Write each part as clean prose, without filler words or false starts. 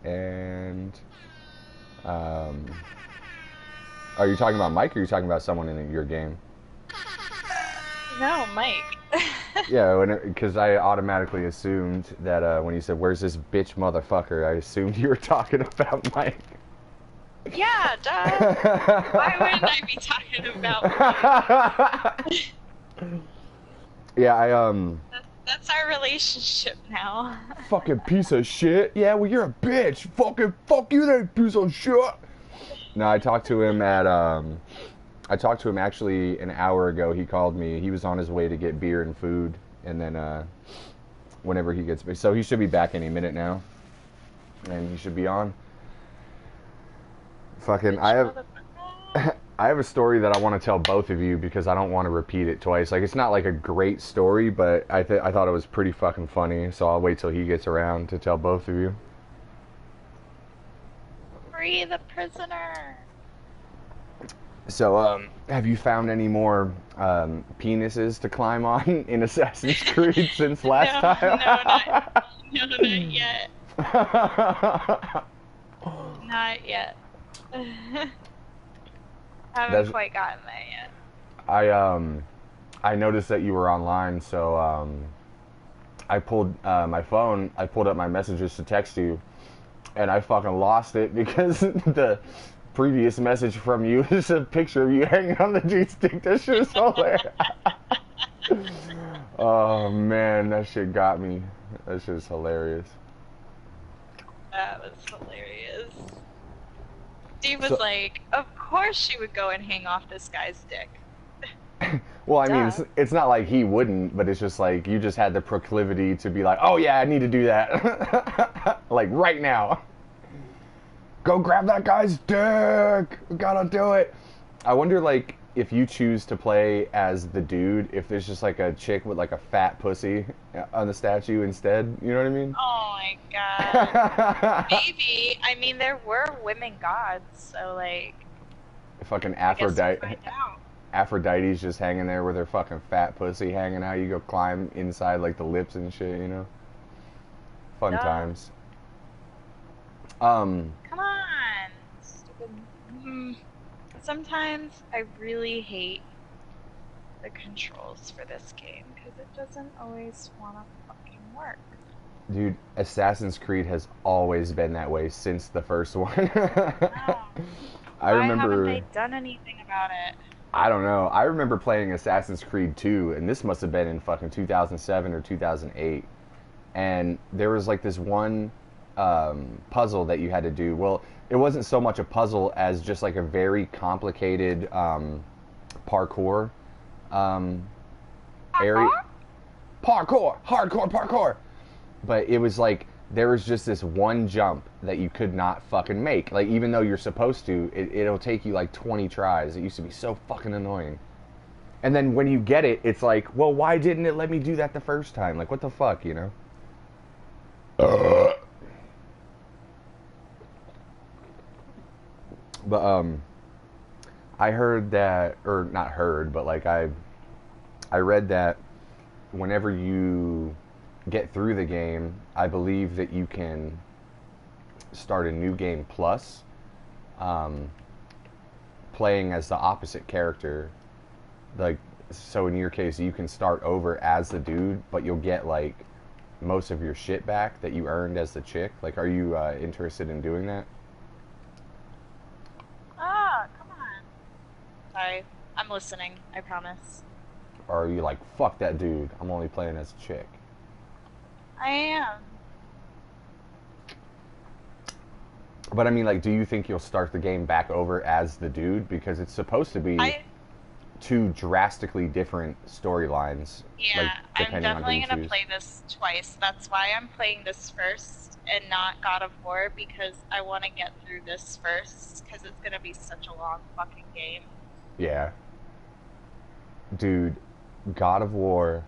and um, are you talking about Mike or are you talking about someone in your game? No, Mike. Yeah, because I automatically assumed that when you said, "Where's this bitch motherfucker?" I assumed you were talking about Mike. Yeah, duh. Why wouldn't I be talking about Mike? Yeah, That's our relationship now. fucking piece of shit. Yeah, well, you're a bitch. Fucking fuck you, that piece of shit. No, I talked to him I talked to him actually an hour ago. He called me. He was on his way to get beer and food, and then whenever he gets, so he should be back any minute now, and he should be on. Fucking, Bitch motherfucker. I have a story that I want to tell both of you because I don't want to repeat it twice. Like, it's not like a great story, but I thought it was pretty fucking funny. So I'll wait till he gets around to tell both of you. Free the prisoner. So, have you found any more penises to climb on in Assassin's Creed since last No, time? not yet. Not yet. Haven't quite gotten there yet. I noticed that you were online, so I pulled my phone. I pulled up my messages to text you, and I fucking lost it because the previous message from you is a picture of you hanging on the G-stick. That shit is hilarious. Oh man, that shit got me. That shit is hilarious. That was hilarious. Steve was like, of course she would go and hang off this guy's dick. Well, I mean, it's not like he wouldn't, but it's just like you just had the proclivity to be like, oh yeah, I need to do that. Like right now. Go grab that guy's dick. We gotta do it. I wonder, like, if you choose to play as the dude, if there's just like a chick with like a fat pussy on the statue instead. You know what I mean? Oh my god. Maybe. I mean, there were women gods, so like. Fucking I guess we'll Aphrodite. find out. Aphrodite's just hanging there with her fucking fat pussy hanging out. You go climb inside like the lips and shit, you know? Fun times. Come on. Stupid. Sometimes I really hate the controls for this game because it doesn't always want to fucking work. Dude, Assassin's Creed has always been that way since the first one. No. I remember. Why haven't they done anything about it? I don't know. I remember playing Assassin's Creed 2, and this must have been in fucking 2007 or 2008. And there was like this one puzzle that you had to do. Well, it wasn't so much a puzzle as just like a very complicated parkour area. Parkour, hardcore parkour. But it was like there was just this one jump that you could not fucking make. Like, even though you're supposed to, it'll take you like 20 tries. It used to be so fucking annoying. And then when you get it, it's like, well, why didn't it let me do that the first time? Like, what the fuck, you know? But I heard that, or not heard, but like I read that whenever you get through the game, I believe that you can start a new game plus, playing as the opposite character. Like, so in your case, you can start over as the dude, but you'll get like most of your shit back that you earned as the chick. Like, are you interested in doing that? Ah, come on. Sorry, I'm listening, I promise. Or are you like, fuck that dude, I'm only playing as a chick? I am. But I mean, like, do you think you'll start the game back over as the dude? Because it's supposed to be two drastically different storylines. Yeah, like, I'm definitely going to play this twice. That's why I'm playing this first and not God of War, because I want to get through this first, because it's going to be such a long fucking game. Yeah. Dude, God of War,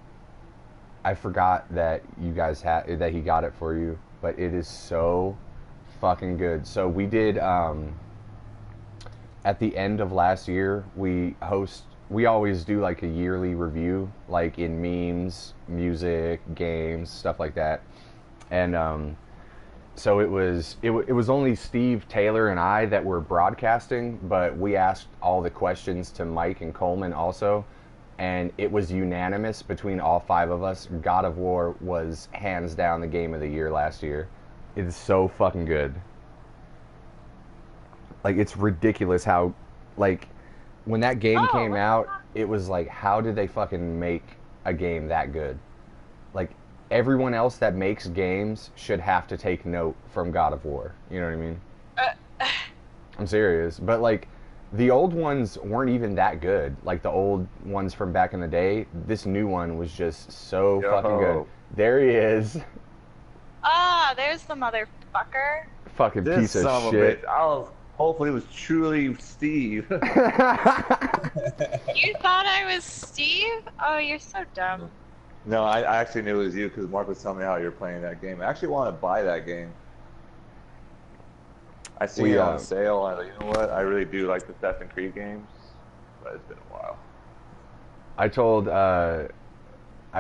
I forgot that you guys had, that he got it for you, but it is so fucking good. So we did, at the end of last year, we always do like a yearly review, like in memes, music, games, stuff like that. And So it was only Steve, Taylor, and I that were broadcasting, but we asked all the questions to Mike and Coleman also, and it was unanimous between all 5 of us. God of War was hands down the game of the year last year. It is so fucking good. Like, it's ridiculous how, like, when that game came out, it was like, how did they fucking make a game that good? Like, everyone else that makes games should have to take note from God of War. You know what I mean? I'm serious. But, like, the old ones weren't even that good. Like, the old ones from back in the day. This new one was just so fucking good. There he is. There's the motherfucker. Fucking piece of shit. Hopefully it was truly Steve. You thought I was Steve? Oh, you're so dumb. No, I actually knew it was you because Mark was telling me how you're playing that game. I actually want to buy that game. I seen it on sale, and you know what? I really do like the Assassin's Creed games, but it's been a while. I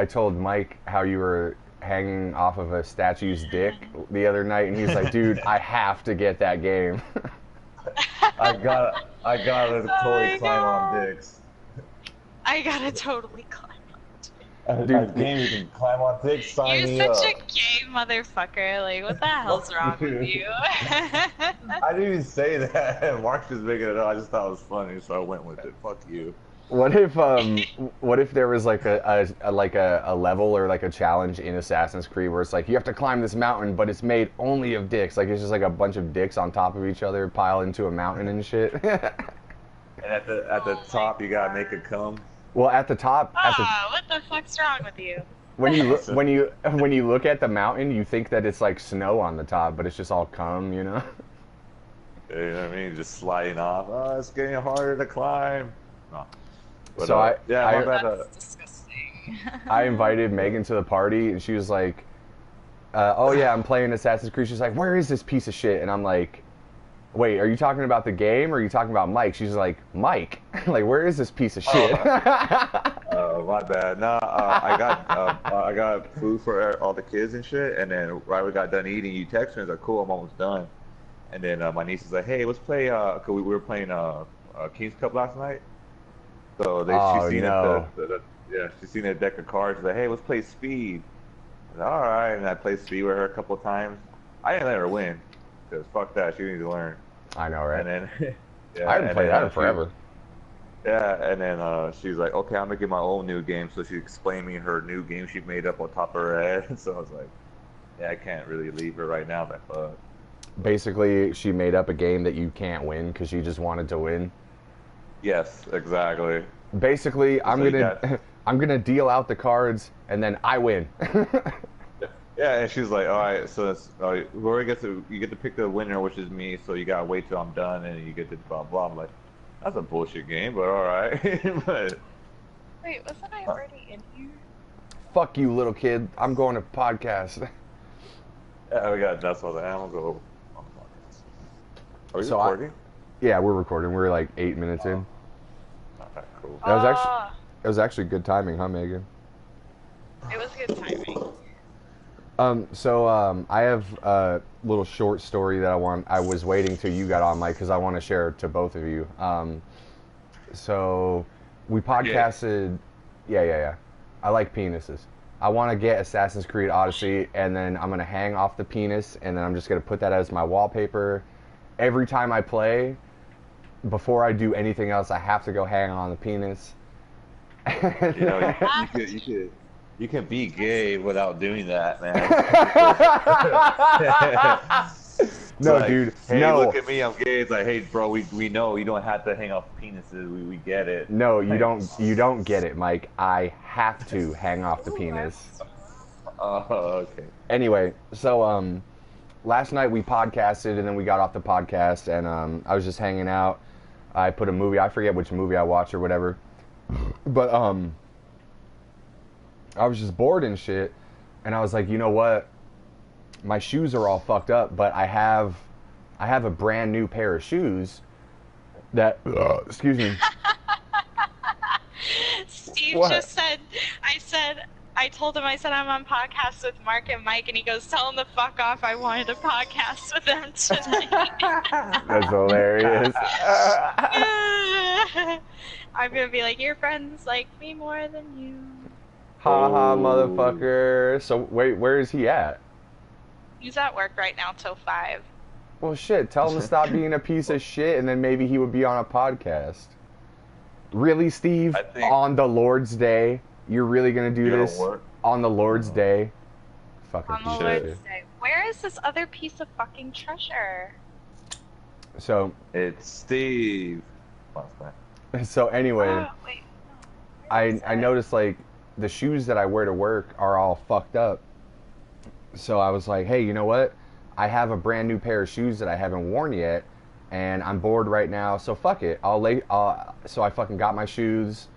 told Mike how you were hanging off of a statue's dick the other night, and he's like, "Dude, I have to get that game." I gotta totally climb on dicks. I gotta totally climb. Dude, game you can climb on dicks, sign me up. You're such a gay motherfucker. Like, what the hell's wrong with you? I didn't even say that. Mark was making it up. I just thought it was funny, so I went with it. Fuck you. What if there was like a level or like a challenge in Assassin's Creed where it's like you have to climb this mountain, but it's made only of dicks. Like, it's just like a bunch of dicks on top of each other piled into a mountain and shit. And at the top, you gotta make it come. Well, at the top. What the fuck's wrong with you? When you look at the mountain, you think that it's like snow on the top, but it's just all cum, you know. You know what I mean? Just sliding off. Oh, it's getting harder to climb. No. But, so that's disgusting. I invited Megan to the party, and she was like, "Oh yeah, I'm playing Assassin's Creed." She's like, "Where is this piece of shit?" And I'm like, "Wait, are you talking about the game, or are you talking about Mike?" She's like, "Mike." Like, where is this piece of shit? My bad. No, I got food for all the kids and shit, and then right when we got done eating, you text me, I was like, "Cool, I'm almost done." And then my niece is like, "Hey, let's play." Cause we were playing King's Cup last night. So she's seen a deck of cards. She's like, "Hey, let's play Speed." I was like, all right, and I played Speed with her a couple of times. I didn't let her win, because fuck that, she needs to learn. I know, right? And then, I haven't played that in forever. And then she's like, "Okay, I'm making my own new game." So she explained me her new game she made up on top of her head. So I was like, "Yeah, I can't really leave her right now." But fuck. Basically, she made up a game that you can't win because she just wanted to win. Yes, exactly. Basically, I'm gonna deal out the cards and then I win. Yeah, and she's like, "All right, so Rory you get to pick the winner, which is me. So you gotta wait till I'm done, and you get to blah blah." I'm like, "That's a bullshit game, but all right." But wait, wasn't I already in here? Fuck you, little kid. I'm going to podcast. Yeah, we got that's all the animals go. Are you recording? Yeah, we're recording. We're like 8 minutes in. Okay, cool. That was actually good timing, huh, Megan? It was good timing. I have a little short story that I was waiting till you got on, Mike, because I want to share to both of you. So we podcasted. Yeah. I like penises. I want to get Assassin's Creed Odyssey, and then I'm gonna hang off the penis, and then I'm just gonna put that as my wallpaper. Every time I play, before I do anything else, I have to go hang on the penis. You know, you can be gay without doing that, man. No, like, dude. Hey, no. Look at me, I'm gay. It's like, hey, bro, we know you don't have to hang off penises. We get it. No, you don't. You don't get it, Mike. I have to hang off the penis. Oh, okay. Anyway, so last night we podcasted, and then we got off the podcast, and I was just hanging out. I put a movie. I forget which movie I watched or whatever, but I was just bored and shit, and I was like, you know what? My shoes are all fucked up, but I have a brand new pair of shoes that excuse me. Steve What? just said, I I told him, I said I'm on podcast with Mark and Mike, and he goes, tell him to fuck off. I wanted a podcast with them tonight. That's hilarious. I'm gonna be like, your friends like me more than you. Ha ha, motherfucker. So wait, where is he at? He's at work right now till 5. Well, shit. Tell him to stop being a piece of shit, and then maybe he would be on a podcast. Really, Steve? On the Lord's Day, you're really gonna do this on the Lord's Day? Fucking on the Lord's Day. Where is this other piece of fucking treasure? So it's Steve. So anyway, I noticed like the shoes that I wear to work are all fucked up. So I was like, hey, you know what? I have a brand new pair of shoes that I haven't worn yet, and I'm bored right now, so fuck it. So I fucking got my shoes.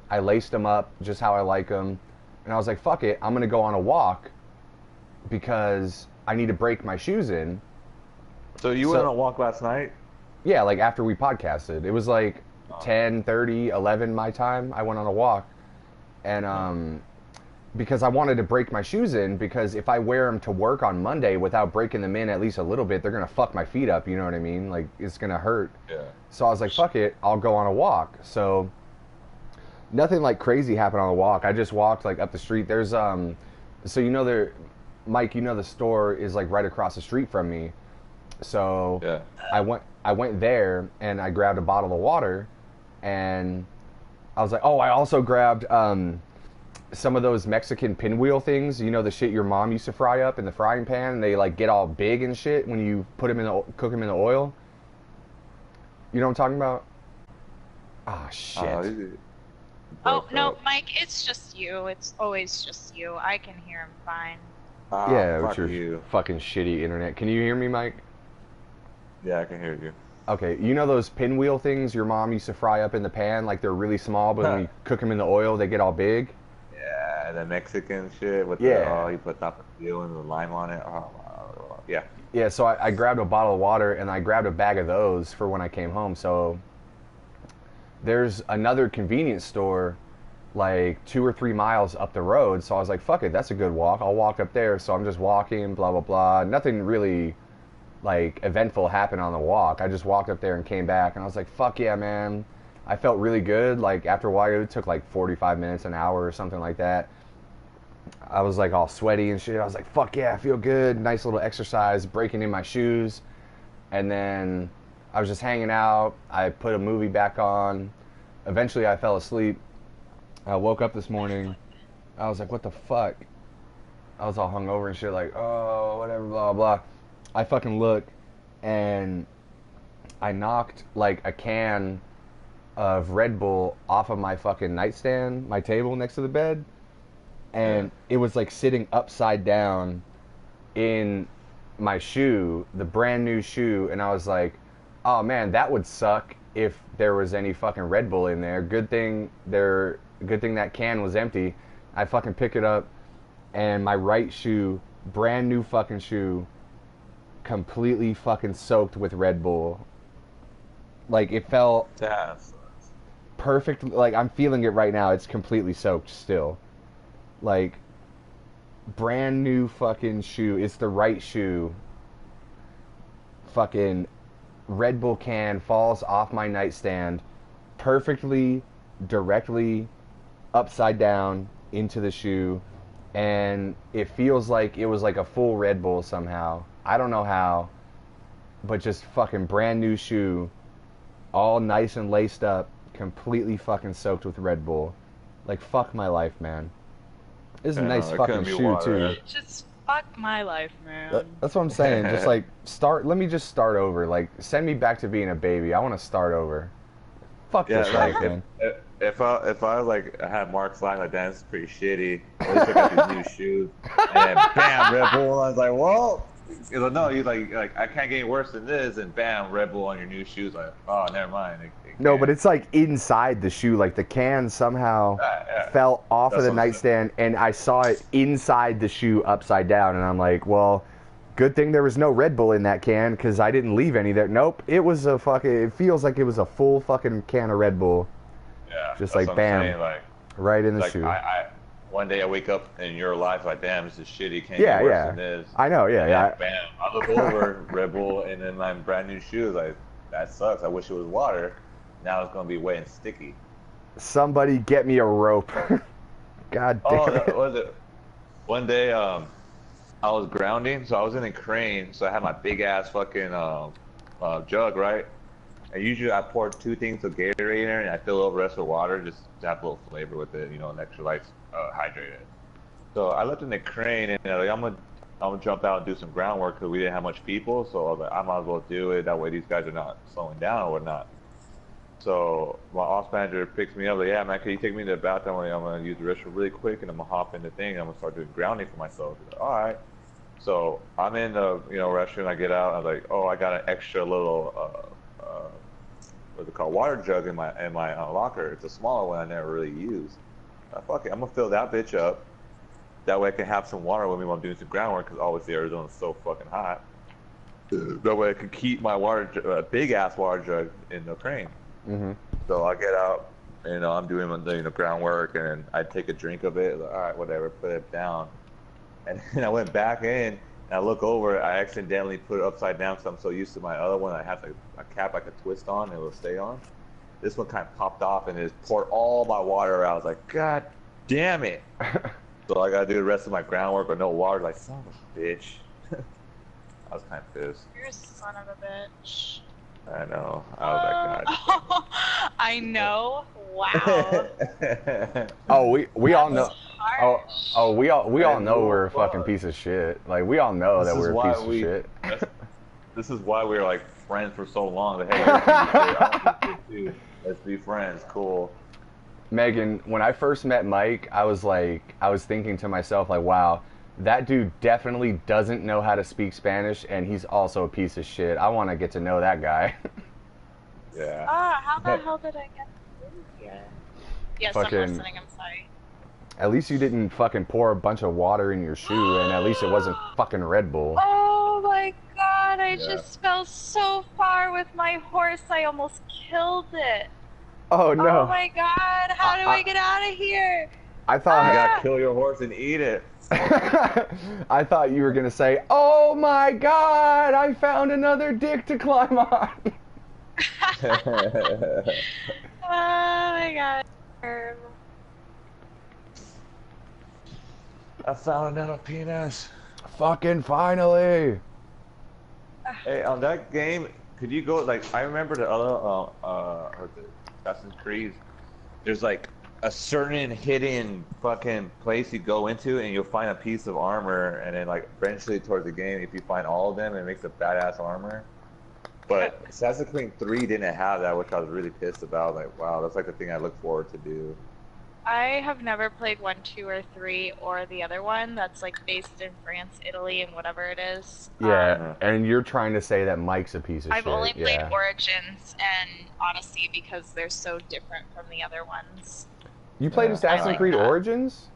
I laced them up just how I like them, and I was like, fuck it. I'm gonna go on a walk because I need to break my shoes in. So you went on a walk last night? Yeah, like after we podcasted. It was like 10:30, 11 my time. I went on a walk, and because I wanted to break my shoes in, because if I wear them to work on Monday without breaking them in at least a little bit, they're gonna fuck my feet up. You know what I mean? Like, it's gonna hurt. Yeah. So I was like, fuck it, I'll go on a walk. So nothing like crazy happened on the walk. I just walked like up the street. There's so you know Mike, you know the store is like right across the street from me. So yeah. I went there and I grabbed a bottle of water, and I was like, oh, I also grabbed some of those Mexican pinwheel things, you know, the shit your mom used to fry up in the frying pan, and they like get all big and shit when you put them cook them in the oil. You know what I'm talking about? Ah, shit. Oh no, Mike, it's just you. It's always just you. I can hear him fine. Yeah, with your fucking shitty internet. Can you hear me, Mike? Yeah, I can hear you. Okay, you know those pinwheel things your mom used to fry up in the pan? Like they're really small, but when you cook them in the oil, they get all big? Yeah, the Mexican shit with you put tapatio and the lime on it. Yeah. Yeah, so I grabbed a bottle of water, and I grabbed a bag of those for when I came home. So there's another convenience store like 2 or 3 miles up the road. So I was like, fuck it, that's a good walk. I'll walk up there. So I'm just walking, blah, blah, blah. Nothing really like eventful happened on the walk. I just walked up there and came back, and I was like, fuck yeah, man. I felt really good. Like after a while, it took like 45 minutes, an hour or something like that. I was like all sweaty and shit. I was like, fuck yeah, I feel good. Nice little exercise, breaking in my shoes. And then I was just hanging out. I put a movie back on. Eventually I fell asleep. I woke up this morning. I was like, what the fuck? I was all hungover and shit, like, oh, whatever, blah, blah. I fucking look, and I knocked like a can of Red Bull off of my fucking nightstand, my table next to the bed, and it was like sitting upside down in my shoe, the brand new shoe, and I was like, oh man, that would suck if there was any fucking Red Bull in there. Good thing that can was empty. I fucking pick it up, and my right shoe, brand new fucking shoe, completely fucking soaked with Red Bull. Like it felt perfect. Like I'm feeling it right now. It's completely soaked still. Like brand new fucking shoe. It's the right shoe. Fucking Red Bull can falls off my nightstand perfectly, directly upside down into the shoe, and it feels like it was like a full Red Bull somehow. I don't know how, but just fucking brand new shoe, all nice and laced up, completely fucking soaked with Red Bull. Like, fuck my life, man. This is a nice fucking shoe, too. Just fuck my life, man. That's what I'm saying. Just like, let me just start over. Like, send me back to being a baby. I want to start over. Fuck this life, man. If I was like, I had Mark's line like, damn, this is pretty shitty. At least I got these new shoes. And then, bam, Red Bull. I was like, whoa. He's like, no, you like I can't get any worse than this, and bam, Red Bull on your new shoes. Like, oh, never mind. No, but it's like inside the shoe. Like the can somehow fell off of the nightstand, and I saw it inside the shoe upside down, and I'm like, well, good thing there was no Red Bull in that can, because I didn't leave any there. Nope, it was a fucking. It feels like it was a full fucking can of Red Bull. Yeah, just like bam, right in the shoe. one day I wake up in your life like, damn, this is shitty. Can't Yeah, get worse yeah. than this. I know, yeah, And yeah. then, bam, I look over Red Bull and then my brand new shoes. Like, that sucks. I wish it was water. Now it's gonna be wet and sticky. Somebody get me a rope. God damn it. What was it? One day, I was grounding, so I was in a crane, so I had my big ass fucking jug, right? And usually I pour 2 things of Gatorade in there, and I fill it over the rest of the water, just to have a little flavor with it, you know, and electrolytes hydrated. So I left in the crane, and like, I'm gonna jump out and do some groundwork because we didn't have much people, so I was like, I might as well do it. That way these guys are not slowing down or whatnot. So my ops manager picks me up, like, yeah, man, can you take me to the bathroom? I'm gonna use the restroom really quick, and I'm gonna hop in the thing, and I'm gonna start doing grounding for myself. He's like, all right. So I'm in the restroom. I get out. I'm like, oh, I got an extra little what's it called, water jug in my locker. It's a smaller one I never really use. Fuck it, I'm gonna fill that bitch up. That way I can have some water with me while I'm doing some groundwork, because obviously Arizona's so fucking hot. That way I can keep my big ass water jug in the crane. Mm-hmm. So I get out, and I'm doing the groundwork, and I take a drink of it. Like, all right, whatever, put it down. And then I went back in, and I look over. I accidentally put it upside down because I'm so used to my other one. I have a cap I could twist on, and it will stay on. This one kind of popped off, and it poured all my water out. I was like, God damn it. So I got to do the rest of my groundwork with no water. Like, son of a bitch. I was kind of pissed. You're a son of a bitch. I know. I was like, God. I know. Wow. Oh, we all know. Harsh. Oh, we all know we're a fucking piece of shit. Like, we all know that we're a piece of shit. This is why we were like friends for so long. Like, hey, I too. Let's be friends. Cool. Megan, when I first met Mike, I was thinking to myself, like, wow, that dude definitely doesn't know how to speak Spanish, and he's also a piece of shit. I want to get to know that guy. Yeah. How the hell did I get through here? Yes, Fucking, I'm listening. I'm sorry. At least you didn't fucking pour a bunch of water in your shoe, and at least it wasn't fucking Red Bull. Oh my god, I just fell so far with my horse, I almost killed it. Oh no. Oh my god, how do I get out of here? I thought you gotta kill your horse and eat it. I thought you were gonna say, "Oh my God, I found another dick to climb on." Oh my god. I found another penis. Fucking finally. Hey, on that game, could you go like? I remember the other Assassin's Creed. There's like a certain hidden fucking place you go into, and you'll find a piece of armor, and then like eventually towards the game, if you find all of them, it makes a badass armor. But Assassin's Creed 3 didn't have that, which I was really pissed about. Like, wow, that's like the thing I look forward to do. I have never played 1, 2, or 3, or the other one that's like based in France, Italy, and whatever it is. Yeah, and you're trying to say that Mike's a piece of shit. I've only played Origins and Odyssey because they're so different from the other ones. You played Assassin's Creed Origins?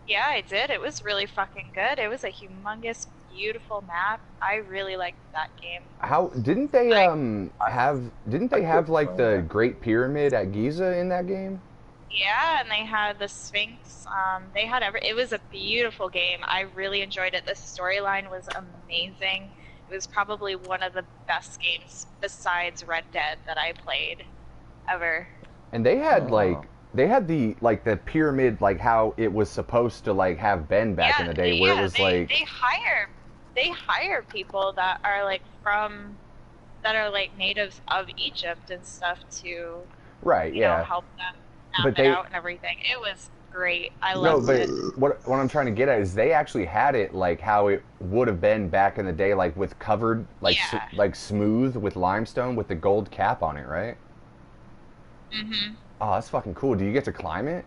Yeah, I did. It was really fucking good. It was a humongous, beautiful map. I really liked that game. How didn't they have like the Great Pyramid at Giza in that game? Yeah, and they had the Sphinx. They had it was a beautiful game. I really enjoyed it. The storyline was amazing. It was probably one of the best games besides Red Dead that I played ever. And they had the pyramid, like how it was supposed to like have been back in the day, where it was like they hire people that are like natives of Egypt and stuff to you know, help them map it out and everything. It was great. I loved it. What I'm trying to get at is they actually had it like how it would have been back in the day, like with covered like smooth with limestone with the gold cap on it, right? Mhm. Oh, that's fucking cool. Do you get to climb it?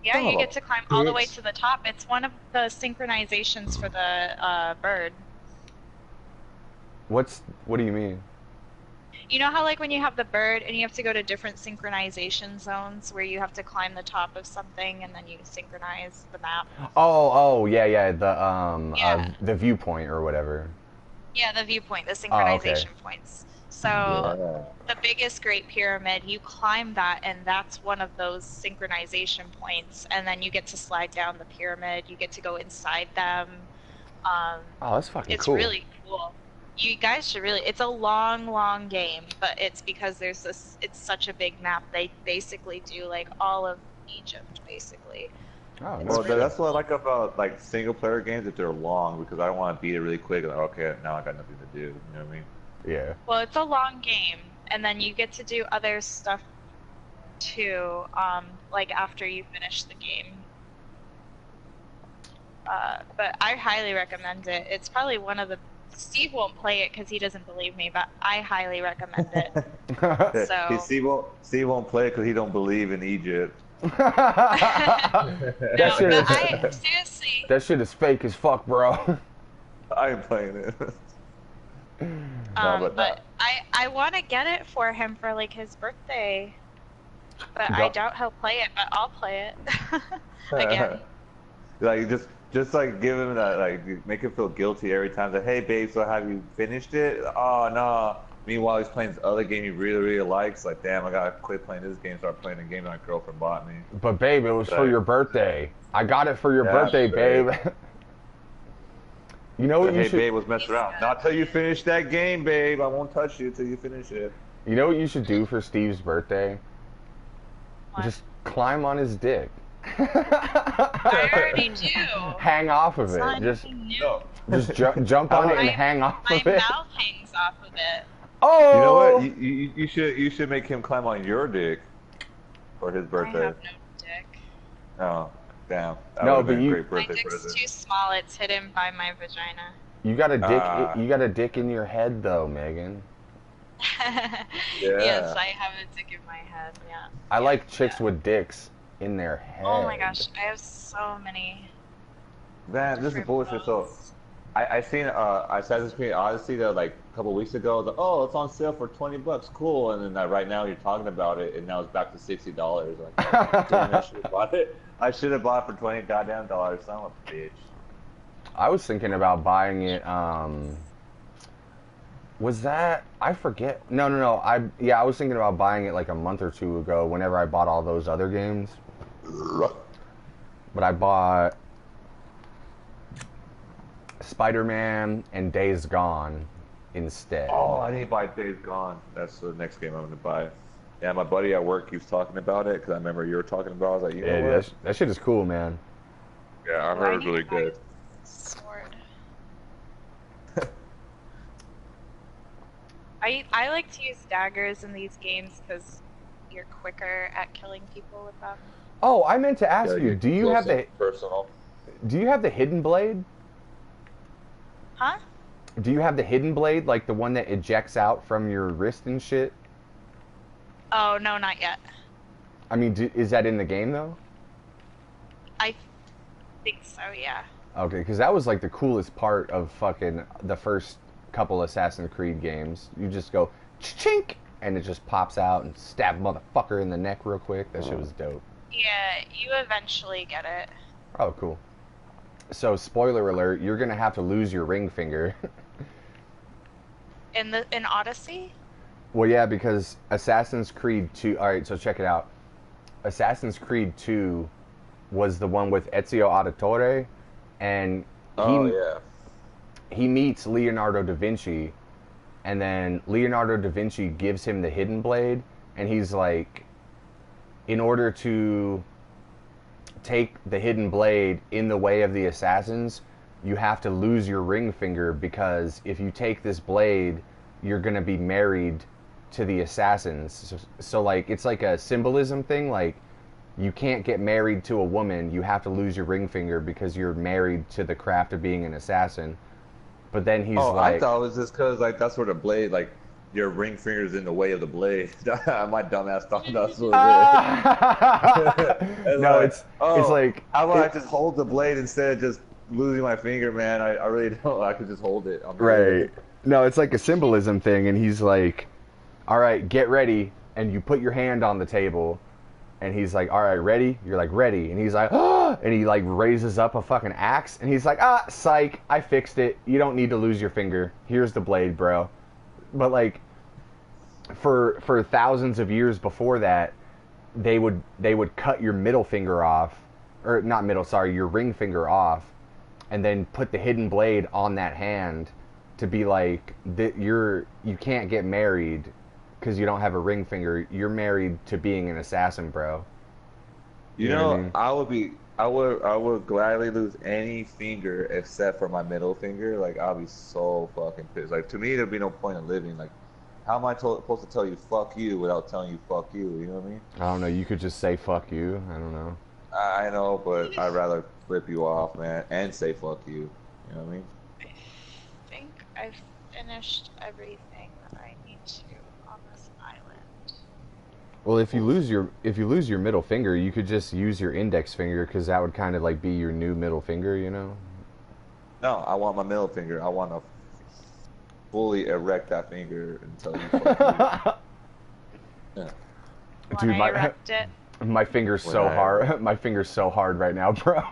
Yeah, you get to climb all the way to the top. It's one of the synchronizations for the bird. What do you mean? You know how like when you have the bird and you have to go to different synchronization zones where you have to climb the top of something and then you synchronize the map? Oh, yeah, the viewpoint or whatever. Yeah, the viewpoint, the Oh, okay. synchronization points. So Yeah. the biggest Great Pyramid, you climb that, and that's one of those synchronization points. And then you get to slide down the pyramid. You get to go inside them. Oh, that's fucking It's cool. really cool. You guys should really. It's a long, long game, but it's because there's this. It's such a big map. They basically do like all of Egypt, basically. Oh, It's no Well, shit. that's what I like about like single player games if they're long because I don't want to beat it really quick. Like, okay, now I got nothing to do. You know what I mean? Yeah. Well, it's a long game, and then you get to do other stuff too. Like after you finish the game. But I highly recommend it. It's probably one of the. Steve won't play it because he doesn't believe me, but I highly recommend it. So Steve won't play it because he don't believe in Egypt. That shit is, seriously. that shit is fake as fuck, bro. I ain't playing it. No, But I want to get it for him for like his birthday. But I doubt he'll play it, but I'll play it again. Like just like give him that, like make him feel guilty every time. That, hey babe, so have you finished it? Oh no. Meanwhile, he's playing this other game he really, really likes. Like, damn, I gotta quit playing this game, start playing the game my girlfriend bought me. But babe, it was for your birthday. I got it for your birthday, babe. You know what you hey, should? babe was messing around. Not till you finish that game, babe. I won't touch you till you finish it. You know what you should do for Steve's birthday? What? Just climb on his dick. I already do. Hang off of It's it. not Just anything new. No. jump on it and My- hang off My of it. mouth hangs off of it. Oh. You know what? You should make him climb on your dick for his I birthday. have no dick. Oh, damn. That No, would've but been a you- great My birthday dick's present. too small. It's hidden by my vagina. You got a dick. Ah. You got a dick in your head, though, Megan. Yes, I have a dick in my head. Yeah. I like chicks with dicks in their head. Oh my gosh, I have so many. Man, this is different bullshit. So, models. I seen Assassin's Creed Odyssey that like a couple weeks ago. I was like, oh, it's on sale for $20, cool. And then right now you're talking about it, and now it's back to $60. Like, damn, I should have bought it. I should have bought it for $20 goddamn dollars. Son of a bitch. I was thinking about buying it. Was that? I forget. No. I was thinking about buying it like a month or two ago. Whenever I bought all those other games, but I bought Spider-Man and Days Gone instead. Oh, I didn't buy Days Gone. That's the next game I'm gonna buy. Yeah, my buddy at work keeps talking about it because I remember you were talking about it. I was like, you know Yeah, what? that shit is cool, man. Yeah, I heard it's really good. Sword. I like to use daggers in these games because you're quicker at killing people with them. Oh, I meant to ask Yeah, you. Do you have the personal? hidden blade? Huh? Do you have the hidden blade, like the one that ejects out from your wrist and shit? Oh no, not yet. I mean, is that in the game though? I think so. Yeah. Okay, because that was like the coolest part of fucking the first couple Assassin's Creed games. You just go chink, and it just pops out and stab a motherfucker in the neck real quick. That shit was dope. Yeah, you eventually get it. Oh, cool. So, spoiler alert: you're gonna have to lose your ring finger. In Odyssey? Well, yeah, because Assassin's Creed 2. All right, so check it out. Assassin's Creed 2 was the one with Ezio Auditore, and he meets Leonardo da Vinci, and then Leonardo da Vinci gives him the hidden blade, and he's like, in order to take the hidden blade in the way of the assassins, you have to lose your ring finger, because if you take this blade, you're going to be married to the assassins. So like, it's like a symbolism thing, like, you can't get married to a woman, you have to lose your ring finger because you're married to the craft of being an assassin. But then he's like... I thought it was just because, like, that's where the blade, like, your ring finger's in the way of the blade. My dumbass thought that's what it is. No, like, it's like... How about I just hold the blade instead of just losing my finger, man? I really don't. I could just hold it. Right. No, it's like a symbolism thing, and he's like, all right, get ready, and you put your hand on the table, and he's like, all right, ready? You're like, ready. And he's like, oh! and he like raises up a fucking axe, and he's like, psych, I fixed it. You don't need to lose your finger. Here's the blade, bro. But like, for thousands of years before that, they would cut your middle finger off, or not middle, sorry, your ring finger off, and then put the hidden blade on that hand to be like, you can't get married because you don't have a ring finger. You're married to being an assassin, bro. You know what I mean? I would gladly lose any finger except for my middle finger. Like, I'll be so fucking pissed. Like, to me, there'd be no point in living. Like, how am I supposed to tell you fuck you without telling you fuck you? You know what I mean? I don't know. You could just say fuck you. I don't know. I know, but I'd rather flip you off, man, and say fuck you. You know what I mean? I think I've finished everything that I need to on this island. Well, if you lose your middle finger, you could just use your index finger, because that would kind of like be your new middle finger, you know? No, I want my middle finger. I want to fully erect that finger until you fuck you. Yeah. Dude, Erect it? my finger's so hard. My finger's so hard right now, bro.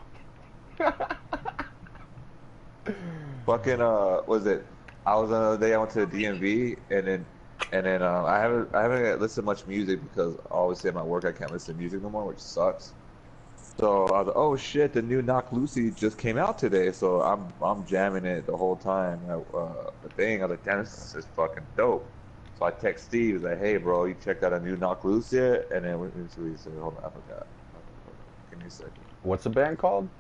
Fucking was it? I was another day. I went to the DMV, and then I haven't listened to much music because obviously at my work I can't listen to music no more, which sucks. So I was like, oh shit, the new Knock Lucy just came out today, so I'm jamming it the whole time. The thing, I was like, damn, this is fucking dope. So I text Steve, he's like, hey bro, you checked out a new Knock Loose yet? And then we said, hold on, I forgot. Give me a second. What's the band called?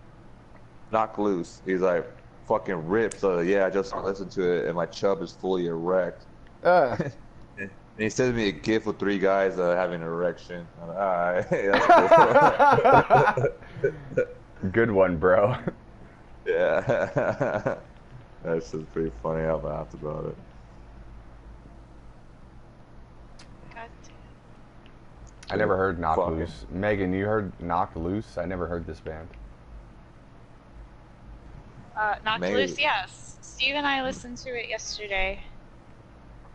Knock Loose. He's like, fucking ripped. So yeah, I just listened to it and my chub is fully erect. And he sends me a gif with 3 guys having an erection. I'm like, alright, that's cool. Good one, bro. Yeah. That's just pretty funny. I laughed about it. I never heard Knock Loose. Megan, you heard Knock Loose? I never heard this band. Knock Loose, yes. Steve and I listened to it yesterday.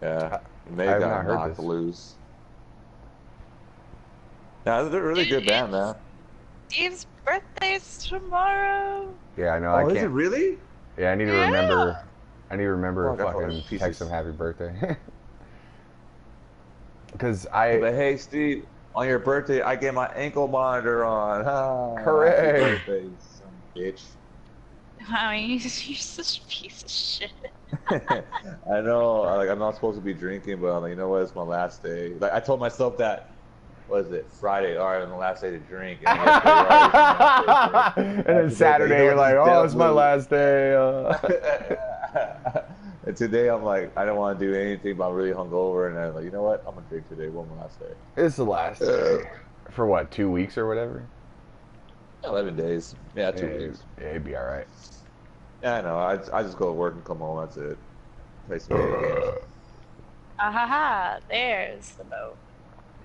Yeah, Megan got Knock Loose. Yeah, they're a really good band, man. Steve's birthday's tomorrow. Yeah, I know. Oh, is it really? Yeah, I need to remember. I need to remember fucking text him happy birthday. Because But hey, Steve. On your birthday, I get my ankle monitor on. Hooray! Happy birthday, son of a bitch. I mean, you're such a piece of shit. I know. Like, I'm not supposed to be drinking, but I'm like, you know what? It's my last day. Like, I told myself that. What is it? Friday. All right, on the last day to drink. And, and then Saturday, you're like, oh, it's my last day. And today I'm like, I don't want to do anything, but I'm really hungover, and I'm like, you know what? I'm gonna drink today. One last day. It's the last day. For what? 2 weeks or whatever? 11 days. Yeah, 2 weeks. Yeah, it'd be all right. Yeah, I know. I just go to work and come home. That's it. Play some video games. Ahaha! There's the boat.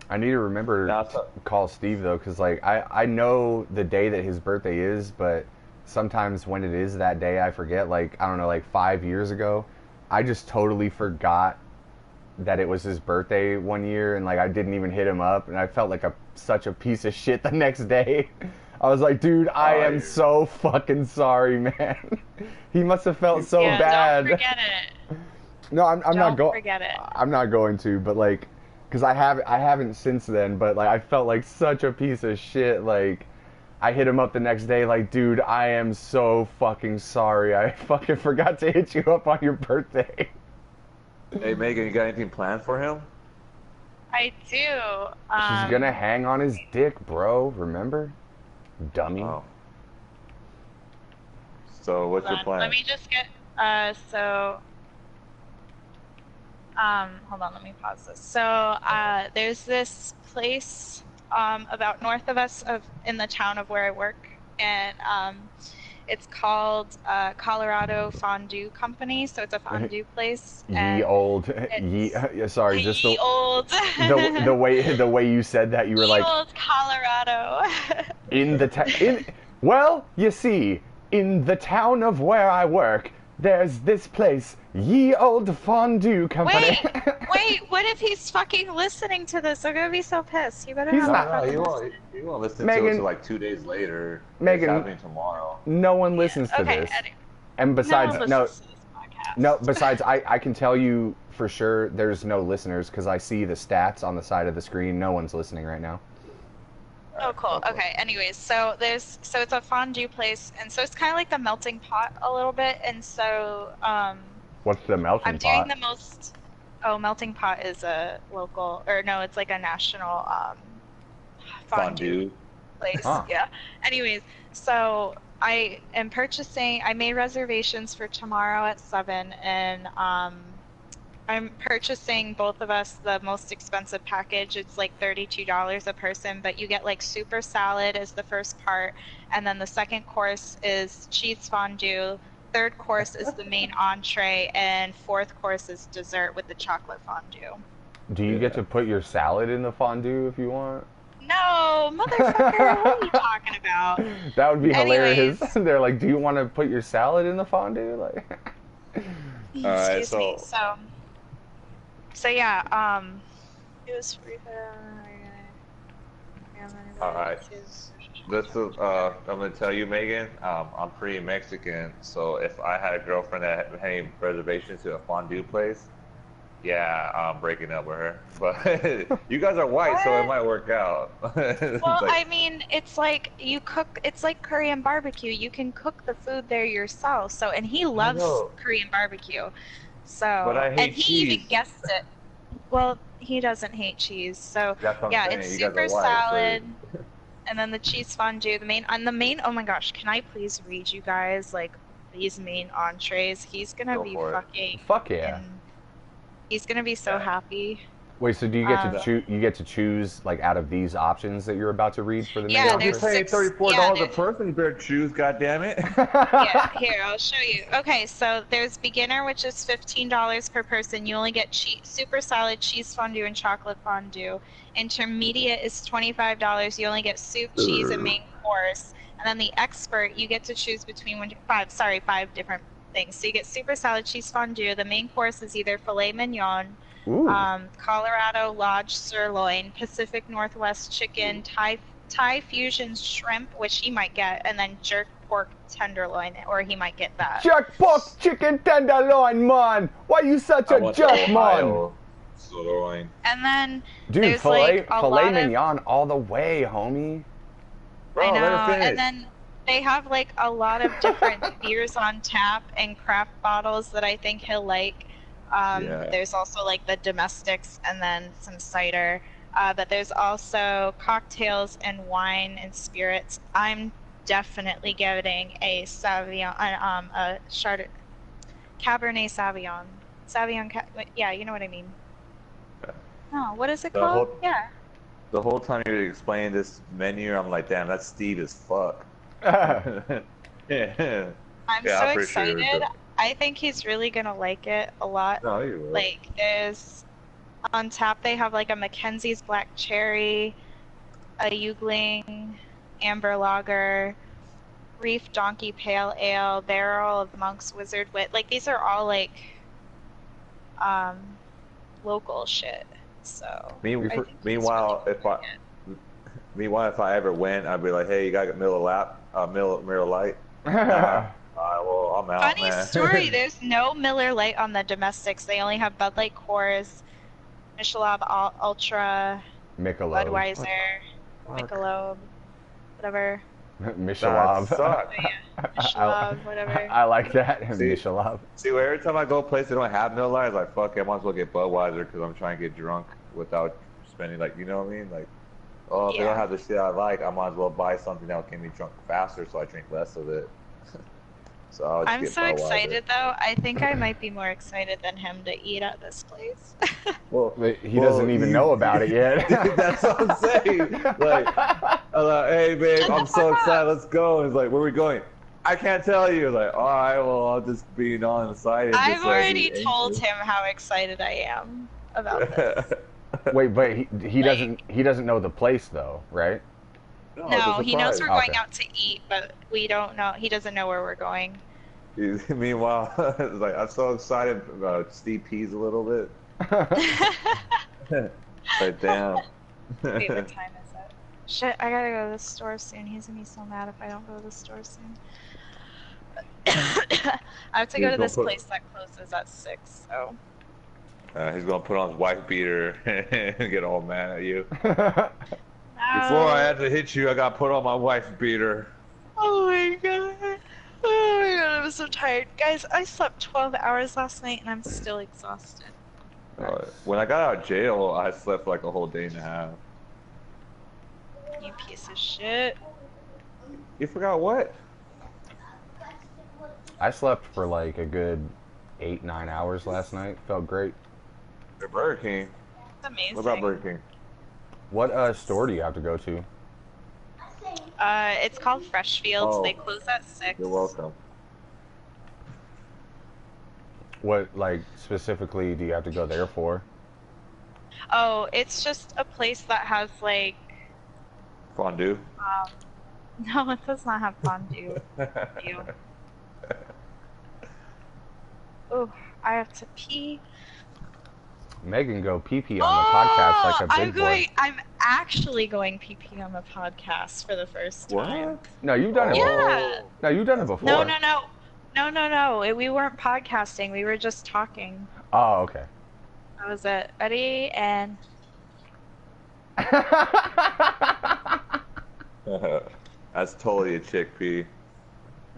I need to remember to call Steve though, because like I know the day that his birthday is, but sometimes when it is that day, I forget. Like, I don't know, like 5 years ago, I just totally forgot that it was his birthday one year, and like I didn't even hit him up, and I felt like such a piece of shit the next day. I was like, dude, I am so fucking sorry, man. He must have felt so bad. Don't forget it. No, I'm not going. Don't forget it. I'm not going to, but like, because I haven't since then, but like I felt like such a piece of shit. Like, I hit him up the next day, like, dude, I am so fucking sorry. I fucking forgot to hit you up on your birthday. Hey, Megan, you got anything planned for him? I do. She's gonna hang on his dick, bro. Remember? Dummy. Oh. So, what's your plan? Let me just get, hold on, let me pause this. So, there's this place about north of us in the town of where I work, and it's called Colorado Fondue Company. So it's a fondue place. Sorry, just the old. the way you said that, you were like, old Colorado. well, you see, in the town of where I work, There's this place, Ye Old Fondue Company. Wait, what if he's fucking listening to this? I'm gonna be so pissed. You better He's have not. No, he won't listen to it Megan- until like 2 days later. Megan- It's happening tomorrow. No one listens to Okay, this. anyway. And besides, No one listens to this podcast. no, besides, I can tell you for sure there's no listeners because I see the stats on the side of the screen. No one's listening right now. Oh, cool. Okay. Anyways, so it's a fondue place, and so it's kind of like the melting pot a little bit, and so What's the melting I'm pot? doing the most. Oh, melting pot is a local, or no, it's like a national fondue place. Huh. Yeah. Anyways, so I am purchasing. I made reservations for tomorrow at 7, and I'm purchasing both of us the most expensive package. It's like $32 a person, but you get like super salad as the first part, and then the second course is cheese fondue. Third course is the main entree, and fourth course is dessert with the chocolate fondue. Do you get to put your salad in the fondue if you want? No, motherfucker, what are you talking about? That would be hilarious. Anyways. They're like, do you want to put your salad in the fondue? Like, Alright, Excuse me. So yeah, it was free. Alright. This is, I'm gonna tell you, Megan, I'm pretty Mexican, so if I had a girlfriend that had any reservations to a fondue place, yeah, I'm breaking up with her. But you guys are white, so it might work out. Well, I mean, it's like you cook. It's like Korean barbecue. You can cook the food there yourself. So, and he loves know. Korean barbecue. So, But I hate and he even cheese. guessed it. Well, he doesn't hate cheese. So, That's what I'm yeah, saying, it's you guys super are white, so- salad. And then the cheese fondue, the main, oh my gosh, can I please read you guys like these main entrees? He's gonna Go be for it. fucking. fuck yeah. and he's gonna be so happy. Wait, so do you get to Um, choose? You get to choose like out of these options that you're about to read for the main Yeah, You're entree? there's paying six- $34 yeah, a there's- person, you better choose, goddammit. Yeah, here, I'll show you. Okay, so there's beginner, which is $15 per person. You only get super salad, cheese fondue, and chocolate fondue. Intermediate is $25. You only get soup, cheese, and main course. And then the expert, you get to choose between five different things. So you get super salad, cheese fondue. The main course is either filet mignon, Ooh. Colorado Lodge sirloin, Pacific Northwest chicken, Thai fusion shrimp, which he might get, and then jerk pork tenderloin, or he might get that. Jerk pork chicken tenderloin, man. Why you such a jerk, man? Sirloin. And then Dude, there's filet like a lot mignon all the way, homie. Bro, I let her know, finish. and then they have like a lot of different beers on tap and craft bottles that I think he'll like. Yeah. There's also like the domestics and then some cider. But there's also cocktails and wine and spirits. I'm definitely getting a Sauvignon, Cabernet Sauvignon. Yeah, you know what I mean. Oh, what is it The called? whole- Yeah. The whole time you were explaining this menu, I'm like, damn, that's Steve as fuck. Yeah. I'm Yeah, so for sure. excited. I think he's really gonna like it a lot. No, you will. Like, there's on tap they have like a Mackenzie's Black Cherry, a Yugling Amber Lager, Reef Donkey Pale Ale, Barrel of Monk's Wizard Wit. Like, these are all like local shit. So I think he's Meanwhile, really if gonna I like it. meanwhile if I ever went, I'd be like, hey, you got a Miller Lite? Well, I'm out, Funny man. story, there's no Miller Lite on the domestics. They only have Bud Light Coors, Michelob Ultra, Michelob. Budweiser, Fuck. Michelob, whatever. Michelob. That sucks. Oh, yeah. Michelob, whatever. I like that. See? Michelob. See, every time I go a place that don't have Miller Lite, I was like, fuck it, I might as well get Budweiser because I'm trying to get drunk without spending, like, you know what I mean? Like, oh, if they Yeah. don't have the shit I like, I might as well buy something that will get me drunk faster so I drink less of it. So I'll just I'm get so Budweiser. excited though. I think I might be more excited than him to eat at this place. Well, But he doesn't even know about it yet. That's what I'm saying. Like, I'm like, hey, babe, Shut I'm the so fuck excited. up. Let's go. He's like, where are we going? I can't tell you. Like, all right, well, I'll just be on the side. I've already told him how excited I am about this. Wait, but he doesn't know the place though, right? No, he knows we're going Okay. out to eat, but we don't know. He doesn't know where we're going. Meanwhile, it's like I'm so excited about Steve Peas a little bit. Like damn. Wait, what time is it? Shit, I gotta go to the store soon. He's gonna be so mad if I don't go to the store soon. I have to go to this place that closes at 6, so. He's gonna put on his wife beater and get all mad at you. No. Before I had to hit you, I got put on my wife's beater. Oh my god. Oh my god, I'm so tired. Guys, I slept 12 hours last night and I'm still exhausted. When I got out of jail, I slept like a whole day and a half. You piece of shit. You forgot what? I slept for like a good 8-9 hours last night. Felt great. The Burger King. It's amazing. What about Burger King? What store do you have to go to? It's called Freshfields. Oh. They close at 6. You're welcome. What, like, specifically do you have to go there for? Oh, it's just a place that has like Fondue. no, it does not have fondue. Ew. Oh, I have to pee. Megan go pee-pee on the podcast like a big boy. I'm actually going pee-pee on the podcast for the first time. What? No, you've done it before. Yeah. No, you've done it before. No. We weren't podcasting. We were just talking. Oh, okay. That was it. Ready? And... That's totally a chick pee.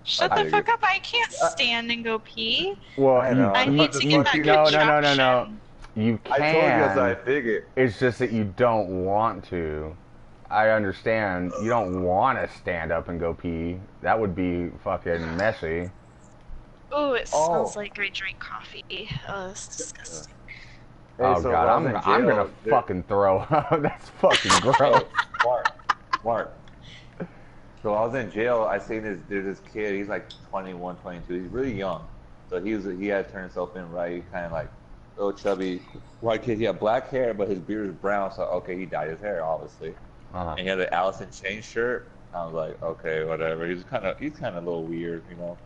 Shut I the dig fuck it. up. I can't stand and go pee. Well, I know. I need to get that good no. traction. You I told you as I can. figured. It's just that you don't want to. I understand. You don't want to stand up and go pee. That would be fucking messy. Ooh, it smells like I drink coffee. Oh, that's disgusting. Hey, Oh so god, when I was in I'm jail, gonna there- fucking throw up. That's fucking gross. Mark. So I was in jail. I seen there's this kid. He's like 21, 22. He's really young. So he had turned himself in right. He kind of like little chubby white kid. He had black hair, but his beard is brown. So okay, he dyed his hair obviously. Uh-huh. And he had an Alice in Chains shirt. I was like, okay, whatever. He's kind of a little weird, you know.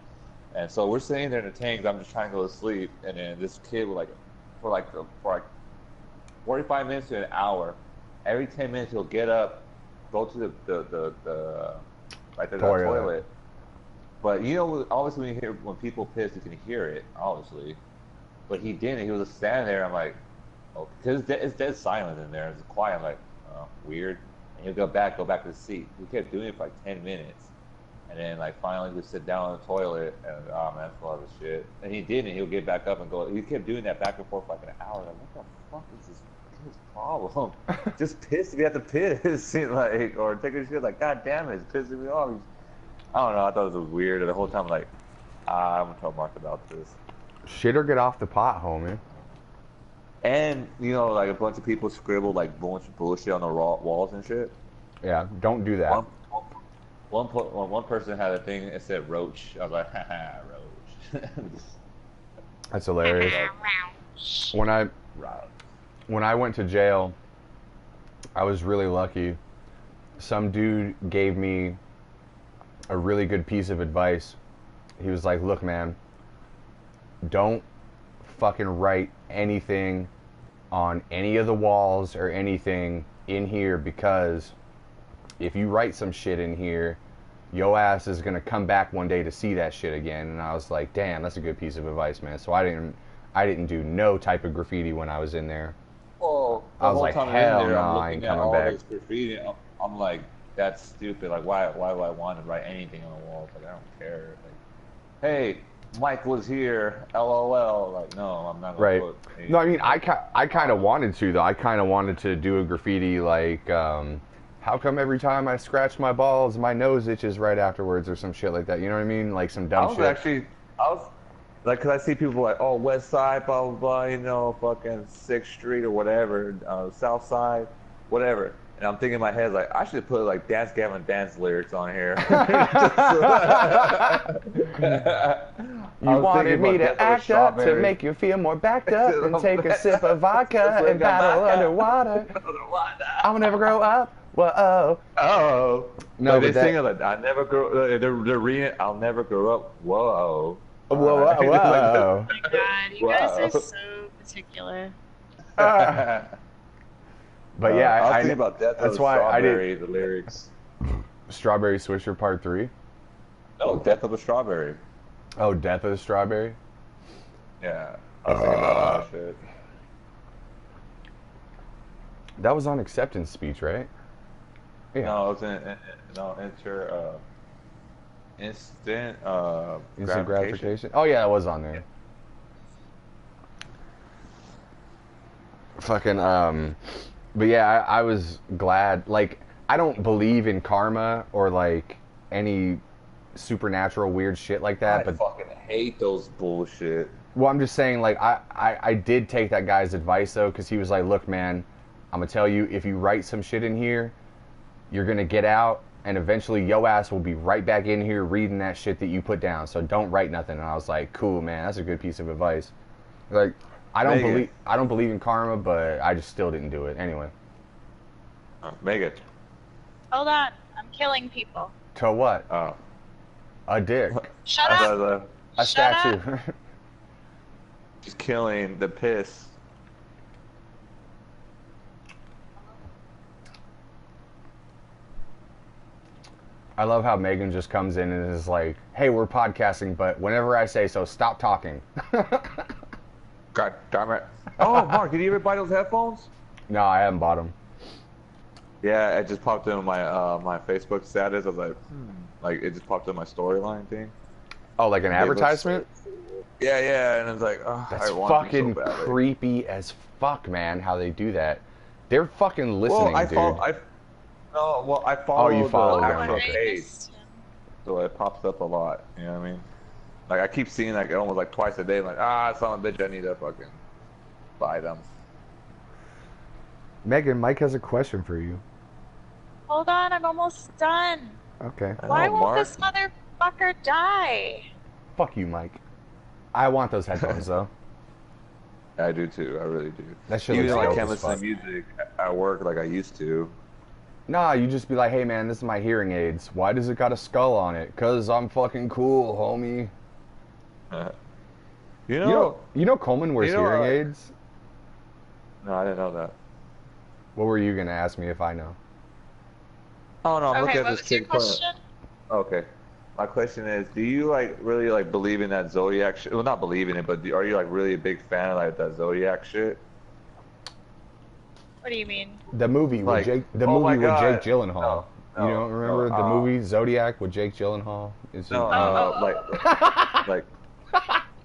And so we're sitting there in the tanks. I'm just trying to go to sleep, and then this kid would for 45 minutes to an hour. Every 10 minutes he'll get up, go to the toilet. But you know, obviously when people piss, you can hear it, obviously. But he didn't. He was just standing there. I'm like, oh, because it's dead silent in there. It's quiet. I'm like, oh, weird. And he'll go back to the seat. He kept doing it for like 10 minutes. And then like finally he'd sit down on the toilet and oh man, that's a lot of shit. And he didn't. He'll get back up and go. He kept doing that back and forth for like an hour. Like, what the fuck is this problem? Just piss if you have to piss, like, or take a shit. Like, god damn it, it's pissing me off. I don't know. I thought it was weird. And the whole time, I'm like, I'm gonna tell Mark about this. Shit or get off the pot, homie. And you know, like a bunch of people scribbled like bunch of bullshit on the walls and shit. Yeah, don't do that. One person had a thing that said roach. I was like, haha, roach. That's hilarious. When I went to jail, I was really lucky. Some dude gave me a really good piece of advice. He was like, look, man, don't fucking write anything on any of the walls or anything in here, because if you write some shit in here, your ass is gonna come back one day to see that shit again. And I was like, damn, that's a good piece of advice, man. So I didn't do no type of graffiti when I was in there. Well, I was like, hell no, I'm I ain't looking at coming all back. this graffiti. I'm like, that's stupid. Like, why do I want to write anything on the walls? Like, I don't care. Like, hey, Mike was here. LOL. Like, no, I'm not gonna Right. put anything. No, I mean, I kind of wanted to, though. I kind of wanted to do a graffiti like, how come every time I scratch my balls, my nose itches right afterwards, or some shit like that? You know what I mean? Like some dumb shit. I was like, cause I see people like, oh, West Side, blah blah blah, you know, fucking 6th Street or whatever, South Side, whatever. And I'm thinking in my head like, I should put like Dance Gavin Dance lyrics on here. You wanted me to act up to make you feel more backed up and take a sip of vodka and paddle underwater. I'll never grow up. Whoa. Oh. No, like but they sing it like, I never grow. They're reading it. I'll never grow up. Whoa. Whoa, whoa, Like, whoa. Oh my god, you guys are so particular. But yeah, I was I thinking about Death that's of why I Strawberry, the lyrics. Strawberry Swisher Part 3. No, Death of a Strawberry. Oh, Death of the Strawberry. Yeah, I was thinking about that shit. That was on acceptance speech, right? Yeah. No, it was instant Instant gratification. Oh yeah, that was on there. Fucking but yeah, I was glad. Like, I don't believe in karma or like any supernatural weird shit like that. I But fucking hate those bullshit. well, I'm just saying, like, I did take that guy's advice though, because he was like, look, man, I'm gonna tell you, if you write some shit in here, you're gonna get out, and eventually yo ass will be right back in here reading that shit that you put down. So don't write nothing. And I was like, cool, man, that's a good piece of advice. Like, I don't believe in karma, but I just still didn't do it anyway. Megan. Hold on, I'm killing people. To what? Oh. A dick. Shut up! A Shut statue. up. She's killing the piss. I love how Megan just comes in and is like, hey, we're podcasting, but whenever I say so, stop talking. God damn it. Oh, Mark, did you ever buy those headphones? No, I haven't bought them. Yeah, it just popped in my my Facebook status. I was like, like it just popped in my storyline thing. Oh, like an advertisement? Yeah, and it's like, oh, That's I want fucking them so badly. creepy as fuck, man, how they do that. They're fucking listening, Well, I dude. follow you follow the them. actual I page, missed him. so it pops up a lot. You know what I mean? Like I keep seeing like almost like twice a day. Like, son of a bitch, I need to fucking buy them. Megan, Mike has a question for you. Hold on, I'm almost done. Okay. Why won't Mark. this motherfucker die? Fuck you, Mike. I want those headphones, though. I do too. I really do. That shit Even looks though I dope can't as listen to fuck. music at work like I used to. Nah, you just be like, hey, man, this is my hearing aids. Why does it got a skull on it? 'Cause I'm fucking cool, homie. You know Coleman wears hearing aids? No, I didn't know that. What were you going to ask me if I know? Oh no, I'm Okay, looking what at this was your kid playing. question? Okay. My question is, do you like really like believe in that Zodiac shit? Well, not believe in it, but are you like really a big fan of like that Zodiac shit? What do you mean? The movie with Like, Jake. The oh movie my with Jake God. Gyllenhaal. No, you don't remember the movie Zodiac with Jake Gyllenhaal? It's No,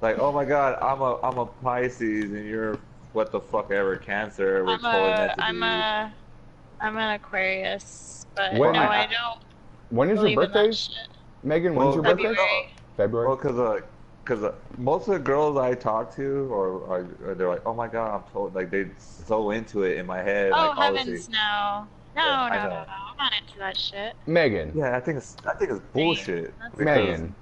like, oh my God, I'm a Pisces and you're what the fuck ever Cancer. We're totally meant to be. I'm an Aquarius, but When- no, I don't When is your believe in birthday, that shit. Megan? When's your birthday? February. February. Well, cause most of the girls I talk to, or they're like, oh my God, I'm totally like they're so into it in my head. Oh like, heavens, obviously. no. No, Yeah, I no, know. no, no. I'm not into that shit. Megan. Yeah, I think it's bullshit. That's Megan.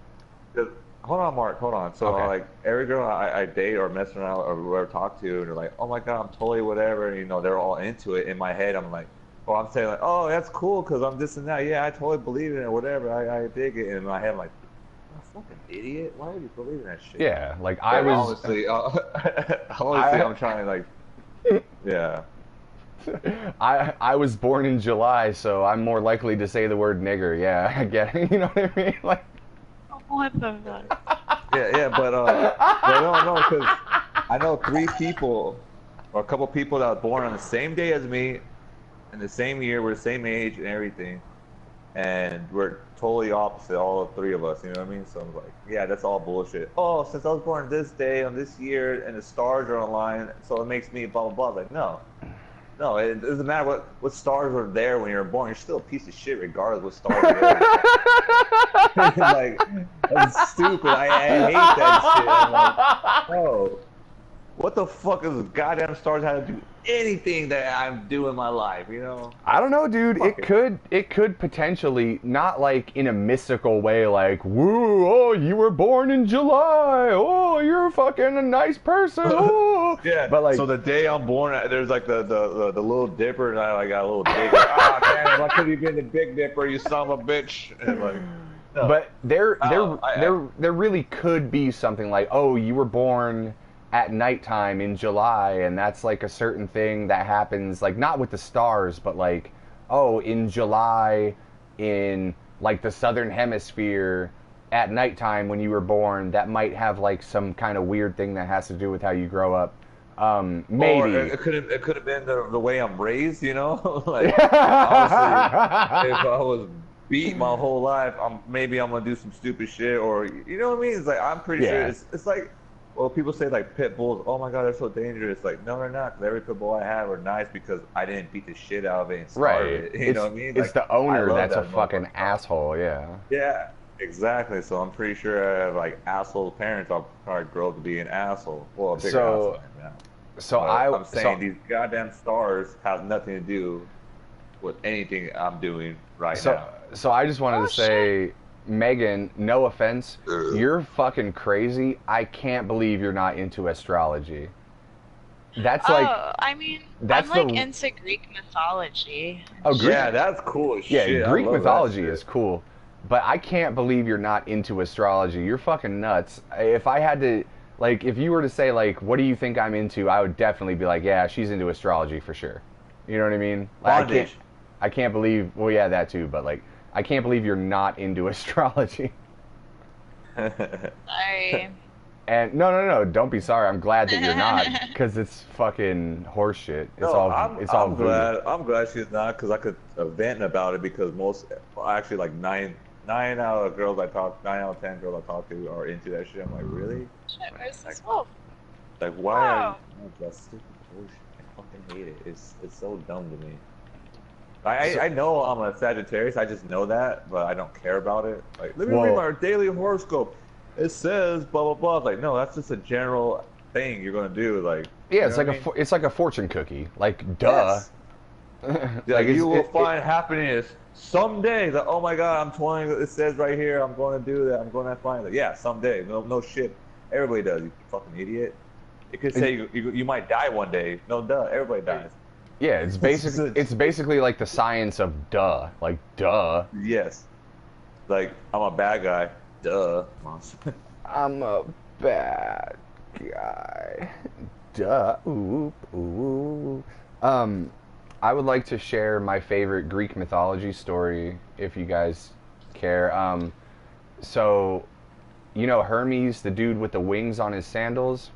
Because- hold on, Mark. Hold on. So Okay. like every girl I date or mess around or whoever talk to, and they're like, oh my God, I'm totally whatever. And, you know, they're all into it. In my head, I'm like, well, I'm saying like, oh, that's cool because I'm this and that. Yeah, I totally believe in it or whatever. I dig it. And in my head, I'm like, you fucking idiot. Why would you believe in that shit? Yeah, like I But was. honestly, I'm trying to like, yeah. I was born in July, so I'm more likely to say the word nigger. Yeah, I get it. You know what I mean? Like. What the fuck? Yeah, but no, because I know 3 people, or a couple people that were born on the same day as me, in the same year, we're the same age and everything, and we're totally opposite, all 3 of us. You know what I mean? So I'm like, yeah, that's all bullshit. Oh, since I was born this day on this year, and the stars are aligned, so it makes me blah blah blah. Like, no, it doesn't matter what stars were there when you were born. You're still a piece of shit regardless what stars are there. Like, that's stupid. I hate that shit. I'm like, oh, what the fuck does goddamn stars have to do anything that I'm doing in my life, you know? I don't know, dude. Fuck It could potentially, not like in a mystical way, like, woo, oh, you were born in July. Oh, you're fucking a nice person. Oh. Yeah, But like, so the day I'm born, there's like the little dipper, and I got a little digger. Ah, damn, why couldn't you been the big dipper, you son of a bitch? And like, No. But there really could be something like, oh, you were born at nighttime in July, and that's like a certain thing that happens, like not with the stars, but like, oh, in July in like the southern hemisphere at nighttime when you were born, that might have like some kind of weird thing that has to do with how you grow up. Maybe. Or it could have been the way I'm raised, you know? Like, obviously, if I was beat my whole life, maybe I'm gonna do some stupid shit, or you know what I mean? It's like I'm pretty sure it's like, well, people say like pit bulls. Oh my god, they're so dangerous. Like, no, they're not. 'Cause every pit bull I had were nice because I didn't beat the shit out of it and starve it. You know what I mean? It's like, the owner that's a fucking asshole. Yeah. Yeah, exactly. So I'm pretty sure I have like asshole parents. I'll probably grow up to be an asshole. Well, a bigger asshole than now. So I'm saying these goddamn stars have nothing to do with anything I'm doing right now. So I just wanted to say, Megan, no offense, you're fucking crazy. I can't believe you're not into astrology. That's I mean, I'm like into Greek mythology. Oh, Greek? Yeah, that's cool as shit. Yeah, Greek mythology is cool. But I can't believe you're not into astrology. You're fucking nuts. If I had to, like, if you were to say, like, what do you think I'm into, I would definitely be like, yeah, she's into astrology for sure. You know what I mean? Like, I can't believe, well, yeah, that too, but, like, I can't believe you're not into astrology. Sorry. And no, don't be sorry. I'm glad that you're not, because it's fucking horseshit. I'm glad she's not, because I could vent about it, because actually like 9 out of 10 girls I talk to are into that shit. I'm like, really? Shit, where's this wolf? Like, why are you that stupid bullshit? I fucking hate it. It's so dumb to me. I know I'm a Sagittarius, I just know that, but I don't care about it. Like, let me read my daily horoscope. It says blah blah blah. Like, no, that's just a general thing you're gonna do. Like, yeah, it's like a fortune cookie. Like, duh. Yes. Like, you will find happiness someday. Like, oh my god, I'm 20. It says right here, I'm going to do that. I'm going to find it. Yeah, someday. No shit. Everybody does. You fucking idiot. It could say you might die one day. No, duh. Everybody dies. Yeah, it's basically like the science of duh. Like, duh. Yes. Like, I'm a bad guy. Duh. I'm a bad guy. Duh. Ooh. I would like to share my favorite Greek mythology story, if you guys care. So, you know Hermes, the dude with the wings on his sandals?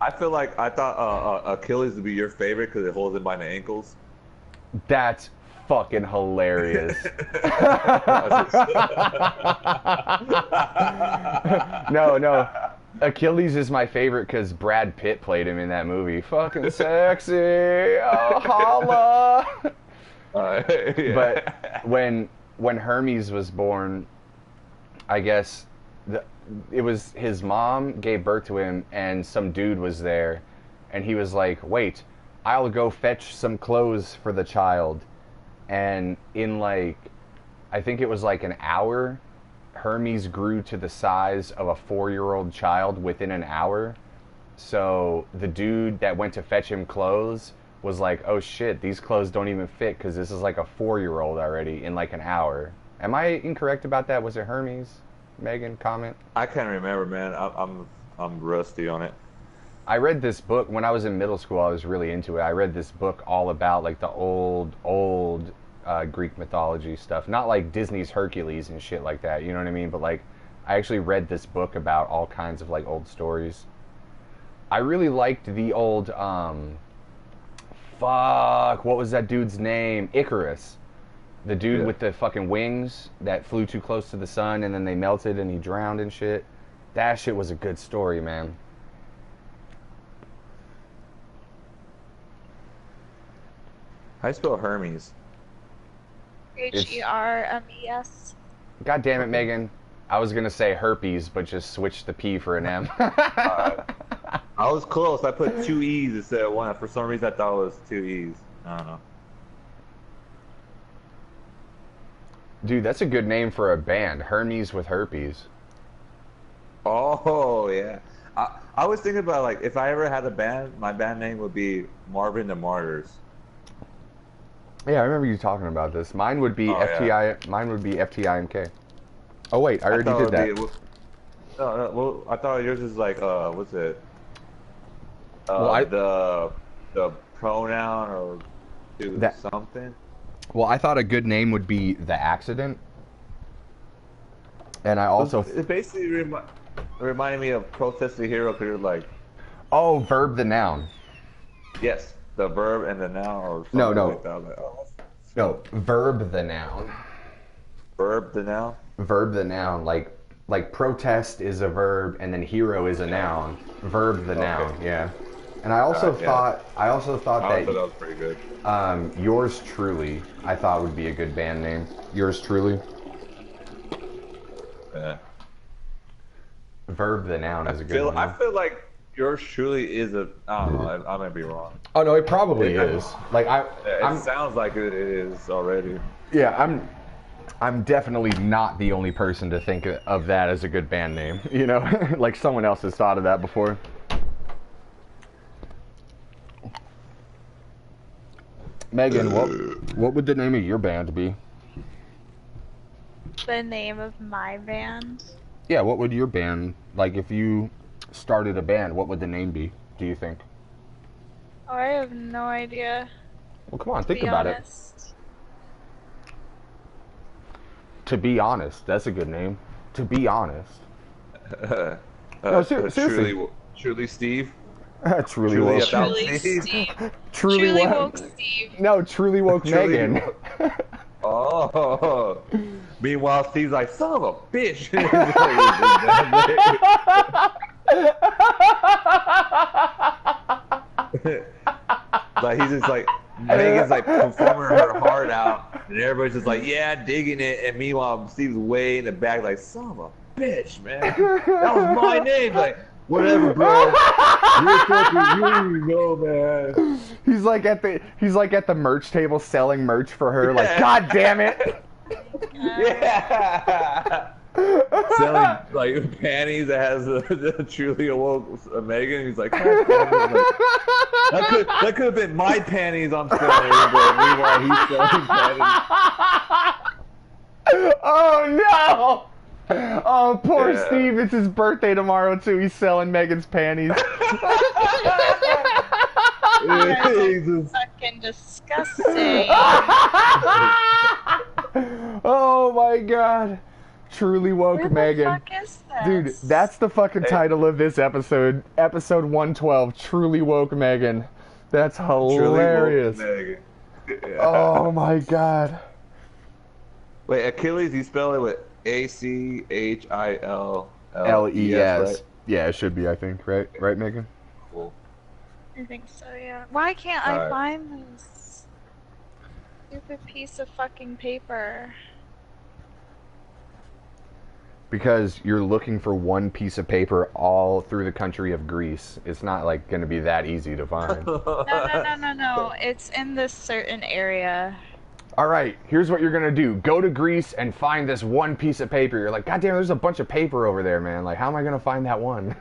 I feel like I thought Achilles would be your favorite because it holds him by the ankles. That's fucking hilarious. No. Achilles is my favorite because Brad Pitt played him in that movie. Fucking sexy. Oh, holla. Yeah. But when Hermes was born, I guess it was his mom gave birth to him, and some dude was there, and he was like, wait, I'll go fetch some clothes for the child. And in like, I think it was like an hour, Hermes grew to the size of a 4-year-old child within an hour. So the dude that went to fetch him clothes was like, oh shit, these clothes don't even fit because this is like a 4-year-old already in like an hour. Am I incorrect about that? Was it Hermes? Megan, comment? I can't remember, man. I'm rusty on it. I read this book when I was in middle school. I was really into it. I read this book all about like the old Greek mythology stuff. Not like Disney's Hercules and shit like that, you know what I mean? But like, I actually read this book about all kinds of like old stories. I really liked the old, what was that dude's name? Icarus. The dude with the fucking wings that flew too close to the sun and then they melted and he drowned and shit. That shit was a good story, man. How do you spell Hermes? Hermes. God damn it, Megan. I was going to say herpes, but just switch the P for an M. I was close. I put 2 E's instead of 1. For some reason, I thought it was 2 E's. I don't know. Dude, that's a good name for a band. Hermes with herpes. Oh, yeah. I was thinking about, like, if I ever had a band, my band name would be Marvin the Martyrs. Yeah, I remember you talking about this. Mine would be FTI. Yeah. Mine would be FTIMK. Oh wait, I already did that. No, well, I thought yours is like, what's it? Well, The pronoun or do That- something. Well, I thought a good name would be The Accident. And I also... It basically reminded me of Protest the Hero, because you're like... Oh, verb the noun. Yes, the verb and the noun, or something No. like that. Like, oh, No, verb the noun. verb the noun? Verb the noun. Like protest is a verb, and then hero is a noun. Verb the noun, yeah. And I also thought I that thought that was pretty good. Yours Truly, I thought would be a good band name. Yours Truly. Yeah. Verb the noun is a good one. I feel like yours truly is a. I don't know. I might be wrong. Oh no, it probably is. Like It sounds like it is already. Yeah, I'm definitely not the only person to think of that as a good band name. You know, like someone else has thought of that before. Megan, what would the name of your band be? The name of my band? Yeah, what would your band, like if you started a band, what would the name be, do you think? Oh, I have no idea. Well, come on, think Be about honest. it. To Be Honest, that's a good name. To Be Honest. No, seriously. Truly Steve? Truly Truly woke. about Truly Steve? Steve. Truly Woke Steve. No, Truly Woke Truly Megan. Oh. Meanwhile, Steve's like, son of a bitch. Like he's just like, Megan's like performing her heart out, and everybody's just like, yeah, digging it. And meanwhile, Steve's way in the back, like, son of a bitch, man. That was my name. Like, whatever, bro. You're fucking you, no, man. He's like at the merch table selling merch for her. Like, God damn it. Yeah. Selling like panties that has the truly awoke Megan. He's like, God damn it. Like, that could have been my panties I'm selling, but meanwhile he's selling panties. Oh no! Oh, poor Yeah. Steve. It's his birthday tomorrow too. He's selling Megan's panties. He's just- Fucking disgusting. Oh my god. Truly woke Where Megan. the fuck is this? Dude, that's the fucking title of this episode. Episode 112, Truly Woke Megan. That's hilarious. Truly woke Megan. Yeah. Oh my god. Wait, Achilles, you spell it with Achilles. L-E-S. Right? Yeah, it should be, I think. Right, Megan? Cool. I think so, yeah. Why can't I Alright. find this stupid piece of fucking paper? Because you're looking for one piece of paper all through the country of Greece. It's not like going to be that easy to find. No. It's in this certain area. All right, here's what you're going to do. Go to Greece and find this one piece of paper. You're like, God damn, there's a bunch of paper over there, man. Like, how am I going to find that one?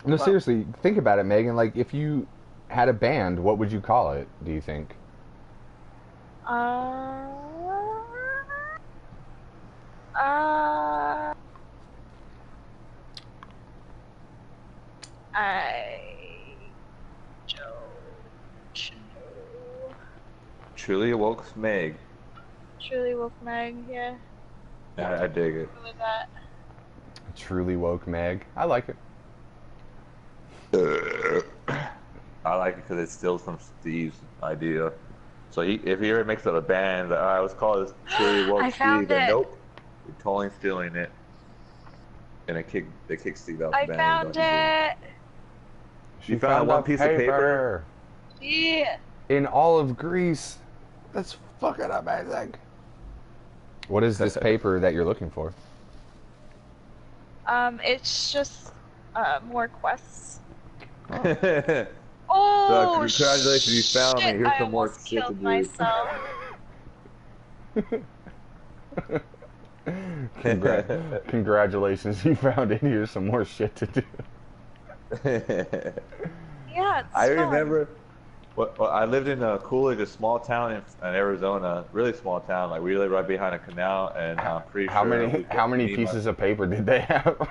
No, seriously, think about it, Megan. Like, if you had a band, what would you call it, do you think? I don't know. Truly awoke Meg. Truly woke Meg, yeah. I dig it. Go with that. Truly Woke Meg. I like it. I like it because it steals from Steve's idea. So if he ever makes it a band, like, all right, let's call this Truly Woke I Steve. found And it. nope, you're totally stealing it. And they kick Steve out I the band. found it! You found one a piece of paper? Yeah. In all of Greece. That's fucking amazing. What is this paper that you're looking for? It's just, more quests. So, Oh, congratulations, you found me. shit, Here's I some more almost shit to killed do. myself. Congratulations, you found in here some more shit to do. Yeah, it's I fun. remember Well, I lived in Coolidge, a small town in Arizona, really small town. Like we lived right behind a canal, and I'm pretty How sure how many pieces of paper did they have?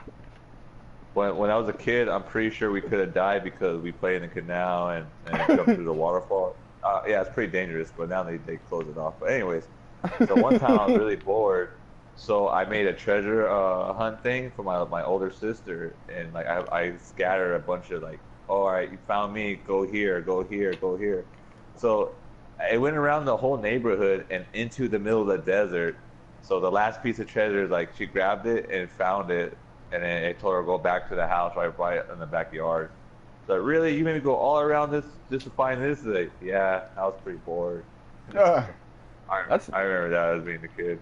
when I was a kid, I'm pretty sure we could have died because we played in the canal and jumped through the waterfall. Yeah, it's pretty dangerous, but now they close it off. But anyways, so one time I was really bored, so I made a treasure hunt thing for my older sister, and like I scattered a bunch of like, oh, all right, you found me, go here, go here, go here. So it went around the whole neighborhood and into the middle of the desert. So the last piece of treasure, like she grabbed it and found it, and then it told her to go back to the house right in the backyard. So really, you made me go all around this just to find this? Like, yeah, I was pretty bored. I remember that as being a kid.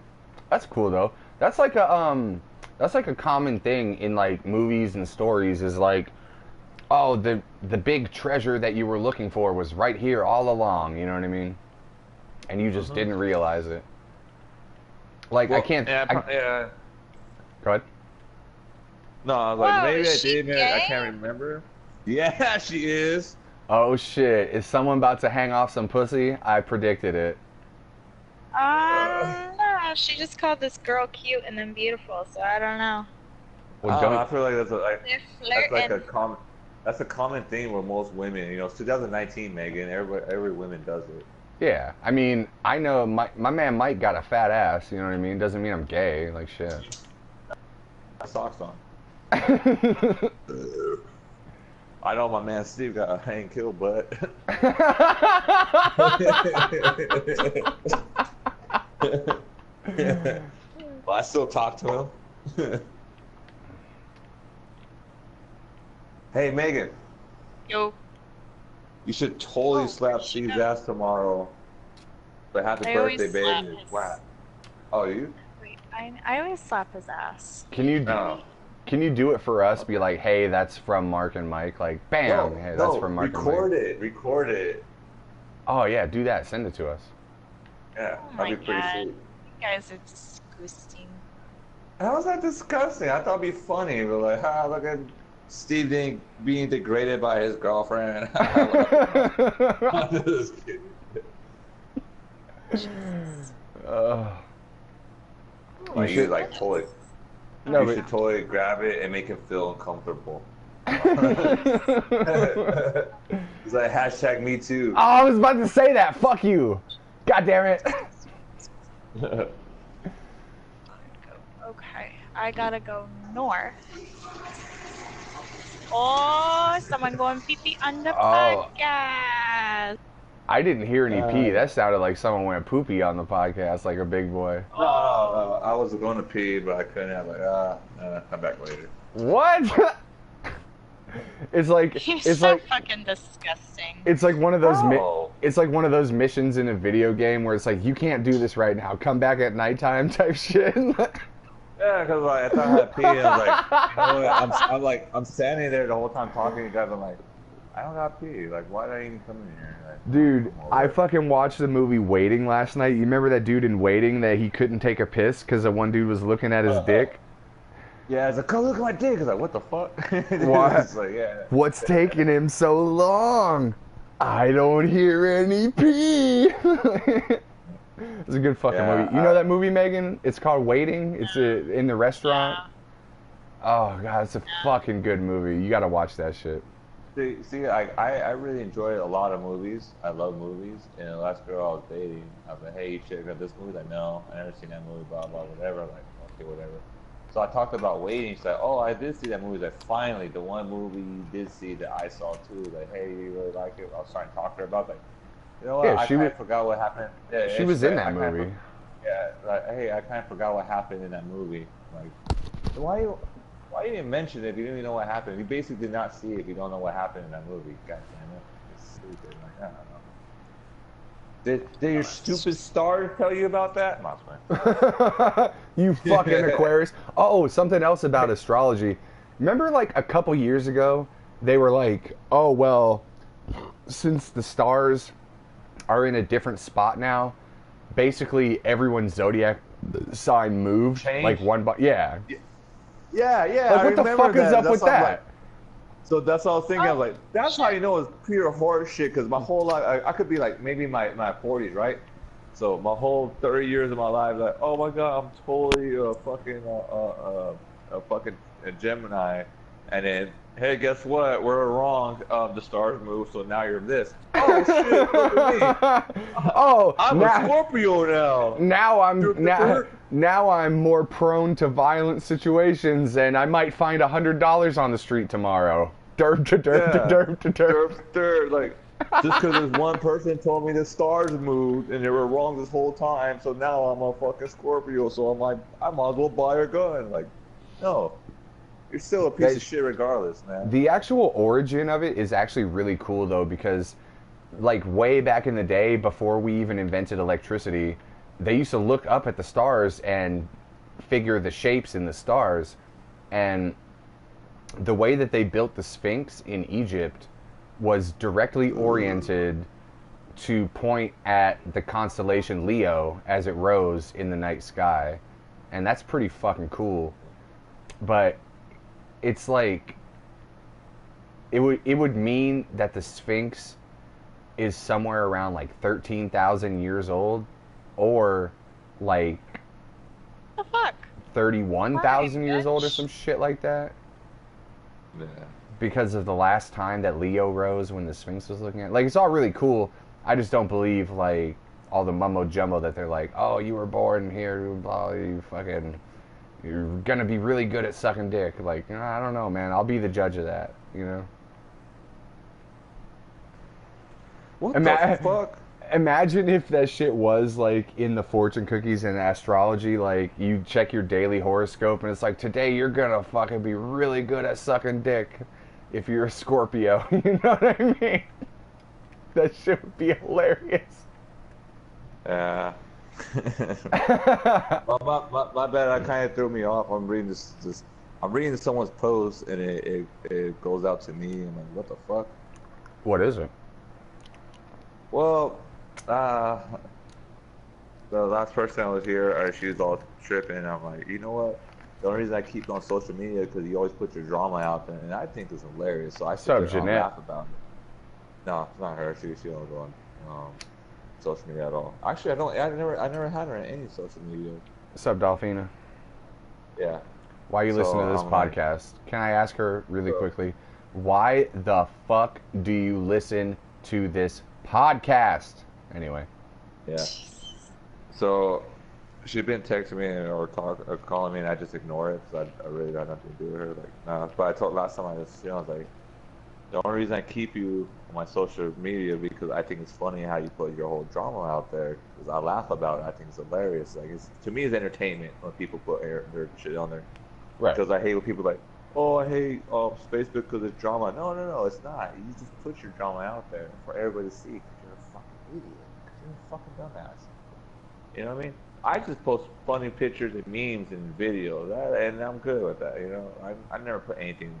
That's cool though. That's like a common thing in like movies and stories is like, oh, the big treasure that you were looking for was right here all along. You know what I mean? And you just didn't realize it. Like I can't. Yeah. Go ahead. No, I was like, Whoa, maybe I is she did, maybe I can't remember. Yeah, she is. Oh shit! Is someone about to hang off some pussy? I predicted it. No, she just called this girl cute and then beautiful, so I don't know. Well, I feel like that's They're like flirting. that's a common thing with most women. You know, it's 2019, Megan. Every woman does it. yeah, I mean, I know my man Mike got a fat ass. You know what I mean? Doesn't mean I'm gay. Like shit. Socks on. I know my man Steve got a hang kill butt. Well, I still talk to him. Hey, Megan. Yo. You should totally slap Steve's ass tomorrow. But happy I always birthday, slap baby. his- Wow. Oh, you? Wait, I always slap his ass. Can you No. can you do it for us? Be like, hey, that's from Mark and Mike. Like, bam, hey, that's from Mark and Mike. Record it. Oh yeah, do that. Send it to us. Yeah, Oh my that'd be pretty god. sweet. You guys are disgusting. How was that disgusting? I thought it'd be funny, but like, look at Steve being degraded by his girlfriend. I'm just kidding. Like, you should like totally. No, you but should totally grab it and make him feel uncomfortable. It's like hashtag me too. Oh, I was about to say that. Fuck you. God damn it. Okay, I gotta go north. Oh, someone going pee-pee on the podcast. I didn't hear any pee. That sounded like someone went poopy on the podcast, like a big boy. No, I was going to pee, but I couldn't. I was like, come back later. What? It's like You're it's so like fucking disgusting. it's like one of those Oh. it's like one of those missions in a video game where it's like you can't do this right now. Come back at nighttime type shit. Yeah, because like, I thought I had pee, and I was like, I'm standing there the whole time talking to you guys. I'm like, I don't got pee. Like, why did I even come in here? Like, Dude, I fucking watched the movie Waiting last night. You remember that dude in Waiting that he couldn't take a piss because the one dude was looking at his dick? Yeah, it's like, come look at my dick. I was like, what the fuck? What? It's like, yeah. What's taking him so long? I don't hear any pee. It's a good fucking movie. You know that movie, Megan? It's called Waiting. It's in the restaurant. Oh god, it's a fucking good movie. You gotta watch that shit. See, I really enjoy a lot of movies. I love movies. And the last girl I was dating, I was like, hey, you check out this movie? Like, no, I never seen that movie, blah, blah, whatever. I'm like, okay, whatever. So I talked about Waiting. She's like, oh, I did see that movie. Like, finally, the one movie you did see that I saw too. Like, hey, you really like it? I was trying to talk to her about like, you know what? Yeah, I kind of forgot what happened. Yeah, She was in that movie. Yeah, like, hey, I kind of forgot what happened in that movie. Like, so why you didn't mention it if you didn't even know what happened? You basically did not see it if you don't know what happened in that movie. God damn it. It's stupid. Like, I don't know. Did your stupid star tell you about that? No, it's fine. You fucking Aquarius. Oh, something else about astrology. Remember like a couple years ago, they were like, oh, well, since the stars are in a different spot now, basically everyone's zodiac sign moved. Changed? Like one, yeah. Yeah. Like, what the fuck is up with that? So that's what I was thinking. I was like, that's shit. how you know it's pure horse shit. Because my whole life, I could be like maybe my 40s, right? So my whole 30 years of my life, like, oh my god, I'm totally a fucking Gemini, and then hey, guess what? We're wrong. The stars move, so now you're this. Oh shit! Look at me. Oh, I'm a Scorpio now. Now I'm more prone to violent situations, and I might find $100 on the street tomorrow. Derp to derp to derp to derp. Derp, derp, like. Just because there's one person told me the stars moved and they were wrong this whole time, so now I'm a fucking Scorpio, so I'm like, I might as well buy a gun. Like, no. You're still a piece of shit regardless, man. The actual origin of it is actually really cool, though, because, like, way back in the day, before we even invented electricity, they used to look up at the stars and figure the shapes in the stars. And the way that they built the Sphinx in Egypt was directly oriented to point at the constellation Leo as it rose in the night sky. And that's pretty fucking cool. But it's like, it would mean that the Sphinx is somewhere around like 13,000 years old, or like the fuck 31,000 years old or some shit like that. Yeah. Because of the last time that Leo rose when the Sphinx was looking at. Like, it's all really cool. I just don't believe, like, all the mumbo jumbo that they're like, oh, you were born here, blah, you fucking, you're gonna be really good at sucking dick. Like, I don't know, man. I'll be the judge of that, you know? What the fuck? Imagine if that shit was, like, in the fortune cookies and astrology, like, you check your daily horoscope and it's like, today you're gonna fucking be really good at sucking dick. If you're a Scorpio, you know what I mean? That shit would be hilarious. Yeah. my bad. That kind of threw me off. I'm reading this. I'm reading someone's post, and it goes out to me. I'm like, what the fuck? What is it? Well, the last person I was here, she was all tripping. I'm like, you know what? The only reason I keep on social media is because you always put your drama out there, and I think it's hilarious. So I sit there and laugh about it. No, it's not her. She don't go on social media at all. Actually, I never had her in any social media. What's up, Dolphina? Yeah. Why you listen to this podcast? Can I ask her really quickly? Why the fuck do you listen to this podcast? Anyway. Yeah. So she'd been texting me or calling me, and I just ignore it because I really got nothing to do with her. Like, nah. But I told last time I was like, the only reason I keep you on my social media because I think it's funny how you put your whole drama out there. Because I laugh about it. I think it's hilarious. Like, to me, it's entertainment when people put their shit on there. Right. Because I hate when people are like, oh, I hate Facebook because it's drama. No, it's not. You just put your drama out there for everybody to see. Because you're a fucking idiot. Because you're a fucking dumbass. You know what I mean? I just post funny pictures and memes and videos, and I'm good with that. You know, I never put anything.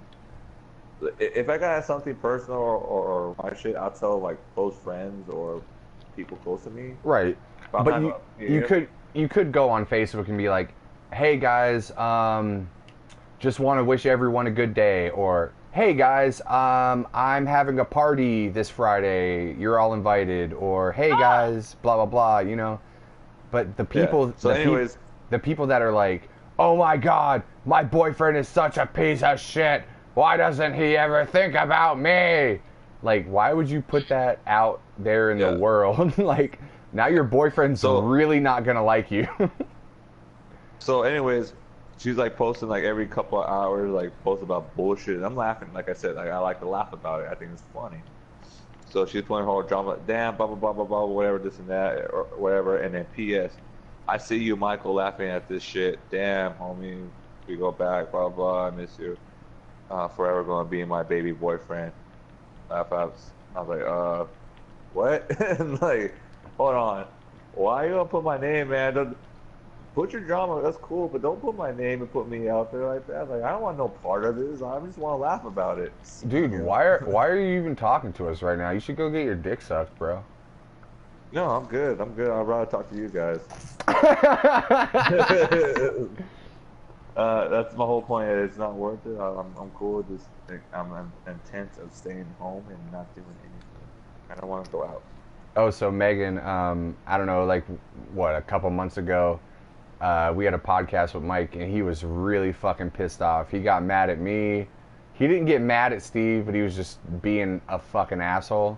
If I got something personal or my shit, I'll tell like close friends or people close to me. Right. But you could go on Facebook and be like, hey guys, just want to wish everyone a good day, or hey guys, I'm having a party this Friday, you're all invited, or hey guys, blah blah blah, you know. But the people, the people that are like, oh my god, my boyfriend is such a piece of shit. Why doesn't he ever think about me? Like, why would you put that out there in the world? Like, now your boyfriend's really not gonna like you. So anyways, she's like posting like every couple of hours, like post about bullshit. And I'm laughing, like I said, like I like to laugh about it. I think it's funny. So she's putting her whole drama, damn, blah, blah, blah, blah, blah, whatever, this and that, or whatever. And then P.S. I see you, Michael, laughing at this shit. Damn, homie, we go back, blah, blah, I miss you. Forever gonna be my baby boyfriend. Laugh outs. I was like, what? And like, hold on. Why you gonna put my name, man? Don't put your drama, that's cool, but don't put my name and put me out there like that. Like, I don't want no part of this. I just want to laugh about it. Dude, why are you even talking to us right now? You should go get your dick sucked, bro. No, I'm good. I'd rather talk to you guys. That's my whole point. It's not worth it. I'm cool with this. Like, I'm intent of staying home and not doing anything. I don't want to go out. Oh, so Megan, I don't know, like what, a couple months ago, we had a podcast with Mike, and he was really fucking pissed off. He got mad at me. He didn't get mad at Steve, but he was just being a fucking asshole.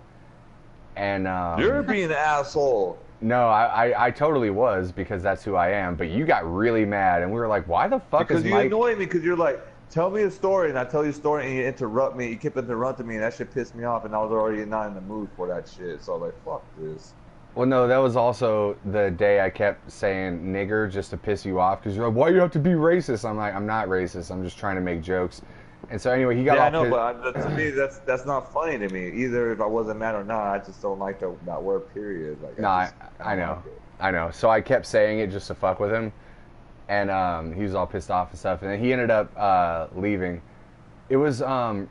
And You're being an asshole. no, I totally was, because that's who I am. But you got really mad, and we were like, why the fuck Because is you Mike? annoy me. Because you're like, tell me a story, and I tell you a story, and you interrupt me. You keep interrupting me, and that shit pissed me off, and I was already not in the mood for that shit. So I was like, fuck this. Well, no, that was also the day I kept saying nigger just to piss you off, because you're like, why do you have to be racist? I'm like, I'm not racist. I'm just trying to make jokes. And so anyway, he got Yeah, I off know, his... but to me, that's not funny to me. Either if I wasn't mad or not, I just don't like that word, period. Like, No, I know. Like it. I know. So I kept saying it just to fuck with him. And he was all pissed off and stuff. And then he ended up leaving. It was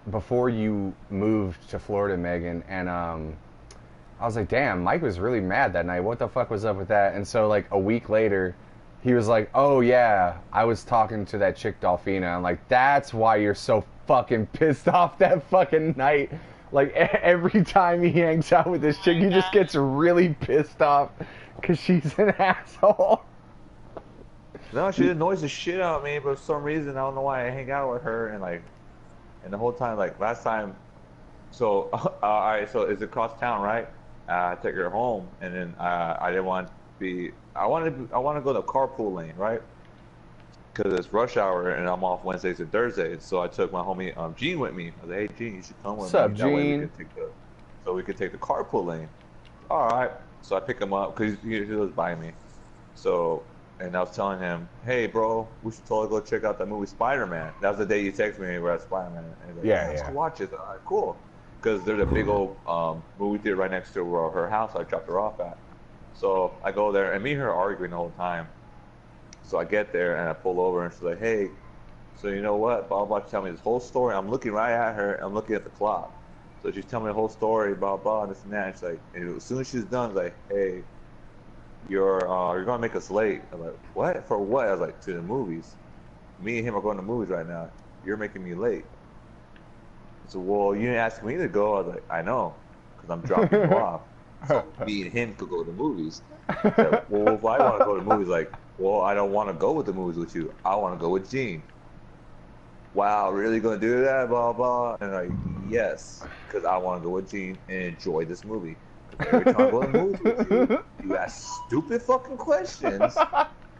before you moved to Florida, Megan. And I was like, damn, Mike was really mad that night. What the fuck was up with that? And so, like, a week later, he was like, oh, yeah, I was talking to that chick, Dolphina. I'm like, that's why you're so fucking pissed off that fucking night. Like, every time he hangs out with this chick, he just gets really pissed off because she's an asshole. No, she annoys the shit out of me, but for some reason, I don't know why I hang out with her, and the whole time, like, last time, so, alright, so it's across town, right? I took her home, and then I didn't want to be, I want to go to carpool lane, right? Because it's rush hour, and I'm off Wednesdays and Thursdays, so I took my homie Gene with me. I was like, hey, Gene, you should come with What's up, me. That way Gene? we could take the carpool lane. Alright, so I pick him up, because he lives by me. So, and I was telling him, hey, bro, we should totally go check out that movie Spider-Man. That was the day you texted me we're at Spider-Man. And like, Yeah. Let's go watch it. All right, cool. Because there's a big old movie theater right next to where her house I dropped her off at. So I go there, and me and her are arguing the whole time. So I get there, and I pull over, and she's like, hey, so you know what? Blah, blah, tell me this whole story. I'm looking right at her, and I'm looking at the clock. So she's telling me the whole story, blah, blah, and this and that. And she's like, and as soon as she's done, she's like, hey, you're gonna make us late. I'm like, what? For what? I was like, to the movies. Me and him are going to movies right now. You're making me late. So, well, you didn't ask me to go. I was like, I know, because I'm dropping you off. So me and him could go to the movies. Said, well, if I want to go to the movies, like, well, I don't want to go with the movies with you. I want to go with Gene. Wow, really gonna do that? Blah blah. And like, yes, because I want to go with Gene and enjoy this movie. Every time I go to the movies with you, you ask stupid fucking questions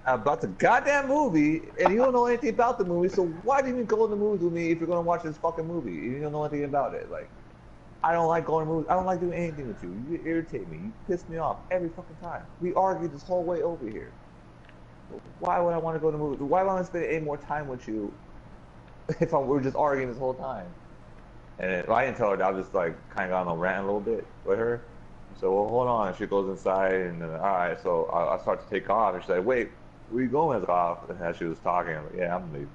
about the goddamn movie, and you don't know anything about the movie. So why didn't you go in the movies with me if you're gonna watch this fucking movie? You don't know anything about it. Like, I don't like going to movies. I don't like doing anything with you. You irritate me. You piss me off every fucking time. We argued this whole way over here. Why would I want to go to the movies? Why would I want to spend any more time with you if we're just arguing this whole time? And I didn't tell her that. I was just like kind of got on a rant a little bit with her. So, well, hold on. She goes inside, and all right. So I start to take off, and she's like, "Wait, where you going?" As off, and as she was talking, I'm like, "Yeah, I'm leaving."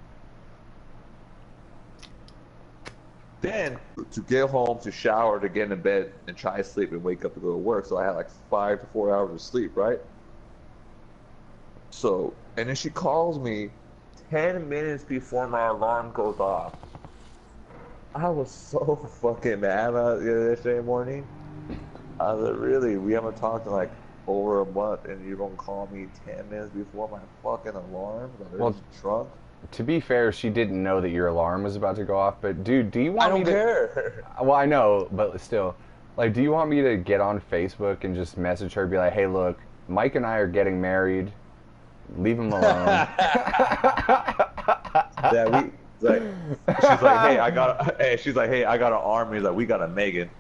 Then to get home, to shower, to get in bed, and try to sleep and wake up to go to work. So I had like 5 to 4 hours of sleep, right? So, and then she calls me 10 minutes before my alarm goes off. I was so fucking mad about it yesterday morning. I was like, really? We haven't talked in like over a month, and you're gonna call me 10 minutes before my fucking alarm? Well, trunk? To be fair, she didn't know that your alarm was about to go off. But dude, do you want me to? I don't care. Well, I know, but still, like, do you want me to get on Facebook and just message her, and be like, "Hey, look, Mike and I are getting married. Leave him alone." Yeah, like, she's like, hey, I got. Hey, she's like, hey, I got an arm. He's like, we got a Megan.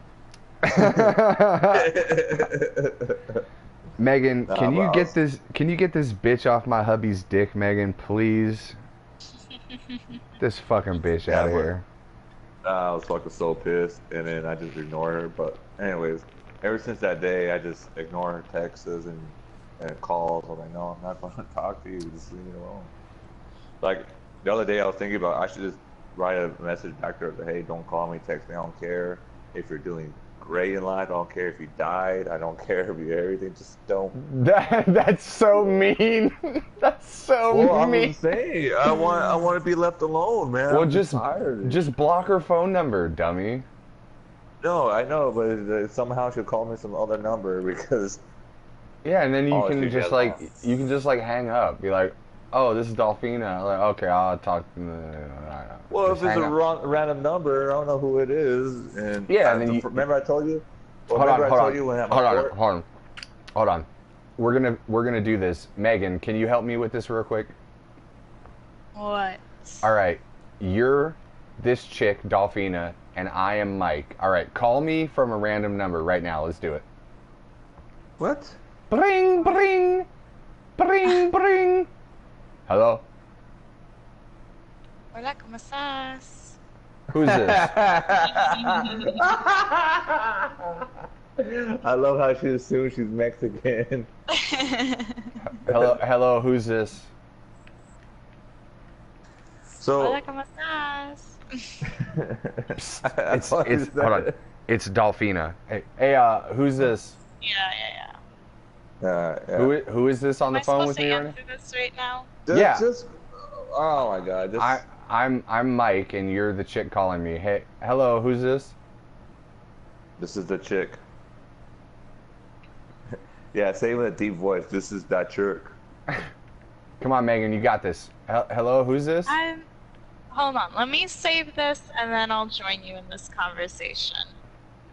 Megan, can you get this? Can you get this bitch off my hubby's dick, Megan, please? This fucking bitch out of here. I was fucking so pissed, and then I just ignored her. But anyways, ever since that day, I just ignore her texts and calls. I'm like, no, I'm not going to talk to you. Just leave me alone. Like the other day, I was thinking about I should just write a message back to her. Hey, don't call me, text me. I don't care if you're doing great in life. I don't care if you died. I don't care if you everything. Just don't. That's so mean. That's so Well, mean. I'm saying I want to be left alone, man. Well, I'm just tired. just block her phone number, dummy. No, I know, but somehow she'll call me some other number because. Yeah, and then you Oh, can she just does like not. you can just like hang up. Be like, oh, this is Dolphina. Like, okay, I'll talk. Well, Just if it's hang a up. random number, I don't know who it is. And Yeah, and then you remember I told you. Well, hold on, remember hold I told on, you when at my hold on, court? hold on. We're gonna do this. Megan, can you help me with this real quick? What? All right, you're this chick, Dolphina, and I am Mike. All right, call me from a random number right now. Let's do it. What? Bring, bring, bring, bring. Hello? Hola, ¿cómo estás? Who's this? I love how she assumes she's Mexican. Hello, who's this? Hola, So, ¿cómo estás? It's hold on. It's Dolphina. Hey, who's this? Yeah. Yeah. Who is this on Am the I phone supposed with to me right now? answer this right now? Yeah. Oh my God. I'm Mike, and you're the chick calling me. Hey, hello, who's this? This is the chick. Yeah, say it with a deep voice. This is that jerk. Come on, Megan, you got this. Hello, who's this? Hold on, let me save this and then I'll join you in this conversation.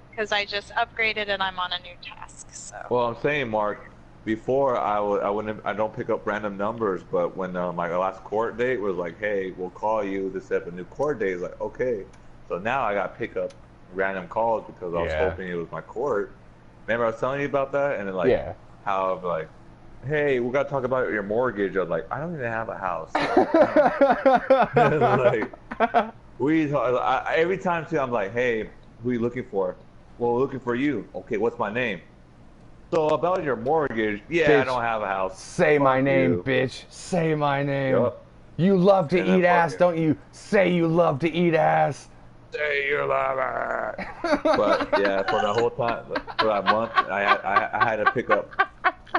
Because I just upgraded and I'm on a new task, so. Well, I'm saying, Mark, before I don't pick up random numbers, but when my last court date was like, hey, we'll call you to set up a new court date, it's like, okay. So now I got to pick up random calls because I was hoping it was my court. Remember I was telling you about that? And then how like, hey, we got to talk about your mortgage. I was like, I don't even have a house. Every time too, I'm like, hey, who are you looking for? Well, we're looking for you. Okay, what's my name? So about your mortgage, yeah, Bitch, I don't have a house. Say my name, you. bitch. Say my name. Yup. You love to And then eat ass, fucking- don't you? Say you love to eat ass. Say you love her. But yeah, for the whole time, for that month, I had to pick up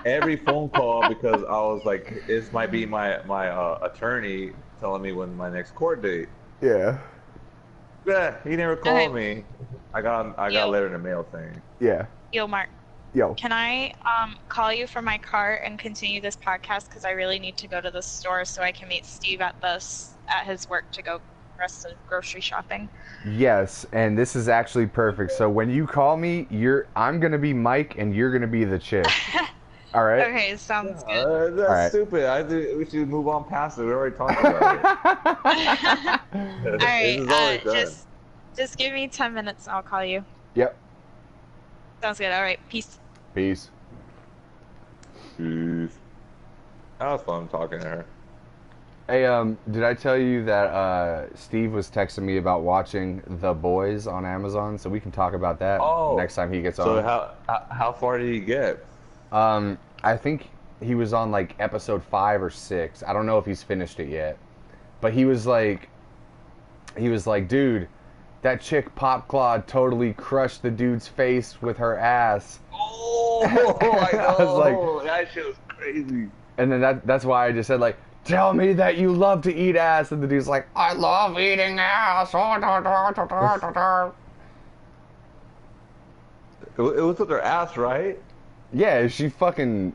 every phone call because I was like, this might be my attorney telling me when my next court date. Yeah. Yeah, he never called Okay. me. I got a letter in the mail saying. Yeah. Yo, Mark, Yo. can I call you from my car and continue this podcast? Because I really need to go to the store so I can meet Steve at his work to go rest of grocery shopping. Yes, and this is actually perfect. So when you call me, I'm gonna be Mike and you're gonna be the chick. All right. Okay, sounds good. That's All right. stupid. We should move on past it. We already talked about it. All This is right, already done. just give me 10 minutes and I'll call you. Yep. Sounds good. All right, peace. Peace. Jeez. That was fun talking to her. Hey, did I tell you that Steve was texting me about watching The Boys on Amazon? So we can talk about that next time he gets on. So how far did he get? I think he was on like episode 5 or 6. I don't know if he's finished it yet. But he was like, dude, that chick Pop Claude totally crushed the dude's face with her ass. Oh, I know. I was like, that shit was crazy. And then that's why I just said like, tell me that you love to eat ass. And the dude's like, I love eating ass. It was with her ass, right? Yeah, she fucking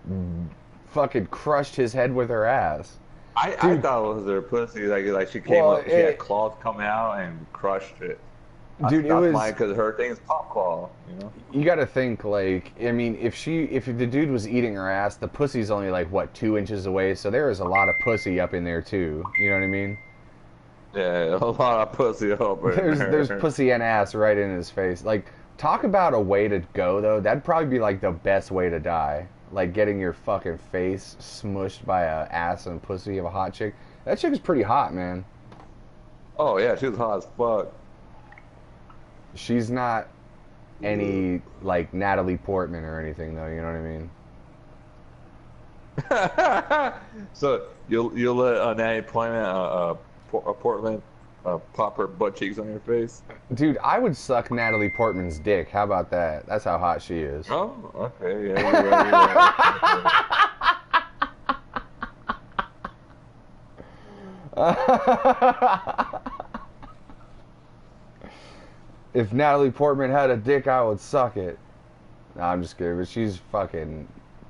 crushed his head with her ass. I thought it was her pussy. Like she came up, she had claws coming out and crushed it. Dude, it was because her thing is pop claw. You know. You got to think like, I mean, if the dude was eating her ass, the pussy's only like what 2 inches away, so there is a lot of pussy up in there too. You know what I mean? Yeah, a lot of pussy up in there. There's pussy and ass right in his face. Like, talk about a way to go though. That'd probably be like the best way to die. Like getting your fucking face smushed by a ass and pussy of a hot chick. That chick is pretty hot, man. Oh yeah, she was hot as fuck. She's not any like Natalie Portman or anything though. You know what I mean? So you'll let Natalie Portman Pop her butt cheeks on your face. Dude, I would suck Natalie Portman's dick. How about that? That's how hot she is. Oh, okay, yeah, you're right. If Natalie Portman had a dick, I would suck it. No, I'm just kidding, but she's fucking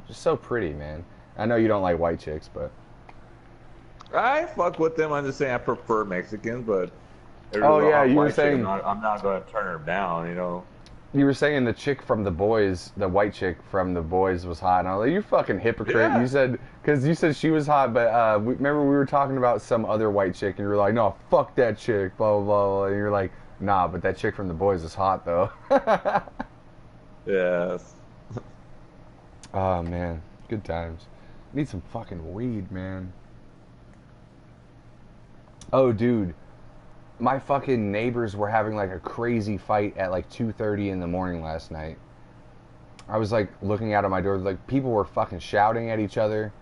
just so pretty, man. I know you don't like white chicks, but I fuck with them. I'm just saying I prefer Mexicans, but oh yeah, you were saying I'm not gonna turn her down, you know. You were saying the chick from The Boys, the white chick from The Boys was hot. And I was like, you fucking hypocrite. Yeah. You said, because you said she was hot, but remember we were talking about some other white chick, and you were like, no, fuck that chick, blah, blah, blah. And you're like, nah, but that chick from The Boys is hot, though. Yes. Oh, man. Good times. Need some fucking weed, man. Oh, dude. My fucking neighbors were having like a crazy fight at like 2:30 in the morning last night. I was like looking out of my door, like people were fucking shouting at each other.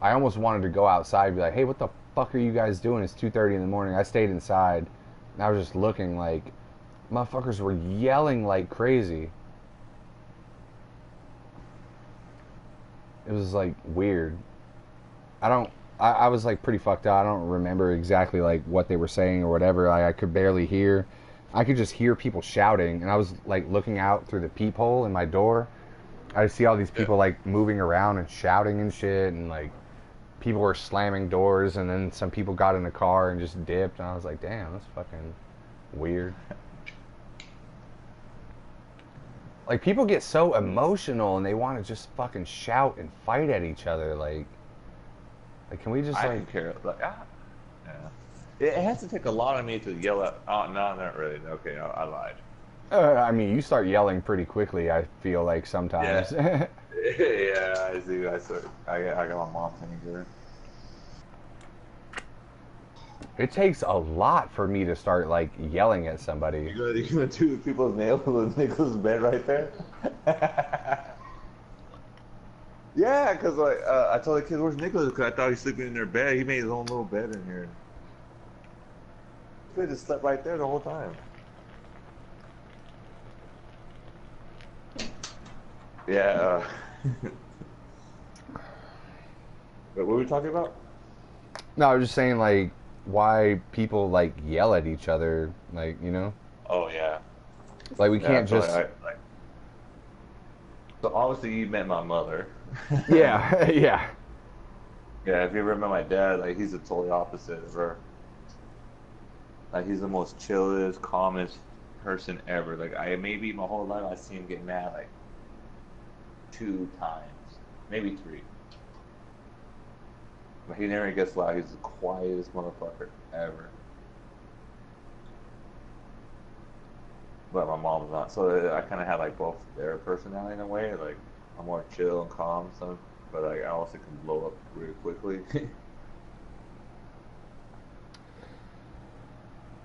I almost wanted to go outside and be like, hey, what the fuck are you guys doing? It's 2:30 in the morning. I stayed inside. And I was just looking like motherfuckers were yelling like crazy. It was like weird. I was like pretty fucked up. I don't remember exactly like what they were saying or whatever. I could barely hear. I could just hear people shouting, and I was like looking out through the peephole in my door. I see all these people like moving around and shouting and shit, and like people were slamming doors, and then some people got in the car and just dipped, and I was like, damn, that's fucking weird. Like people get so emotional and they want to just fucking shout and fight at each other, like can we just I like don't care. Like, yeah. It has to take a lot of me to yell at. Oh no, not really. Okay, I lied. I mean, you start yelling pretty quickly, I feel like sometimes. Yeah, yeah, I do. I got my mom's anger. It takes a lot for me to start like yelling at somebody. You gonna do people's nails with Nicholas' bed right there? Yeah, cause like I told the kids, "Where's Nicholas?" Cause I thought he was sleeping in their bed. He made his own little bed in here. He could have just slept right there the whole time. Yeah. But what were we talking about? No, I was just saying like why people like yell at each other, like, you know? Oh yeah. Like we can't so just. So obviously you met my mother. Yeah, yeah. Yeah, if you ever met my dad, like he's the totally opposite of her. Like he's the most chillest, calmest person ever. Like maybe my whole life I seen him get mad like 2 times, maybe 3. But he never gets loud. He's the quietest motherfucker ever. But my mom's not. So I kind of have like both their personality in a way. Like I'm more chill and calm, so, but like I also can blow up really quickly.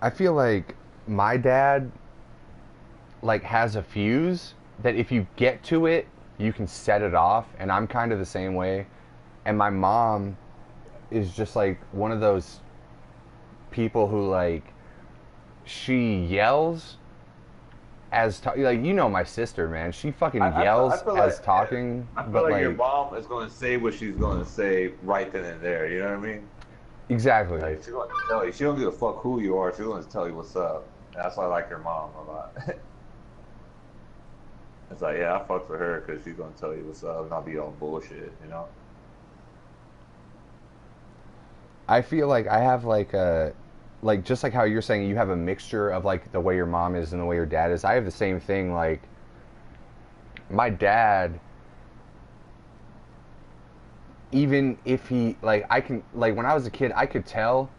I feel like my dad like has a fuse that if you get to it, you can set it off, and I'm kind of the same way. And my mom is just like one of those people who like she yells as like, you know, my sister, man, she fucking yells I feel as like, talking. I feel but like your mom is going to say what she's going to say right then and there. You know what I mean? Exactly. Like, she's going to tell you. She don't give a fuck who you are. She's going to tell you what's up. And that's why I like your mom a lot. It's like, yeah, I fuck for her because she's going to tell you what's up and not be all bullshit, you know? I feel like I have like a, like just like how you're saying you have a mixture of like the way your mom is and the way your dad is. I have the same thing. Like my dad, even if he like, I can like when I was a kid, I could tell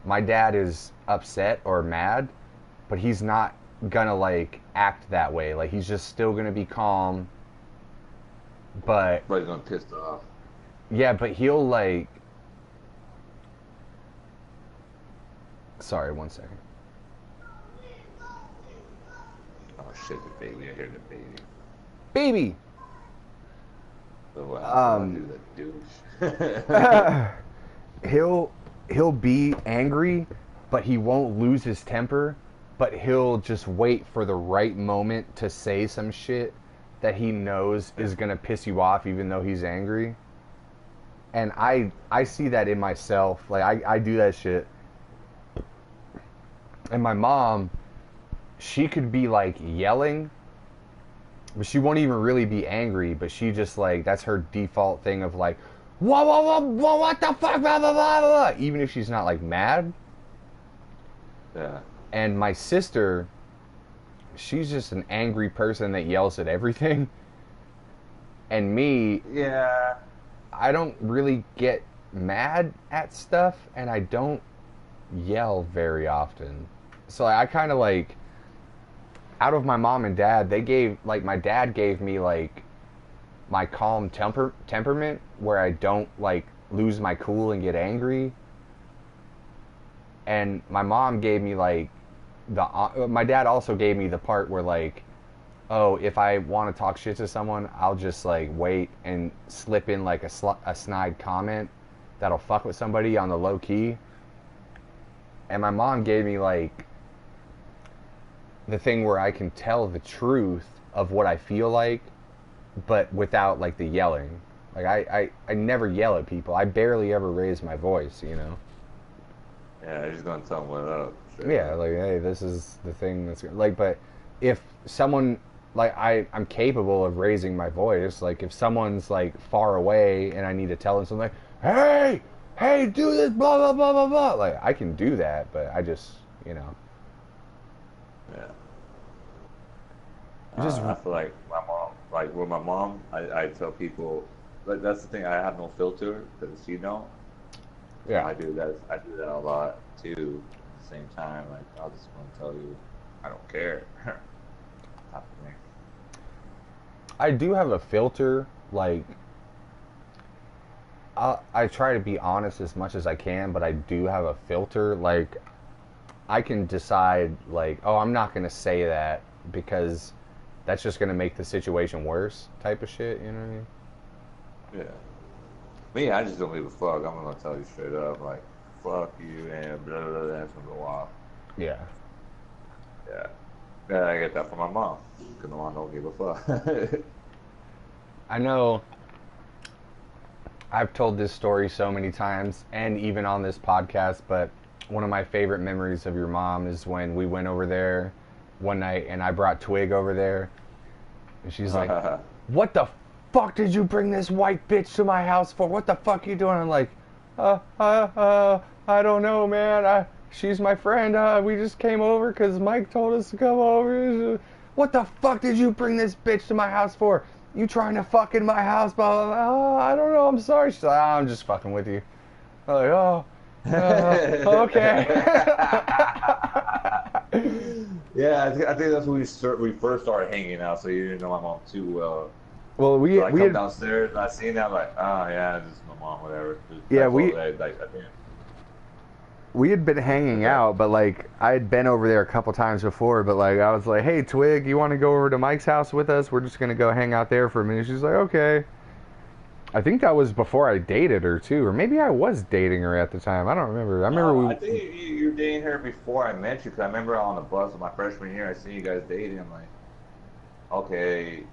my dad is upset or mad, but he's not gonna like act that way. Like he's just still gonna be calm. But But he's going to piss off. yeah, but he'll like. Sorry, 1 second. Oh shit, the baby! I hear the baby. Baby. So I do the douche. He'll be angry, but he won't lose his temper, but he'll just wait for the right moment to say some shit that he knows is going to piss you off even though he's angry. And I see that in myself. Like, I do that shit. And my mom, she could be, like, yelling, but she won't even really be angry, but she just, like, that's her default thing of, like, whoa, whoa, whoa, whoa, what the fuck, blah, blah, blah, blah, even if she's not, like, mad. Yeah. And my sister, she's just an angry person that yells at everything. And me, Yeah. I don't really get mad at stuff, and I don't yell very often. So I kind of, like, out of my mom and dad, they gave, like, my dad gave me, like, my calm temperament where I don't, like, lose my cool and get angry. And my mom gave me, like, my dad also gave me the part where, like, oh, if I want to talk shit to someone, I'll just, like, wait and slip in, like, a snide comment that'll fuck with somebody on the low key. And my mom gave me, like, the thing where I can tell the truth of what I feel like, but without, like, the yelling. Like, I never yell at people. I barely ever raise my voice, you know? Yeah, you're just gonna tell them what up. Sure. Yeah, like, hey, this is the thing that's, like, but if someone, like, I'm capable of raising my voice. Like, if someone's, like, far away and I need to tell them something, like, hey, do this, blah, blah, blah, blah, blah. Like, I can do that, but I just, you know. Yeah. Just, I feel like my mom, like with my mom, I tell people, like, that's the thing, I have no filter, because she don't. yeah. I do that a lot too. At the same time, like, I'll just want to tell you, I don't care. Type of thing. I do have a filter, like, I try to be honest as much as I can, but I do have a filter. Like, I can decide, like, oh, I'm not going to say that because that's just going to make the situation worse type of shit, you know what I mean? Yeah. Me, I just don't give a fuck. I'm gonna tell you straight up, like, fuck you and blah blah blah. That's gonna go off. Yeah. Yeah. Yeah, I get that from my mom. Cause my mom don't give a fuck. I know I've told this story so many times, and even on this podcast, but one of my favorite memories of your mom is when we went over there one night and I brought Twig over there, and she's like, what the fuck did you bring this white bitch to my house for? What the fuck you doing? I'm like, I don't know, man. She's my friend. We just came over because Mike told us to come over. What the fuck did you bring this bitch to my house for? You trying to fuck in my house? Blah, blah, blah. I don't know. I'm sorry. She's like, I'm just fucking with you. I'm like, okay. Yeah, I think that's when we first started hanging out. So you didn't know my mom too well. Well, So I come had, downstairs and I seen that, I'm like, oh yeah, this is my mom, whatever. Yeah, we had been hanging out, but, like, I had been over there a couple times before, but, like, I was like, hey, Twig, you want to go over to Mike's house with us? We're just going to go hang out there for a minute. She's like, okay. I think that was before I dated her, too, or maybe I was dating her at the time. I don't remember. I think you were dating her before I met you, because I remember on the bus of my freshman year, I seen you guys dating. I'm like, okay.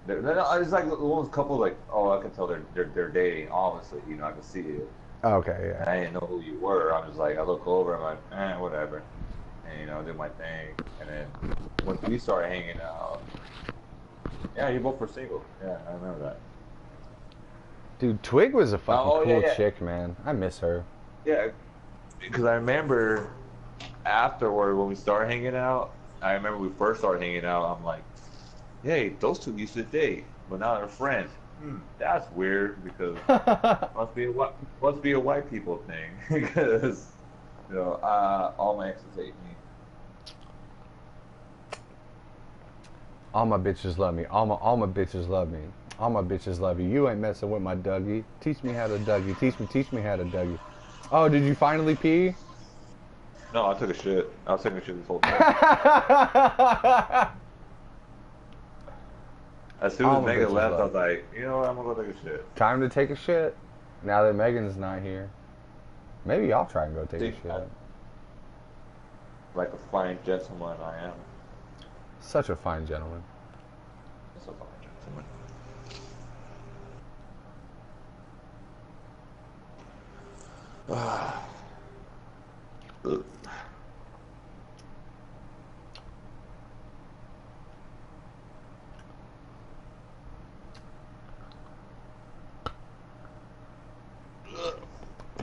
It's like one of those couples, like, oh, I can tell they're dating, obviously, you know, I can see it. Okay, yeah. And I didn't know who you were. I'm just like, I look over, I'm like, whatever. And, you know, did my thing. And then once we started hanging out, yeah, you both were single. Yeah, I remember that. Dude, Twig was a fucking cool yeah. chick, man. I miss her. Yeah, because I remember afterward when we started hanging out, I remember we first started hanging out, I'm like, hey, those two used to date, but now they're friends. That's weird, because must be a white people thing. Because, you know, all my exes hate me. All my bitches love me. All my bitches love me. All my bitches love you. You ain't messing with my Dougie. Teach me how to Dougie. Teach me how to Dougie. Oh, did you finally pee? No, I took a shit. I was taking a shit this whole time. As soon as Megan left, I was like, you know what, I'm gonna go take a shit. Time to take a shit. Now that Megan's not here. Maybe I'll try and go take a shit. like a fine gentleman I am. Such a fine gentleman. That's a fine gentleman.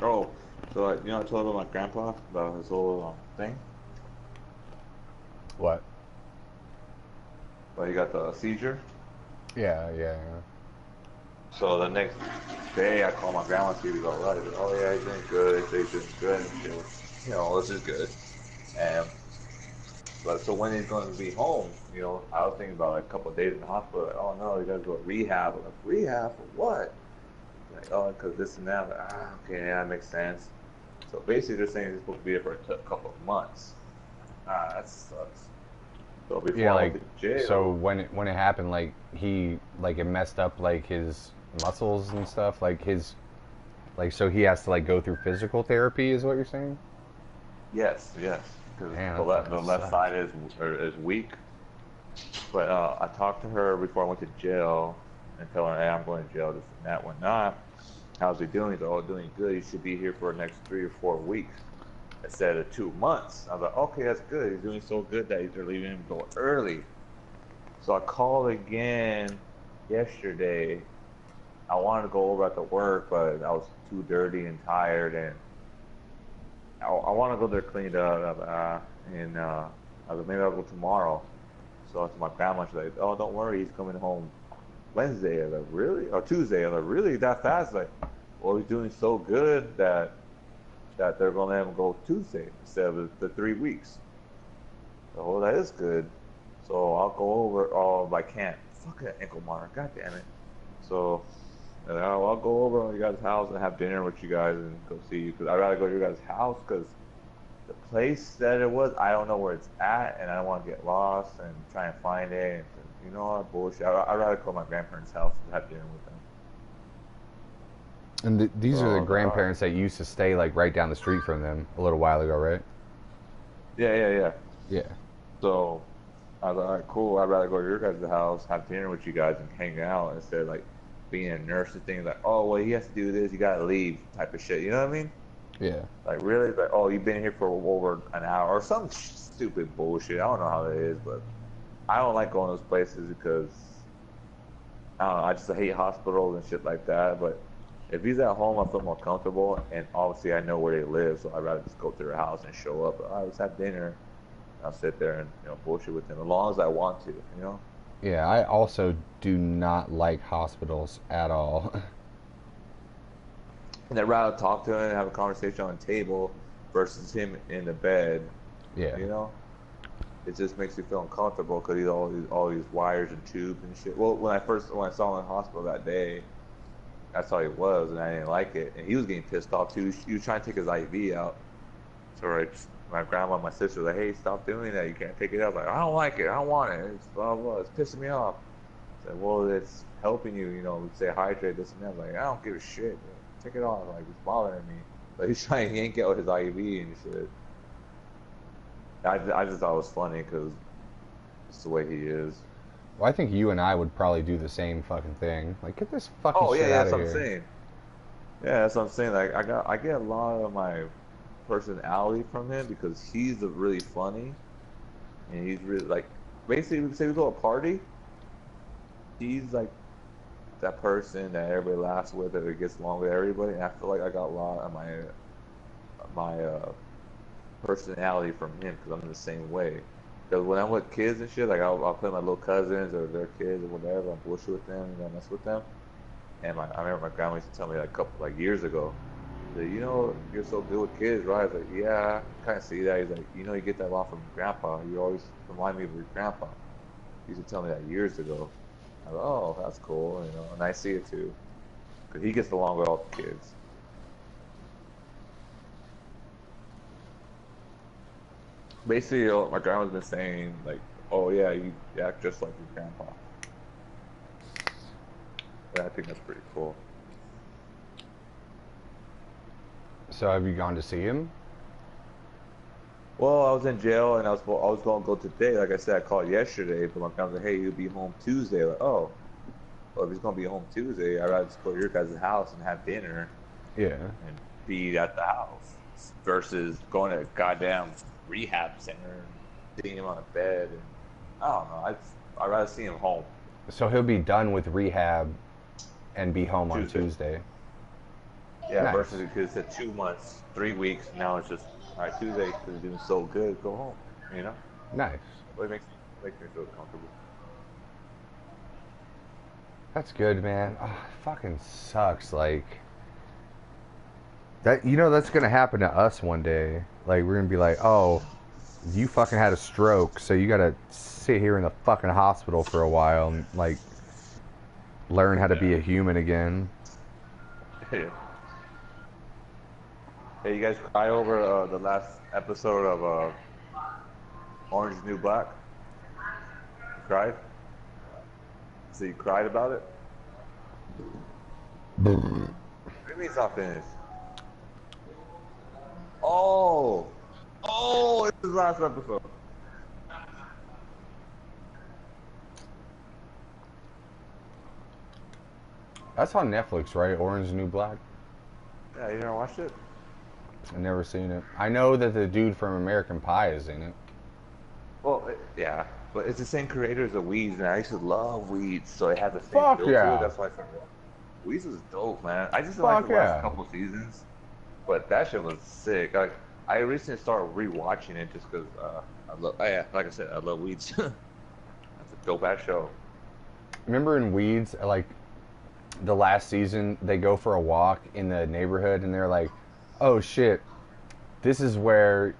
Oh, so you know I told about my grandpa about his whole thing. What? But he got the seizure. Yeah, yeah, So the next day I called my grandma to see if he's alright. He's like, oh yeah, he's doing good. He's doing good. And shit. You know, this is good. And but so when he's going to be home, you know, I was thinking about like a couple of days in the hospital. Like, oh no, you gotta go to rehab. I'm like, rehab for what? Like, oh, because this and that. Like, okay, yeah, that makes sense. So basically, they're saying he's supposed to be there for a couple of months. That sucks. So before yeah. I Like, went to jail, so when it happened, like it messed up like his muscles and stuff. So he has to like go through physical therapy, is what you're saying? yes, because Man, the left side is weak. But I talked to her before I went to jail and told her, hey, I'm going to jail, this and that, whatnot. How's he doing? He's like, oh, doing good. He should be here for the next 3 or 4 weeks instead of 2 months. I was like, okay, that's good. He's doing so good that they're leaving him go early. So I called again yesterday. I wanted to go over at the work, but I was too dirty and tired, and I want to go there cleaned up. And I was like, maybe I'll go tomorrow. So to my grandma, she's like, oh, don't worry, he's coming home Wednesday. I was like, really? Or Tuesday? I was like, really? That fast? Like, well, he's doing so good that they're going to let him go Tuesday instead of the 3 weeks. So, well, that is good. So I'll go over. Oh, I can't. Fuck that ankle monitor. God damn it. So I'll go over to you guys' house and have dinner with you guys and go see you. Because I'd rather go to your guys' house because the place that it was, I don't know where it's at, and I don't want to get lost and try and find it. And, you know what? Bullshit. I'd rather go to my grandparents' house and have dinner with them. And these are the grandparents that used to stay like right down the street from them a little while ago, right? Yeah. Yeah. So I was like, all right, cool. I'd rather go to your guys' house, have dinner with you guys, and hang out instead of like being a nurse and things like, oh, well, he has to do this, you gotta leave, type of shit. You know what I mean? Yeah. Like really, like, oh, you've been here for over an hour or some stupid bullshit. I don't know how that is, but I don't like going to those places because I don't know. I just hate hospitals and shit like that. But if he's at home, I feel more comfortable, and obviously I know where they live, so I'd rather just go to their house and show up. All right, let's have dinner. I'll sit there and bullshit with them as long as I want to. Yeah, I also do not like hospitals at all. And I'd rather talk to him and have a conversation on the table versus him in the bed. Yeah. It just makes me feel uncomfortable because he's all these wires and tubes and shit. Well, when I saw him in the hospital that day, that's how he was, and I didn't like it. And he was getting pissed off too. He was trying to take his IV out. So my grandma and my sister were like, hey, stop doing that. You can't take it out. I was like, I don't like it. I don't want it. It's blah, blah. It's pissing me off. I said, well, it's helping you, stay hydrated, this and that. I was like, I don't give a shit. Take it off. Like, it's bothering me. But he's trying to yank out his IV and shit. I just thought it was funny because it's the way he is. Well, I think you and I would probably do the same fucking thing. Like, get this fucking shit out of here. That's what I'm saying. Yeah, that's what I'm saying. Like, I get a lot of my personality from him because he's really funny, and he's really like, basically, say we go to a party, he's like that person that everybody laughs with, that gets along with everybody. And I feel like I got a lot of my personality from him because I'm the same way. Because when I'm with kids and shit, like I'll play my little cousins or their kids or whatever, I'm bullshit with them and I mess with them. And I remember my grandma used to tell me like years ago, that, you're so good with kids, right? I was like, yeah, I kind of see that. He's like, you get that a lot from grandpa. You always remind me of your grandpa. He used to tell me that years ago. I was like, oh, that's cool, and I see it too. Because he gets along with all the kids. Basically, my grandma's been saying, like, oh yeah, you act just like your grandpa. Yeah, I think that's pretty cool. So have you gone to see him? Well, I was in jail and I was going to go today. Like I said, I called yesterday, but my friend was like, "Hey, you'll be home Tuesday." Like, oh, well, if he's gonna be home Tuesday, I'd rather just go to your guys' house and have dinner Yeah. and be at the house versus going to a goddamn rehab center and seeing him on a bed. And I don't know. I'd rather see him home. So he'll be done with rehab and be home on Tuesday. Tuesday. Yeah, Nice. versus because it said 2 months, 3 weeks. Now it's just all right. Tuesday because doing so good, go home. You know, Nice. but it makes me feel comfortable. That's good, man. Oh, it fucking sucks. Like that, you know, that's gonna happen to us one day. Like we're gonna be like, oh, you fucking had a stroke, so you gotta sit here in the fucking hospital for a while and like learn how to be a human again. Yeah. Hey, you guys cry over the last episode of Orange is the New Black? You cried? So you cried about it? What do you mean it's not finished? Oh! Oh, it's the last episode. That's on Netflix, right? Orange is the New Black. Yeah, you never watched it? I've never seen it. I know that the dude from American Pie is in it. Well, yeah, but it's the same creators of Weeds, and I used to love Weeds, so it had the same Fuck feel to yeah. it. That's why I started. Weeds was dope, man. I just Fuck liked the yeah. last couple seasons, but that shit was sick. Like, I recently started rewatching it just because I love. Yeah, like I said, I love Weeds. That's a dope ass show. Remember in Weeds, like the last season, they go for a walk in the neighborhood and they're like, oh shit, this is where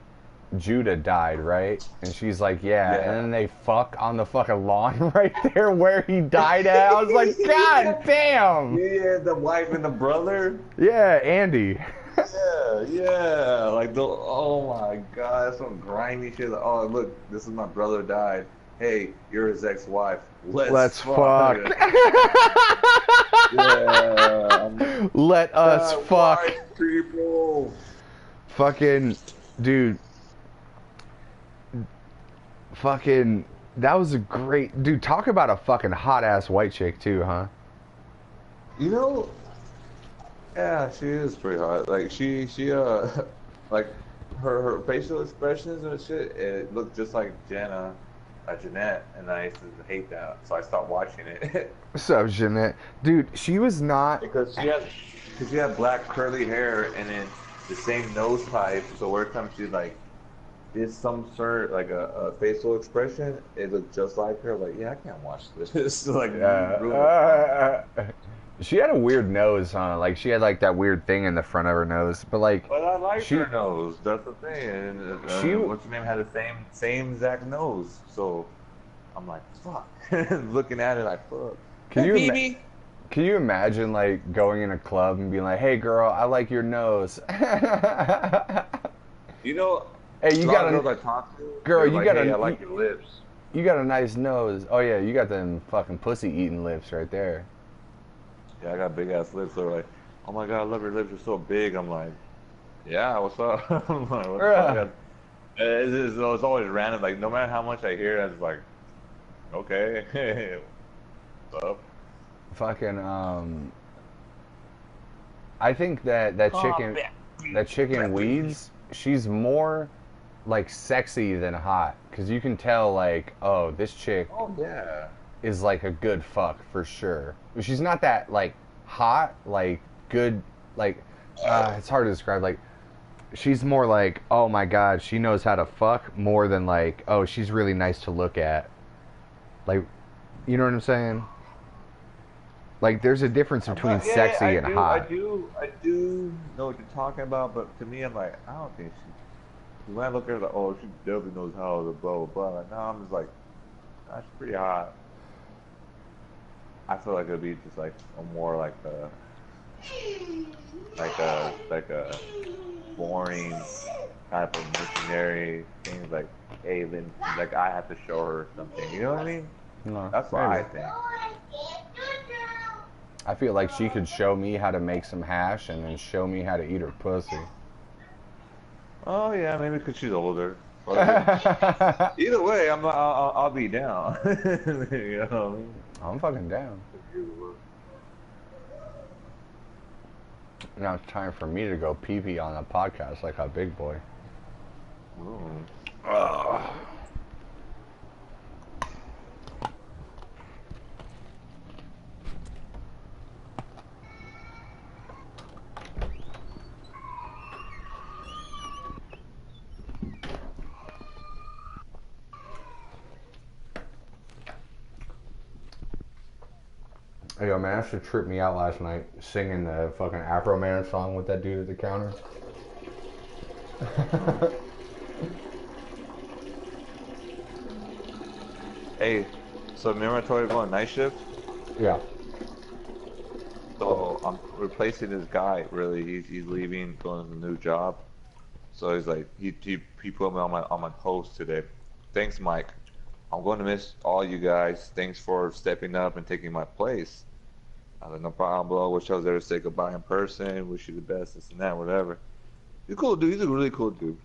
Judah died, right? And she's like, yeah. And then they fuck on the fucking lawn right there where he died at. I was like, God damn! Yeah, the wife and the brother. Yeah, Andy. Yeah. Like, oh my god, that's some grimy shit. Like, oh, look, this is my brother died. Hey, you're his ex-wife. Let's fuck. Yeah. Let us fuck. White people. Fucking, dude. Fucking, that was a great, dude, talk about a fucking hot ass white chick too, huh? You know, yeah, she is pretty hot. Like she like her facial expressions and shit, it looked just like Jeanette, and I used to hate that, so I stopped watching it. What's up, Jeanette? Dude, she was not... Because she had black curly hair and then the same nose type, so every time she like did some sort like a facial expression, it looked just like her. Like, yeah, I can't watch this. Like, she had a weird nose, huh? Like she had like that weird thing in the front of her nose, but like. But I like her nose. That's the thing. And what's her name had the same exact nose. So I'm like, fuck. Looking at it like, fuck. Can you imagine like going in a club and being like, "Hey, girl, I like your nose." You know. Hey, you got girls I talk to, girl. You like, got hey, I like your lips. You got a nice nose. Oh yeah, you got them fucking pussy eating lips right there. Yeah, I got big ass lips. They're like, oh my god, I love your lips. You're so big. I'm like, yeah, what's up? I'm like, what the fuck? It's always random. Like, no matter how much I hear, it's like, okay, what's up? Fucking I think that chicken Weeds, she's more like sexy than hot, because you can tell like, oh, this chick is like a good fuck for sure. She's not that like hot, like good, like it's hard to describe. Like she's more like, oh my god, she knows how to fuck, more than like, oh, she's really nice to look at. Like, you know what I'm saying? Like there's a difference between sexy and hot. I do know what you're talking about, but to me, I'm like, I don't think she. When I look at her, like, oh, she definitely knows how to blah blah blah. Like, no, I'm just like, nah, she's pretty hot. I feel like it'd be just like a more like a boring type of missionary thing. Like, hey, then like I have to show her something. You know what I mean? No, that's what I think. I feel like she could show me how to make some hash and then show me how to eat her pussy. Oh yeah, maybe because she's older. Either way, I'll be down. You know what I mean? I'm fucking down. Now it's time for me to go pee-pee on a podcast like a big boy. Ugh. Hey, yo, man, that shit tripped me out last night singing the fucking Afro Man song with that dude at the counter. Hey, so remember I told you going night shift? Yeah. So I'm replacing this guy. Really, he's leaving, going to a new job. So he's like, he put me on my post today. Thanks, Mike. I'm going to miss all you guys. Thanks for stepping up and taking my place. I was like, no problem, bro. Wish I was there to say goodbye in person. Wish you the best, this and that, whatever. He's a cool dude. He's a really cool dude.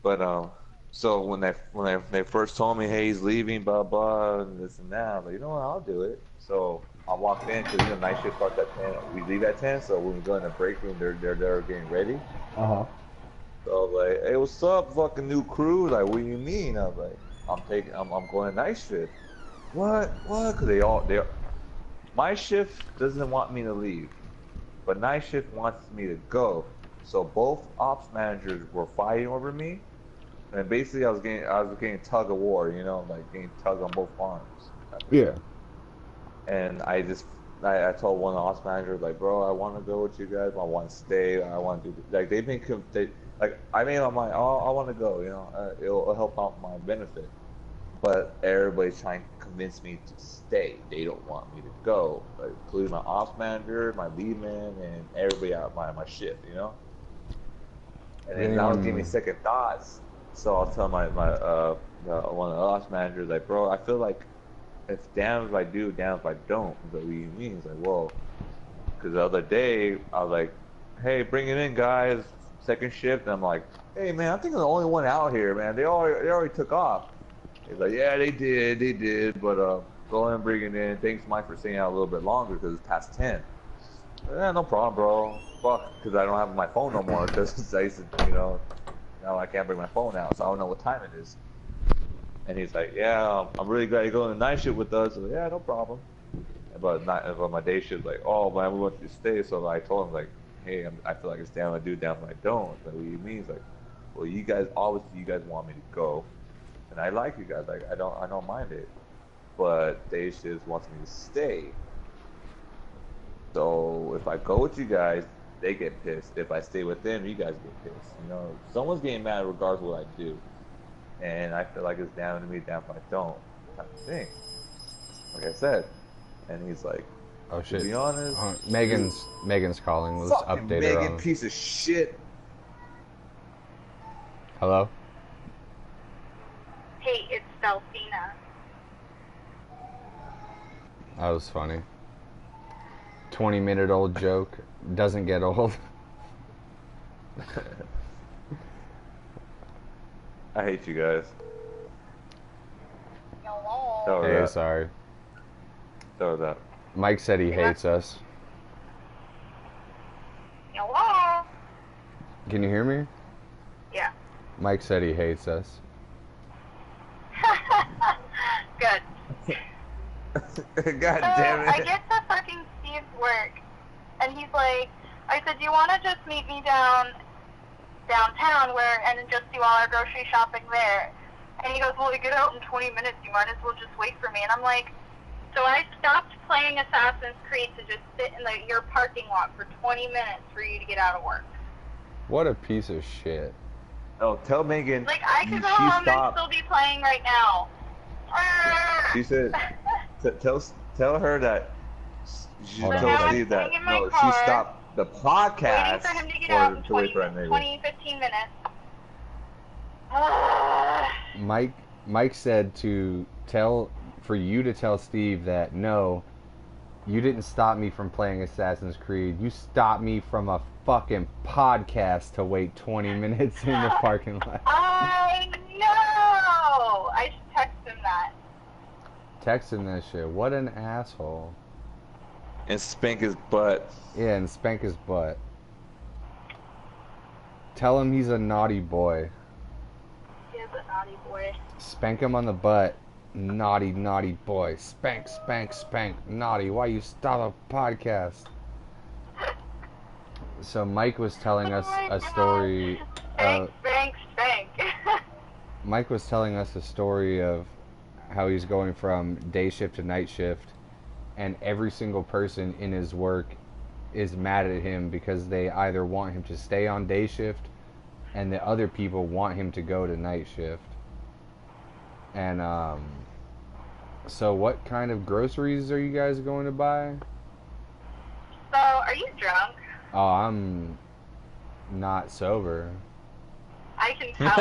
But so when they first told me, hey, he's leaving, blah blah, and this and that, I was like, you know what, I'll do it. So I walked in because night shift starts at 10. We leave at 10, so when we go in the break room, they're getting ready. Uh-huh. So I was like, hey, what's up, fucking new crew? Like, what do you mean? I was like, I'm going to night shift. What? Because my shift doesn't want me to leave, but night shift wants me to go. So both ops managers were fighting over me, and basically I was getting tug of war, like getting tug on both arms. Yeah. And I told one of the ops managers, like, bro, I want to go with you guys. I want to stay. I want to do like I made my mind. Oh, I want to go. It'll help out my benefit. But everybody's trying to convince me to stay. They don't want me to go, including my ops manager, my lead man, and everybody out my shift. And then that was giving me second thoughts. So I'll tell my one of the ops managers, like, bro, I feel like it's damn if I do, damn if I don't. But what do you mean? He's like, well, because the other day I was like, hey, bring it in, guys, second shift. And I'm like, hey, man, I think I'm the only one out here, man. They already took off. He's like, yeah, they did, but go ahead and bring it in. Thanks, Mike, for staying out a little bit longer because it's past 10. Yeah, no problem, bro. Fuck, because I don't have my phone no more because I used to, now I can't bring my phone out, so I don't know what time it is. And he's like, yeah, I'm really glad you're going to night shift with us. Yeah, no problem. But my day shift, like, oh, man, we want you to stay. So I told him, like, hey, I feel like it's down if I do, down if I don't. Like, what do you mean? He's like, well, you guys want me to go. And I like you guys, like I don't mind it, but day shift wants me to stay. So if I go with you guys, they get pissed. If I stay with them, you guys get pissed. Someone's getting mad regardless of what I do, and I feel like it's down to me, down if I don't, type of thing. Like I said, and he's like, oh shit. To be honest, Megan's calling. Let's fucking update Megan, her on. piece of shit. Hello. Hey, it's Delphina. That was funny. 20-minute-old joke. Doesn't get old. I hate you guys. Hello. Hey, sorry. Throw that. Mike said he hates us. Hello. Can you hear me? Yeah. Mike said he hates us. Good. God damn it. I get to fucking Steve's work, and he's like, I said, do you want to just meet me downtown and then just do all our grocery shopping there? And he goes, well, we get out in 20 minutes. You might as well just wait for me. And I'm like, so I stopped playing Assassin's Creed to just sit in your parking lot for 20 minutes for you to get out of work. What a piece of shit. Oh, tell Megan. Like, I could go home and still be playing right now. She said, tell her that. She Hold on. told Steve that. No, she stopped the podcast waiting for him to get out in to wait for her 20, 15 minutes. Mike said for you to tell Steve that no, You didn't stop me from playing Assassin's Creed. You stopped me from a fucking podcast to wait 20 minutes in the parking lot. I know! I should text him that. Text him that shit. What an asshole. And spank his butt. Yeah, and spank his butt. Tell him he's a naughty boy. He is a naughty boy. Spank him on the butt. Naughty, naughty boy. Spank, spank, spank. Naughty. Why you stop a podcast? So Mike was telling us a story. Spank, spank, spank. Mike was telling us a story of how he's going from day shift to night shift, and every single person in his work is mad at him because they either want him to stay on day shift and the other people want him to go to night shift. And so what kind of groceries are you guys going to buy? So, are you drunk? Oh, I'm not sober. I can tell.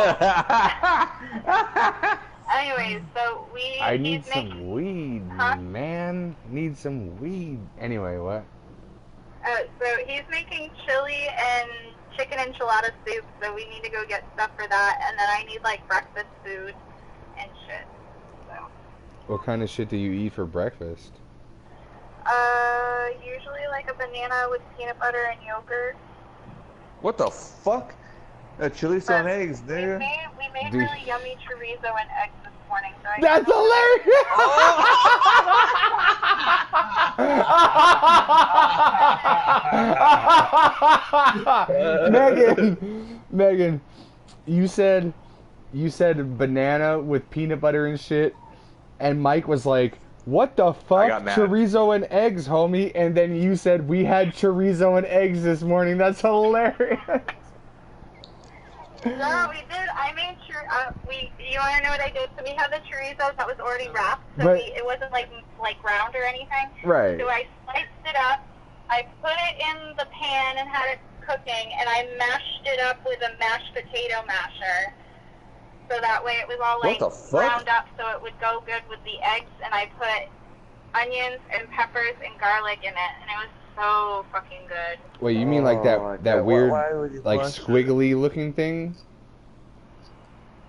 Anyways, so I need some weed, man. Need some weed. Anyway, what? So he's making chili and chicken enchilada soup, so we need to go get stuff for that, and then I need, like, breakfast food and shit, so. What kind of shit do you eat for breakfast? Usually, like, a banana with peanut butter and yogurt. What the fuck? Chili and eggs, nigga. We made really yummy chorizo and eggs this morning, so I That's hilarious! Megan, you said banana with peanut butter and shit, and Mike was like, what the fuck? Chorizo and eggs, homie. And then you said, we had chorizo and eggs this morning. That's hilarious. No, we did. I made sure. You want to know what I did? So we had the chorizo that was already wrapped, so it wasn't like round or anything. Right. So I sliced it up. I put it in the pan and had it cooking, and I mashed it up with a mashed potato masher. So that way it was all like ground up, so it would go good with the eggs. And I put onions and peppers and garlic in it, and it was so fucking good. Wait, you mean like that weird, like squiggly looking thing?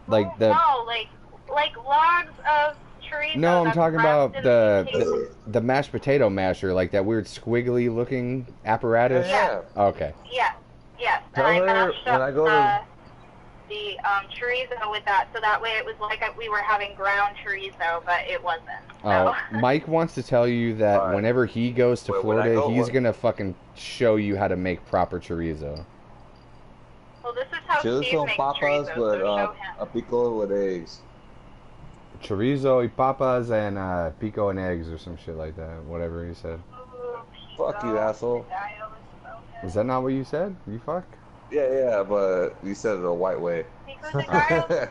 Like the no, like logs of chorizo. No, I'm talking about the mashed potato masher, like that weird squiggly looking apparatus. Yeah. Okay. Yeah. Yes. And I mashed up the chorizo with that, so that way it was like we were having ground chorizo, but it wasn't. So. Oh, Mike wants to tell you that whenever he goes to Florida, he's gonna fucking show you how to make proper chorizo. Well, this is how Steve makes chorizo, so show him. A pico with eggs. Chorizo y papas and pico and eggs or some shit like that. Whatever he said. Ooh, fuck you, asshole. Is that not what you said? You fuck? Yeah, but you said it a white way. Pico de gallo.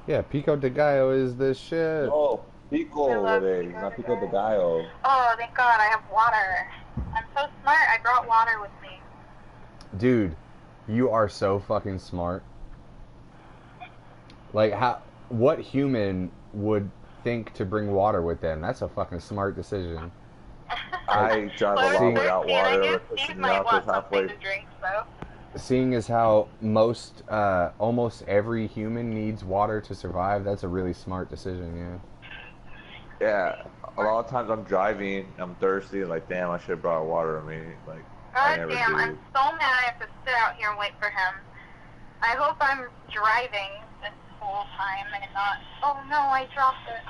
Yeah, pico de gallo is the shit. Oh, pico with eggs, not pico de gallo. Oh, thank God, I have water. I'm so smart. I brought water with me. Dude, you are so fucking smart. Like, what human would think to bring water with them? That's a fucking smart decision. I drive a lot without water. Steve might want something to drink, so. Seeing as how almost every human needs water to survive, that's a really smart decision, yeah. Yeah, a lot of times I'm driving, I'm thirsty, and like, damn, I should have brought water with me. Like, I never do. I'm so mad I have to sit out here and wait for him. I hope I'm driving this whole time and not. Oh no, I dropped it.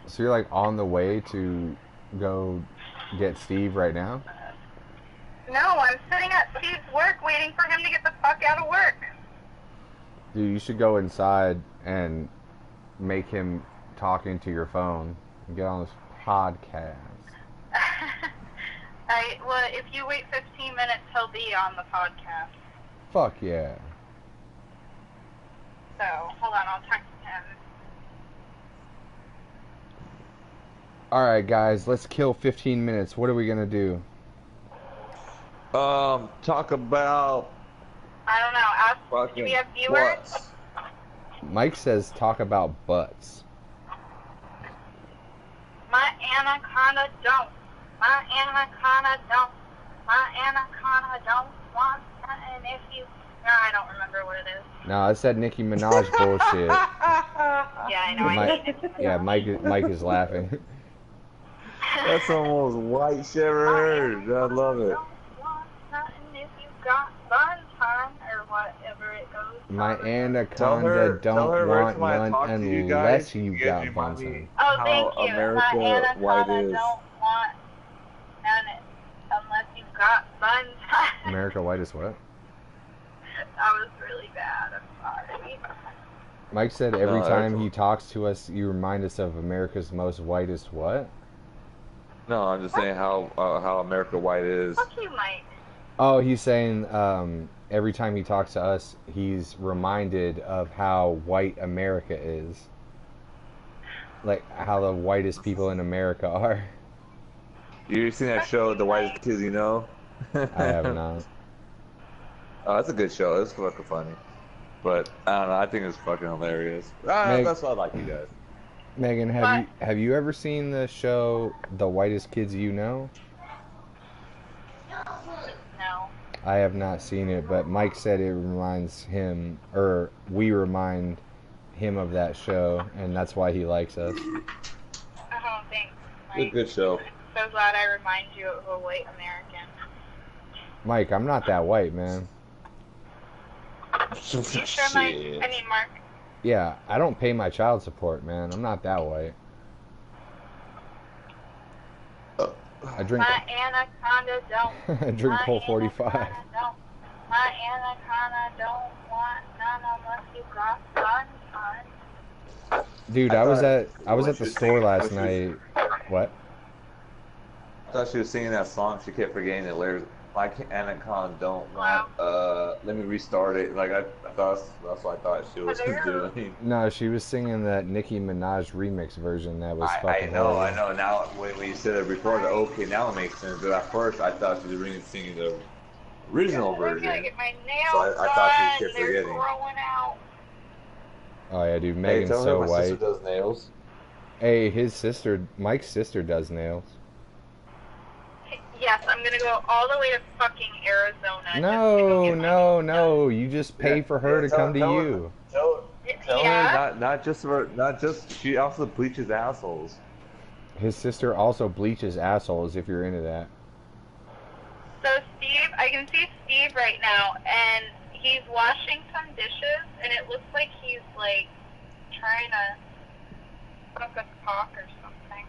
So you're like on the way to go get Steve right now? No, I'm sitting at Steve's work waiting for him to get the fuck out of work. Dude, you should go inside and make him talk into your phone and get on this podcast. Well, if you wait 15 minutes, he'll be on the podcast. Fuck yeah. So, hold on, I'll text him. Alright, guys, let's kill 15 minutes. What are we gonna do? Talk about... I don't know, do we have viewers? Butts. Mike says talk about butts. anaconda don't. My anaconda don't. My anaconda don't want nothing if you... No, I don't remember what it is. No, it's that Nicki Minaj bullshit. Yeah, I know. I hate Nicki Minaj. Yeah, Mike is laughing. That's the most white shit ever heard. I love it. Don't want nothing if you got fun time or whatever it goes. My Tell anaconda her don't Rex, want when I none talk to you unless guys, you you got guys fun remind me time. Oh, how thank you. America My anaconda white is. don't want none unless you got fun time. America White is what? That was really bad. I'm sorry. Mike said every No, time that's- he talks to us, you remind us of America's most whitest what? No, I'm just saying how America white is. Fuck you, Mike. Oh, he's saying every time he talks to us, he's reminded of how white America is. Like, how the whitest people in America are. You seen that show, The Whitest Kids You Know? I have not. Oh, that's a good show. It's fucking funny. But I don't know. I think it's fucking hilarious. Meg- That's why I like you guys. Megan, have you ever seen the show The Whitest Kids You Know? No. I have not seen it, but Mike said it reminds him, or we remind him of that show, and that's why he likes us. Oh, thanks, Mike. Good show. I'm so glad I remind you of a white American. Mike, I'm not that white, man. You sure, Mike? I mean, Mark. Yeah, I don't pay my child support, man. I'm not that white. I drink. My anaconda don't. I drink My Colt 45. anaconda don't. My anaconda don't want none unless you got fun time. Dude, I was at the store last night. What? I thought she was singing that song. She kept forgetting the lyrics. My anaconda don't want. Let me restart it. Like I thought that's what I thought she was doing. No, she was singing that Nicki Minaj remix version that was I fucking know. horrible. Now when you said it before, okay, now it makes sense. But at first, I thought she was really singing the original I version. gotta get my nails So I thought she done. kept They're forgetting. growing out. Oh yeah, dude, Hey, Megan's tell so her my white. sister does nails. Hey, Mike's sister does nails. Yes, I'm gonna go all the way to fucking Arizona. No. You just pay for her to come to you. Tell Yeah. her not just she also bleaches assholes. His sister also bleaches assholes if you're into that. So Steve, I can see Steve right now, and he's washing some dishes, and it looks like he's like trying to cook a cock or something.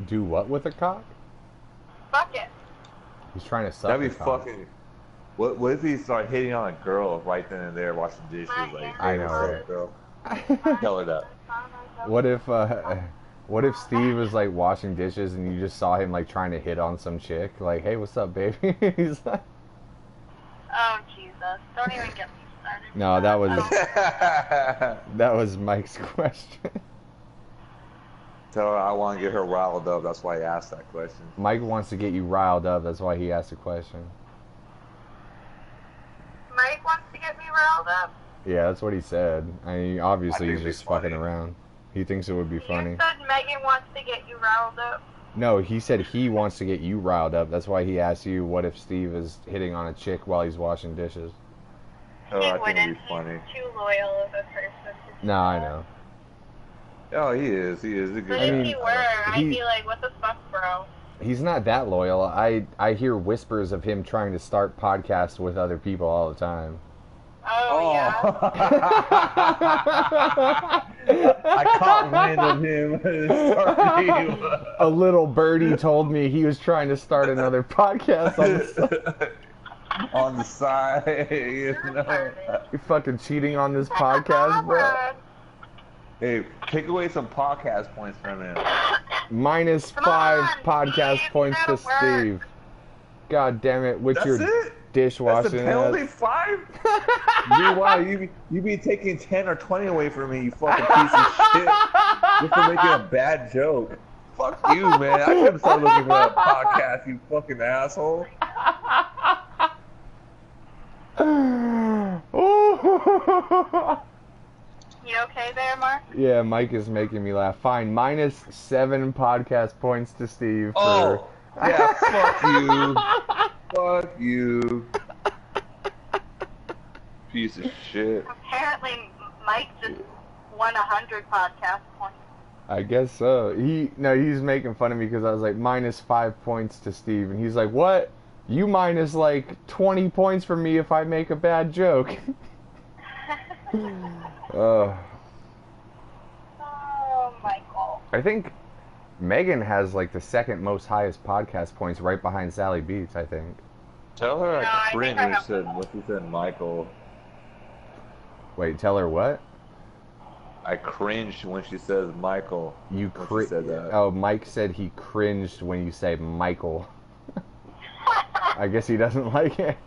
Do what with a cock? Fuck it. He's trying to suck That'd be the cock. fucking. What if he started hitting on a girl right then and there, washing dishes? Like, I hey, know, what's up, right? girl? Tell her that. What if Steve was like washing dishes and you just saw him like trying to hit on some chick? Like, hey, what's up, baby? He's like, Oh Jesus! Don't even get me started. no, that was Oh. that was Mike's question. Tell her I want to get her riled up. That's why I asked that question. Mike wants to get you riled up. That's why he asked the question. Mike wants to get me riled up. Yeah, that's what he said. I mean, obviously I he's think just it'd be fucking funny. around. He thinks it would be funny. You said Megan wants to get you riled up. No, he said he wants to get you riled up. That's why he asked you, what if Steve is hitting on a chick while he's washing dishes? Oh, He I think it'd wouldn't. be funny. He's too loyal of a person. No, I know. Oh, he is. He is a But good. I if mean, he were, I'd he- be like, what the fuck, bro? He's not that loyal. I hear whispers of him trying to start podcasts with other people all the time. Oh, yeah. I caught wind of him. A little birdie told me he was trying to start another podcast on the side. On the side, you know. You're fucking cheating on this podcast, bro. Hey, take away some podcast points from him. Minus Come 5 on, podcast Steve, points to that'll work. Steve. God damn it, with That's your it? That's dishwashing the penalty, ass. 5? You be taking 10 or 20 away from me, you fucking piece of shit. Just for making a bad joke. Fuck you, man. I couldn't start looking for a podcast, you fucking asshole. You okay there, Mark? Yeah, Mike is making me laugh. Fine, -7 podcast points to Steve. Oh, yeah, fuck you. Fuck you. Piece of shit. Apparently, Mike just won 100 podcast points. I guess so. He's making fun of me because I was like -5 points to Steve, and he's like, "What? You minus like 20 points from me if I make a bad joke." Oh, Michael. I think Megan has like the second most highest podcast points, right behind Sallybeatz, I think. Tell her No, I I cringe think I when she have said, one. what she said, Michael. Wait, tell her what? I cringed when she says Michael. You when she said that. Oh, Mike said he cringed when you say Michael. I guess he doesn't like it.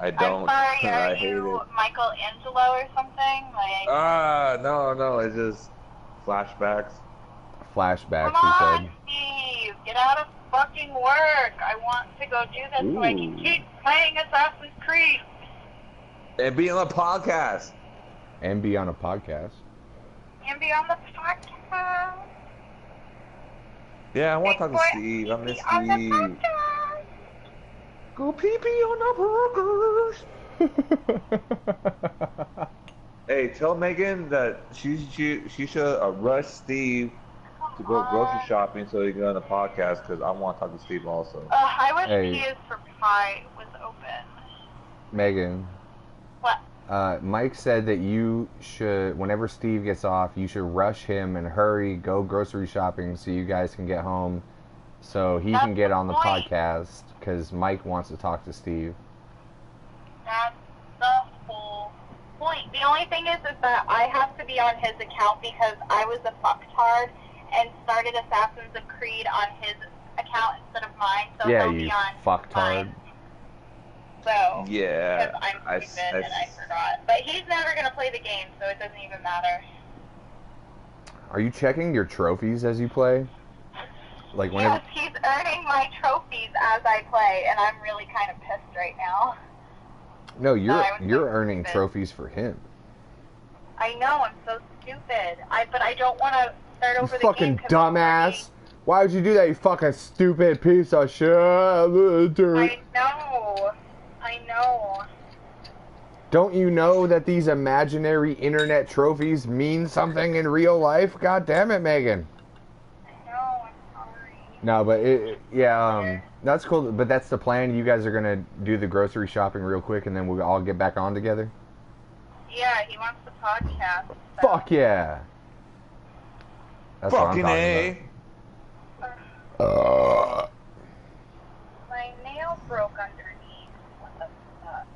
I don't. I'm sorry, I are hate you it. Michelangelo or something? Like, No, it's just flashbacks. Flashbacks, come he on, said. Steve, get out of fucking work. I want to go do this so I can Ooh. keep playing Assassin's Creed. And be on a podcast. And be on a podcast. And be on the podcast. Yeah, I want to Big talk to boy, Steve. I miss be on the Steve. podcast. Go pee pee on the burgers. Hey, tell Megan that she should rush Steve to go grocery shopping so he can go on the podcast because I want to talk to Steve also. I wish Hey. P is for Pie was open. Megan, What? Mike said that you should, whenever Steve gets off, you should rush him and hurry, go grocery shopping so you guys can get home so he That's can get the on the point. podcast because Mike wants to talk to Steve. That's the whole point. The only thing is that I have to be on his account because I was a fucktard and started Assassin's Creed on his account instead of mine, so Yeah, he'll you be on fucktard. mine. So, Yeah. because I'm stupid and I forgot. But he's never going to play the game, so it doesn't even matter. Are you checking your trophies as you play? Like whenever. Yes, he's earning my trophies as I play, and I'm really kind of pissed right now. No, I was you're so earning stupid. trophies for him. I know, I'm so stupid. But I don't want to start You over the fucking game 'cause I'm dumbass! Why would you do that, you fucking stupid piece of shit? already- I know. Don't you know that these imaginary internet trophies mean something in real life? God damn it, Megan. I know, I'm sorry. No, but that's cool. But that's the plan. You guys are gonna do the grocery shopping real quick, and then we'll all get back on together. Yeah, he wants the podcast. So. Fuck yeah! That's Fucking what I'm A. talking about. My nail broke underneath. What the fuck?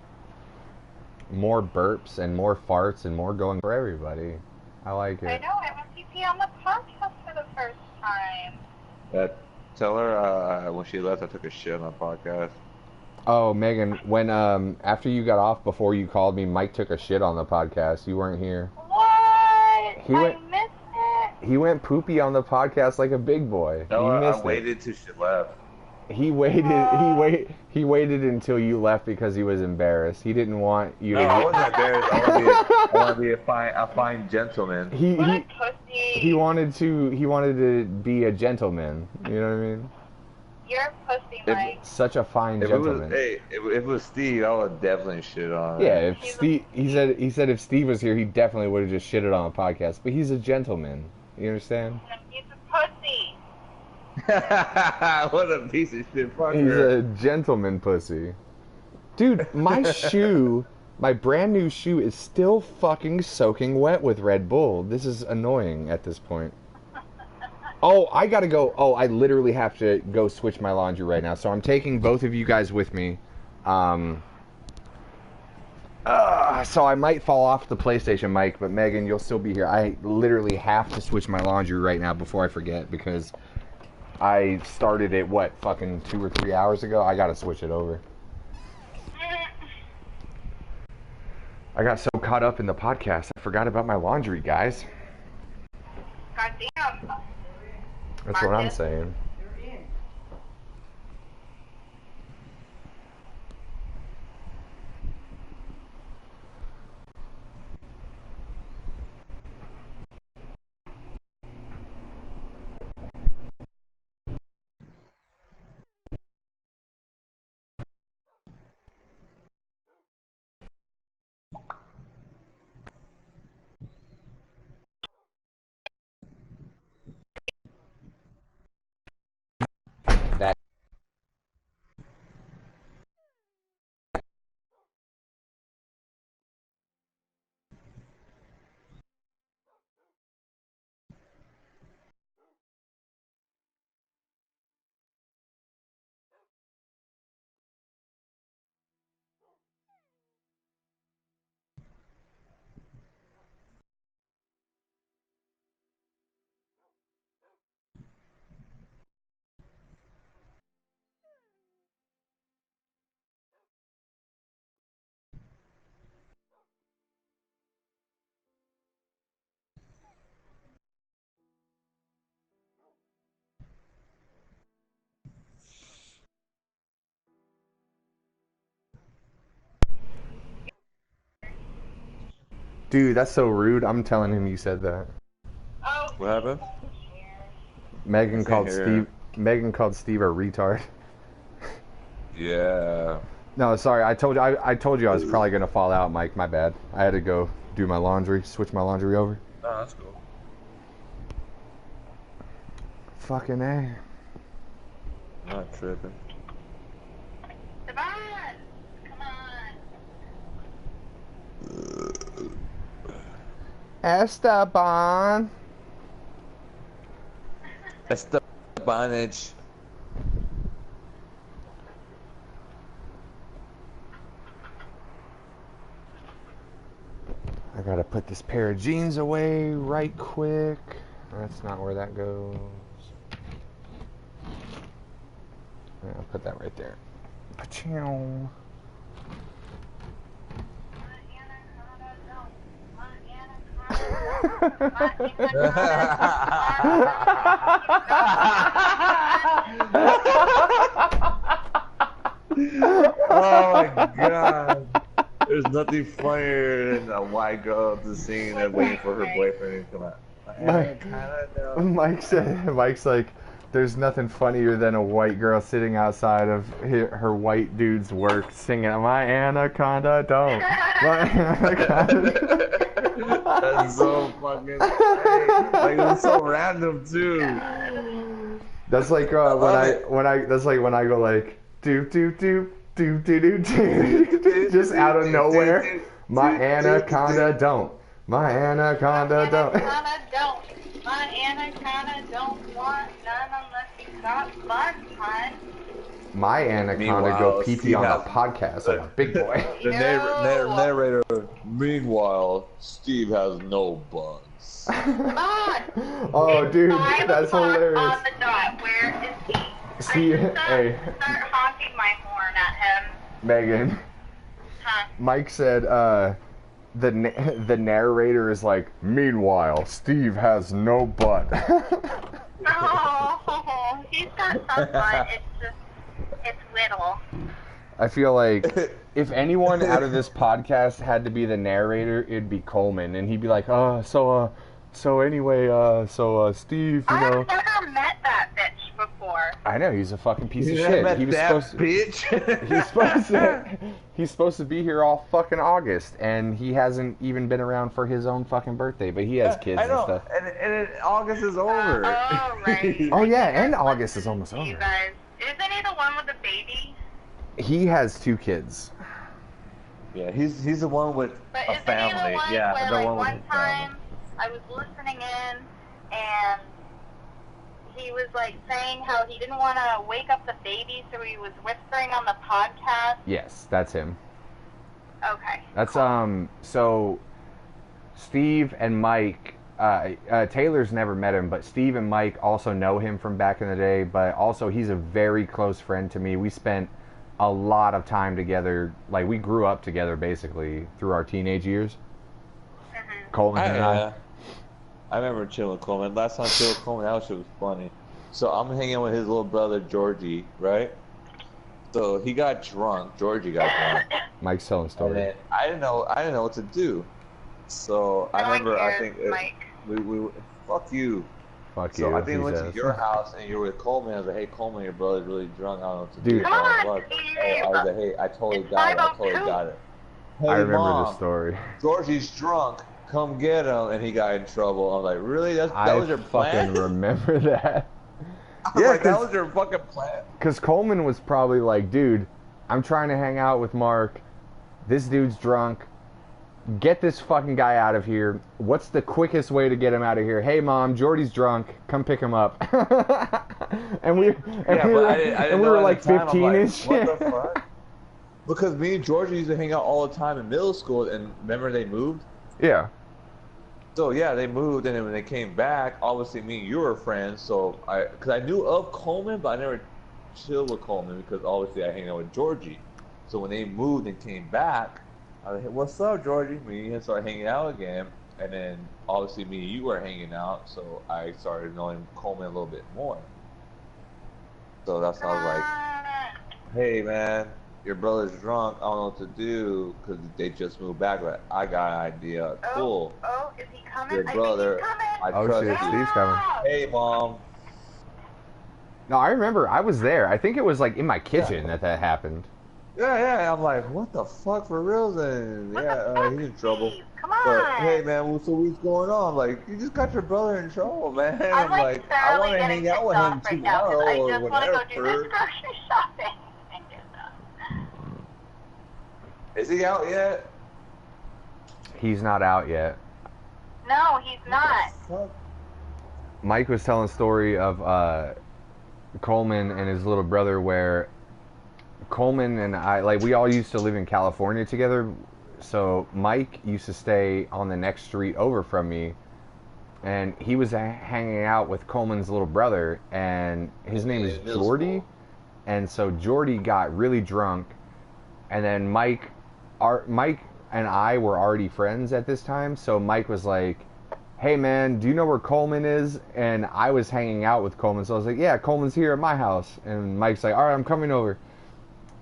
More burps and more farts and more going for everybody. I like I it. know, I want to be on the podcast for the first time. Tell her when she left, I took a shit on the podcast. Oh, Megan, when after you got off, before you called me, Mike took a shit on the podcast. You weren't here. What? I missed it. He went poopy on the podcast like a big boy. No, You I missed it. waited till she left. He waited. He waited until you left because he was embarrassed. He didn't want you No, to. I wasn't embarrassed. I want to be a fine gentleman. What a pussy. He wanted to be a gentleman. You know what I mean? You're a pussy, Mike. Such a fine If it was, gentleman. if it was Steve, I would definitely shit on him. Yeah, if He's a Steve, he said if Steve was here, he definitely would have just shitted on the podcast. But he's a gentleman. You understand? He's a pussy. What a piece of shit. Fuck He's her. a gentleman pussy. Dude, my shoe, my brand new shoe is still fucking soaking wet with Red Bull. This is annoying at this point. Oh, I gotta go. Oh, I literally have to go switch my laundry right now. So I'm taking both of you guys with me. So I might fall off the PlayStation mic, but Megan, you'll still be here. I literally have to switch my laundry right now before I forget because I started it, fucking 2 or 3 hours ago? I gotta switch it over. I got so caught up in the podcast, I forgot about my laundry, guys. Goddamn. That's what I'm Marcus? saying. Dude, that's so rude. I'm telling him you said that. What happened? Megan called Steve a retard. Yeah. No, sorry. I told you I was probably gonna fall out, Mike. My bad. I had to go do my laundry, switch my laundry over. Oh, that's cool. Fucking A. Not tripping. Devon, come on. Esteban. Estebanage. I gotta put this pair of jeans away right quick. That's not where that goes. Yeah, I'll put that right there. Pachow. Oh my god. There's nothing funnier than a white girl just singing and waiting for her boyfriend to come out. Mike's like, there's nothing funnier than a white girl sitting outside of her white dude's work singing, "My anaconda don't." My anaconda. That's so fucking funny. Like, it's so random too. That's like when I go like do do do do do do do just out of nowhere. My anaconda don't. My anaconda don't. My anaconda don't want none unless you got fun, hun. My anaconda go pee on a podcast like a big boy. The narrator. Meanwhile, Steve has no buns. Come on. Oh, dude, 5 that's o'clock hilarious. on the dot. Where is he? See, I just hey, start honking my horn at him. Megan. Huh? Mike said, the narrator is like, meanwhile, Steve has no butt. Oh, he's got some butt. It's little. I feel like if anyone out of this podcast had to be the narrator, it'd be Coleman, and he'd be like, so anyway, Steve, you know. I've never met that bitch before. I know, he's a fucking piece of You shit. met He was that supposed bitch? he's supposed to be here all fucking August, and he hasn't even been around for his own fucking birthday, but he has kids I know. and stuff. And August is over. Oh, right. Oh yeah, and August is almost over. You guys. Isn't he the one with the baby? He has 2 kids. Yeah, he's the one with But a isn't family. he the one Yeah, where, the like, one with one a family. time I was listening in and he was like saying how he didn't want to wake up the baby, so he was whispering on the podcast? Yes, that's him. Okay. That's so Steve and Mike, Taylor's never met him, but Steve and Mike also know him from back in the day, but also he's a very close friend to me. We spent a lot of time together, like we grew up together basically through our teenage years. Mm-hmm. Coleman and I. I remember chilling with Coleman. Last time I chilled with Coleman, that shit was funny. So I'm hanging with his little brother Georgie, right? So he got drunk. Georgie got drunk. Mike's telling a And story. then I didn't know what to do. So I remember, I think we fuck you. Fuck you. So I think we went to Jesus. your house and you were with Coleman. I was like, hey Coleman, your brother's really drunk. I don't know what to Dude. do. Come I on, was Steve. I was like, hey, I totally It's got it. I 5:02. totally got it. Hey, I remember Mom, the story. Georgie's drunk. Come get him. And he got in trouble. I was like, really? That was your fucking plan? remember that. I was Yeah, like, that was your fucking plan? Because Coleman was probably like, dude, I'm trying to hang out with Mark. This dude's drunk. Get this fucking guy out of here. What's the quickest way to get him out of here? Hey, Mom, Jordy's drunk. Come pick him up. and we were like 15-ish. What the fuck? Because me and Georgie used to hang out all the time in middle school, and remember they moved? Yeah. So yeah, they moved, and then when they came back, obviously me and you were friends. So because I knew of Coleman, but I never chilled with Coleman because obviously I hang out with Georgie. So when they moved and came back, I was like, hey, what's up, Georgie? Me and him started hanging out again, and then obviously me and you were hanging out, so I started knowing Coleman a little bit more. So that's how I was like, hey man, your brother's drunk. I don't know what to do because they just moved back. But I got an idea. Cool. Oh, is he coming? Your brother, I trust shit, you. Steve's coming. Hey, mom. No, I remember. I was there. I think it was like in my kitchen that happened. Yeah. I'm like, what the fuck for reals? And he's in trouble. Steve? Come on. But hey, man, so what's going on? Like, you just got your brother in trouble, man. I'm like I want to getting hang out with him pissed off right now tomorrow because I or just want to whatever. go do this grocery shopping. Is he out yet? He's not out yet. No, he's not. Mike was telling a story of Coleman and his little brother where Coleman and I, like, we all used to live in California together. So Mike used to stay on the next street over from me, and he was hanging out with Coleman's little brother, and his name is Jordy. And so Jordy got really drunk, and then Mike and I were already friends at this time. So Mike was like, hey man, do you know where Coleman is? And I was hanging out with Coleman, so I was like, yeah, Coleman's here at my house. And Mike's like, all right, I'm coming over.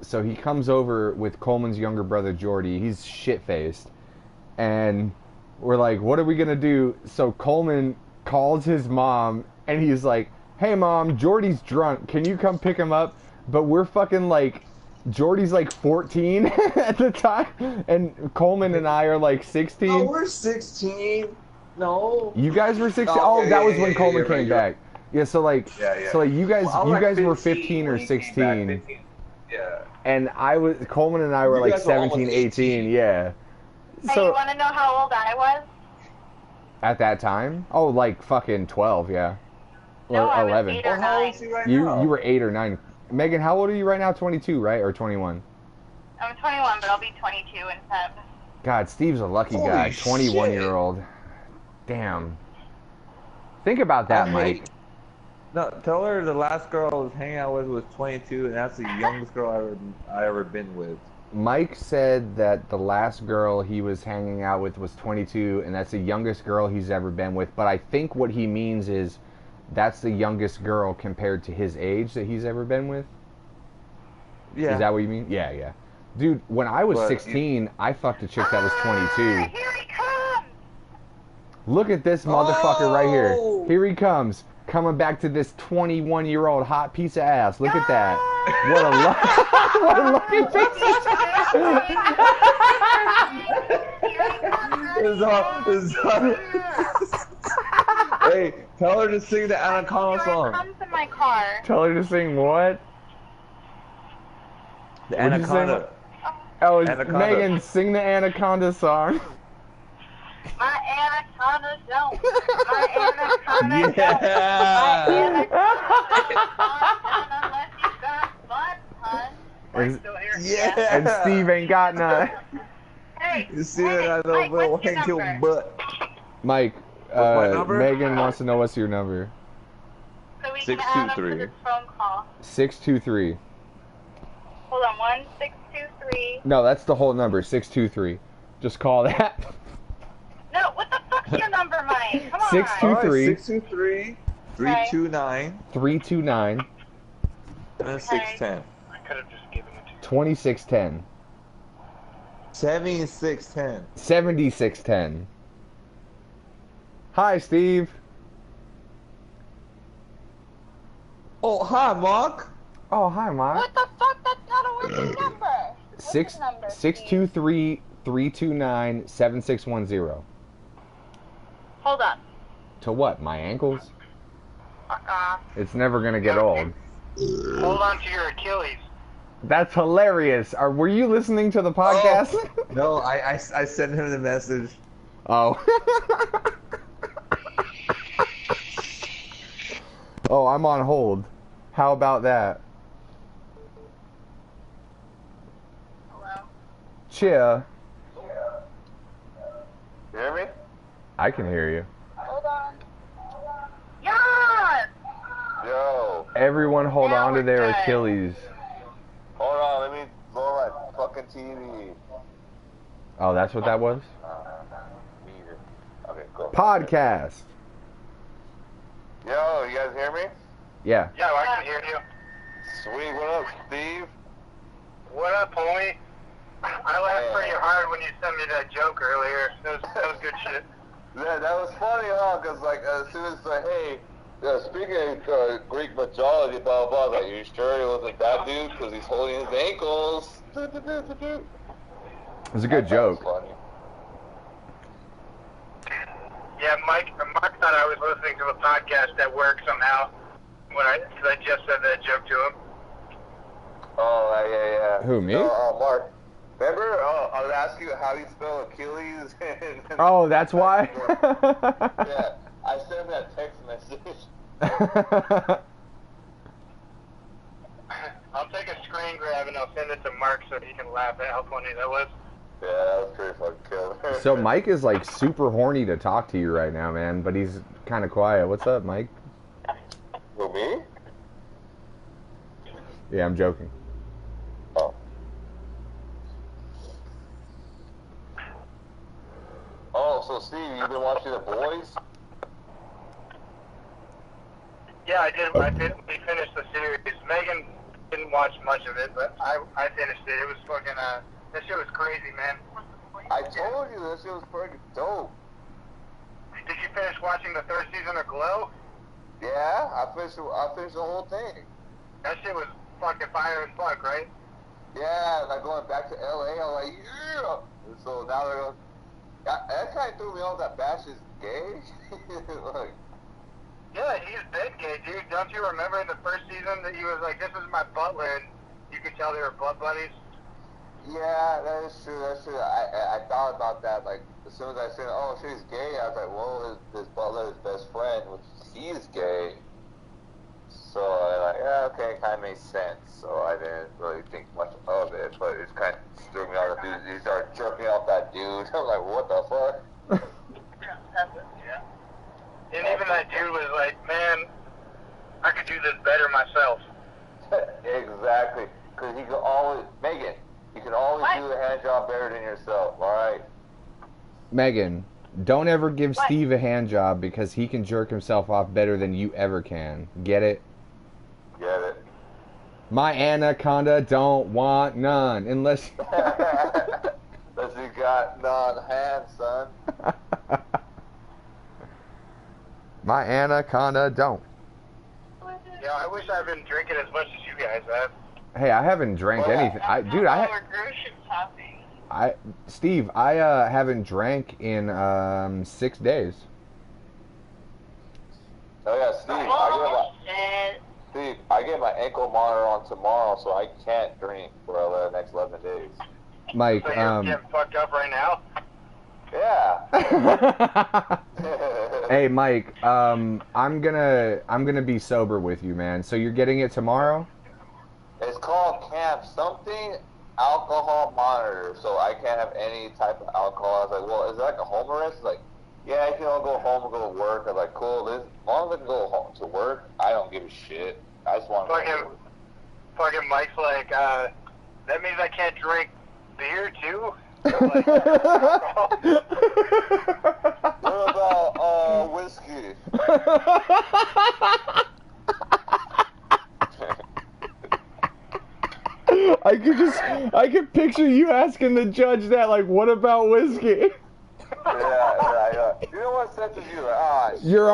So he comes over with Coleman's younger brother, Jordy. He's shit-faced. And we're like, what are we going to do? So Coleman calls his mom, and he's like, hey, Mom, Jordy's drunk. Can you come pick him up? But we're fucking like, Jordy's like 14 at the time, and Coleman and I are like 16. No, we're 16. No. You guys were 16? Oh, that was when Coleman came back. Yeah, so like, you guys, were 15 or 16. Yeah. And Coleman and I were like 17, 18, yeah. Hey, you want to know how old I was? At that time? Oh, like fucking 12, yeah. No, or I was 11. 8 or 9. How old is he right You now? were 8 or 9. Megan, how old are you right now? 22, right? Or 21? I'm 21, but I'll be 22 in Feb. God, Steve's a lucky Holy guy. shit. 21-year-old. Damn. Think about that, Mike. No, tell her the last girl I was hanging out with was 22, and that's the youngest girl I ever been with. Mike said that the last girl he was hanging out with was 22, and that's the youngest girl he's ever been with. But I think what he means is that's the youngest girl compared to his age that he's ever been with. Yeah. Is that what you mean? Yeah. Dude, when I was 16, I fucked a chick that was 22. Here he comes! Look at this motherfucker right here. Here he comes. Coming back to this 21-year-old hot piece of ass. Look at that. What a lucky piece of Hey, tell her to sing the Anaconda song. Comes in my car. Tell her to sing what? The What'd you Anaconda. Oh, Anaconda. Megan, sing the Anaconda song. My anaconda don't. My anaconda Yeah. don't. Unless you got butt, hun. Yeah. And Steve ain't got none. Hey, You see that I know, Mike, Bill, what's your hang your number? butt. Mike, my number? Megan wants to know what's your number. So we can add him to 623. this phone call. 623. Hold on, 1623. No, that's the whole number, 623. Just call that. No, what the fuck's your number, Mike? Come on. 623. 623 329 329 and 610. 2610. 7610. 7610. Hi, Steve. Oh, hi, Mark. Oh, hi, Mark. What the fuck? That's not a working number. What's Six the number, 623 329 7610. Hold on. To what? My ankles? Fuck off. It's never gonna get old. Hold on to your Achilles. That's hilarious. Were you listening to the podcast? No, I sent him the message. Oh. Oh, I'm on hold. How about that? Hello? Chia. You hear me? I can hear you. Hold on. Yes! Yo, Everyone hold Now on to we're their good. Achilles. hold on, let me blow my fucking TV. Oh, that's what that was? Meter. Okay, cool. Podcast. Yo, you guys hear me? Yeah. Yeah, I can hear you. Sweet, what up, Steve? What up, homie? I laughed pretty hard when you sent me that joke earlier. That was good shit. Yeah, that was funny, huh? Because, like, as soon as, like, hey, speaking of Greek mythology, blah, blah, blah, like, you sure it wasn't that dude? Because he's holding his ankles. It was a good joke. Funny. Yeah, Mike thought I was listening to a podcast at work somehow because I just said that joke to him. Oh, yeah. Who, me? Mark. Remember, I was asking you how you spell Achilles? Oh, that's why? Yeah, I sent him that text message. I'll take a screen grab and I'll send it to Mark so he can laugh at how funny that was. Yeah, that was pretty fucking killer. So Mike is like super horny to talk to you right now, man, but he's kind of quiet. What's up, Mike? Who, me? Yeah, I'm joking. Oh. Oh, so Steve, you've been watching The Boys? Yeah, I did. We finished the series. Megan didn't watch much of it, but I finished it. It was fucking, that shit was crazy, man. I told you this shit was pretty dope. Did you finish watching the third season of Glow? Yeah, I finished the whole thing. That shit was fucking fire as fuck, right? Yeah, like going back to LA, I'm like, yeah! And so now they're going, that kind of threw me off that Bash is gay. Like, Yeah, he's dead gay, dude. Don't you remember in the first season that he was like, this is my butler, and you could tell they were blood buddies? yeah, that is true, I thought about that, like, as soon as I said, oh, she's gay, I was like, well, his butler's best friend, which he's gay. So I like, yeah, okay, it kind of makes sense. So I didn't really think much of it, but it kind of threw me off. The dude, he started jerking off that dude. I'm like, what the fuck? Yeah. And even that dude was like, man, I could do this better myself. Exactly, because he could always, Megan, you can always do the hand job better than yourself. All right. Megan, don't ever give Steve a hand job because he can jerk himself off better than you ever can. Get it? Get it. My anaconda don't want none unless Unless you got non-hand, son. my anaconda don't. Yeah, I wish I'd been drinking as much as you guys have. Hey, I haven't drank anything. Steve, I haven't drank in 6 days. Oh yeah, Steve, I get my ankle monitor on tomorrow, so I can't drink for the next 11 days. Mike, So you're getting fucked up right now? Yeah. Hey, Mike, I'm gonna be sober with you, man. So you're getting it tomorrow? It's called Camp something alcohol monitor, so I can't have any type of alcohol. I was like, well, is it like a home arrest? He's like, yeah, you can all go home and go to work. I was like, cool. As long as I can go home to work, I don't give a shit. I just want to go to work. Fucking Mike's like, that means I can't drink beer too? Like, what about whiskey? I could picture you asking the judge that, like, what about whiskey? Yeah. You know what senses you like, Your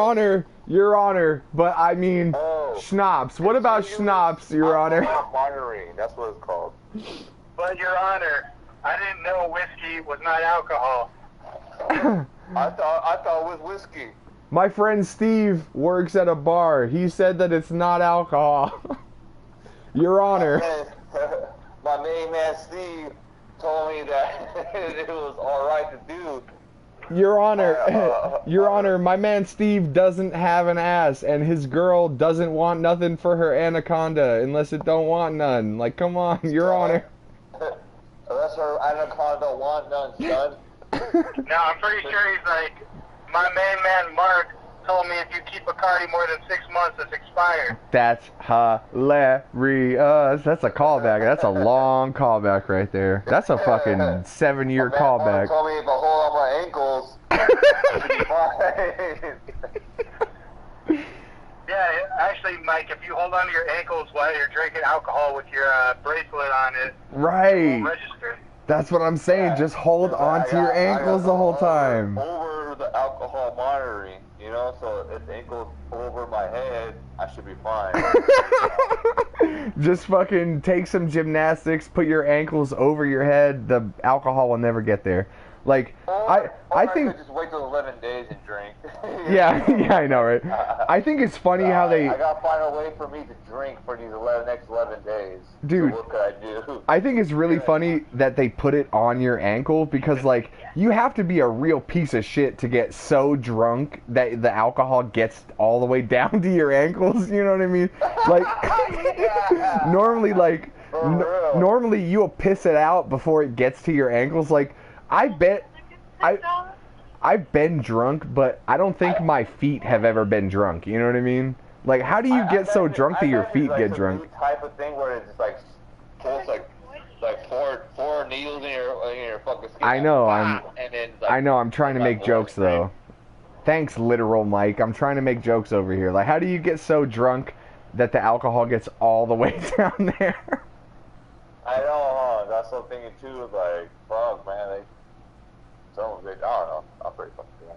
Honor, but I mean, schnapps. What about schnapps, Your Honor? Monitoring, that's what it's called. But Your Honor, I didn't know whiskey was not alcohol. I thought it was whiskey. My friend Steve works at a bar. He said that it's not alcohol. Your Honor. My main man Steve told me that it was alright to do. Your Honor, my man Steve doesn't have an ass, and his girl doesn't want nothing for her anaconda unless it don't want none. Like, come on, Your Honor. Unless her anaconda don't want none, son. No, I'm pretty sure he's like, my main man Mark told me if you keep a Cardi more than 6 months, it's expired. That's hilarious. That's a callback. That's a long callback right there. That's a fucking 7-year callback. Told me if I hold on my ankles, it'll be fine. Yeah, actually, honestly, Mike, if you hold on to your ankles while you're drinking alcohol with your bracelet on it, it Right. won't register. That's what I'm saying. Just hold on to your ankles the whole time. Over the alcohol monitoring, you know, so if the ankle's over my head, I should be fine. Just fucking take some gymnastics, put your ankles over your head, the alcohol will never get there. Like, I think... could just wait till 11 days and drink. Yeah, I know, right? I think it's funny how they... I gotta find a way for me to drink for these next 11 days. Dude, so what could I do? I think it's really funny that they put it on your ankle because, like, you have to be a real piece of shit to get so drunk that the alcohol gets all the way down to your ankles, you know what I mean? Like, normally, like, normally you'll piss it out before it gets to your ankles. Like, I've been drunk, but I don't think my feet have ever been drunk, you know what I mean? Like, how do you get so drunk that your feet get drunk? New type of thing where it's like, it's like four needles in your fucking skin. I know, and then, like, I know, I'm trying to make jokes though. Thanks, literal Mike. I'm trying to make jokes over here. Like, how do you get so drunk that the alcohol gets all the way down there? I know, that's what I'm thinking too. Like, fuck, man, I don't know. I'm pretty fucking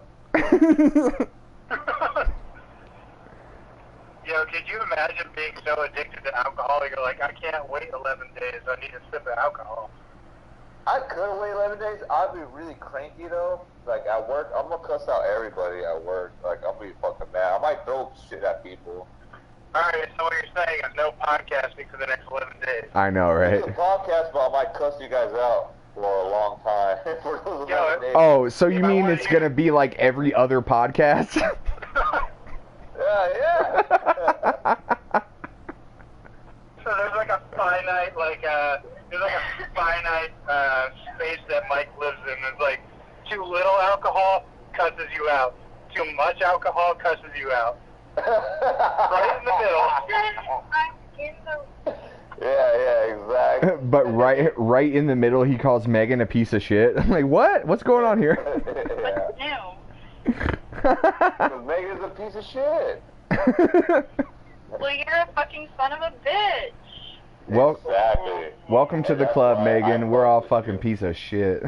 Yo, could you imagine being so addicted to alcohol? You're like, I can't wait 11 days. I need a sip of alcohol. I could wait 11 days. I'd be really cranky though. Like at work, I'm gonna cuss out everybody at work. Like I'll be fucking mad. I might throw shit at people. Alright, so what you're saying is no podcasting for the next 11 days. I know, right? It's a podcast, but I might cuss you guys out for a long time. For those 11 days. Oh, so you mean it's gonna be like every other podcast? Yeah. So there's like a finite, space that Mike lives in. There's like too little alcohol cusses you out. Too much alcohol cusses you out. Right in the middle. Yeah, exactly. But right in the middle, he calls Megan a piece of shit. I'm like, what? What's going on here? What's new? Megan's a piece of shit. Well, you're a fucking son of a bitch. Well, Exactly. welcome to the club, Megan. We're all fucking piece of shit.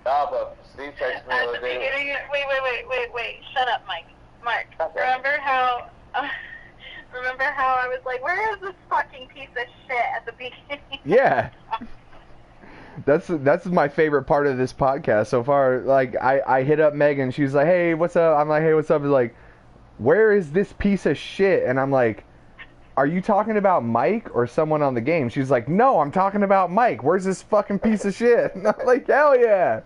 Nah, but Steve texted me At the the other day. beginning, wait. Shut up, Mike. Mark, remember how I was like, where is this fucking piece of shit at the beginning? Yeah. That's my favorite part of this podcast so far. Like, I hit up Megan. She was like, hey, what's up? I'm like, hey, what's up? She's like, where is this piece of shit? And I'm like, are you talking about Mike or someone on the game? She's like, no, I'm talking about Mike. Where's this fucking piece of shit? And I'm like, hell yeah.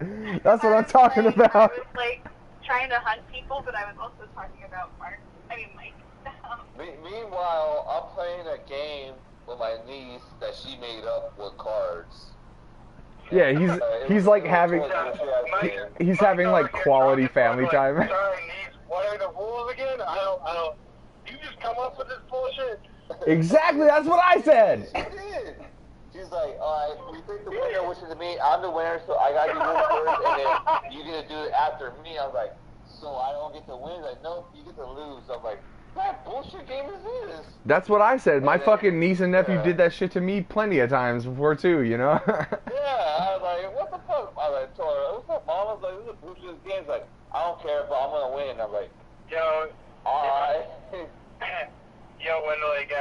That's what I'm talking about. I was like trying to hunt people, but I was also talking about Mike. Meanwhile, I'm playing a game with my niece that she made up with cards. Yeah, he's like having he's having like quality family time. Sorry, niece, what are the rules again? I don't. You just come up with this bullshit. Exactly, that's what I said. She did. She's like, alright, we pick the winner, which is me. I'm the winner, so I gotta do this first, and then you're gonna do it after me. I was like, so I don't get to win? Like, no, you get to lose. I'm like, what bullshit game is this? That's what I said. My fucking niece and nephew did that shit to me plenty of times before too, you know? Yeah, I was like, what the fuck? I was like, told her, what's up, mom? I was like, this is a bullshit game. She's like, I don't care, but I'm gonna win. I'm like, Yo, alright. yo, when like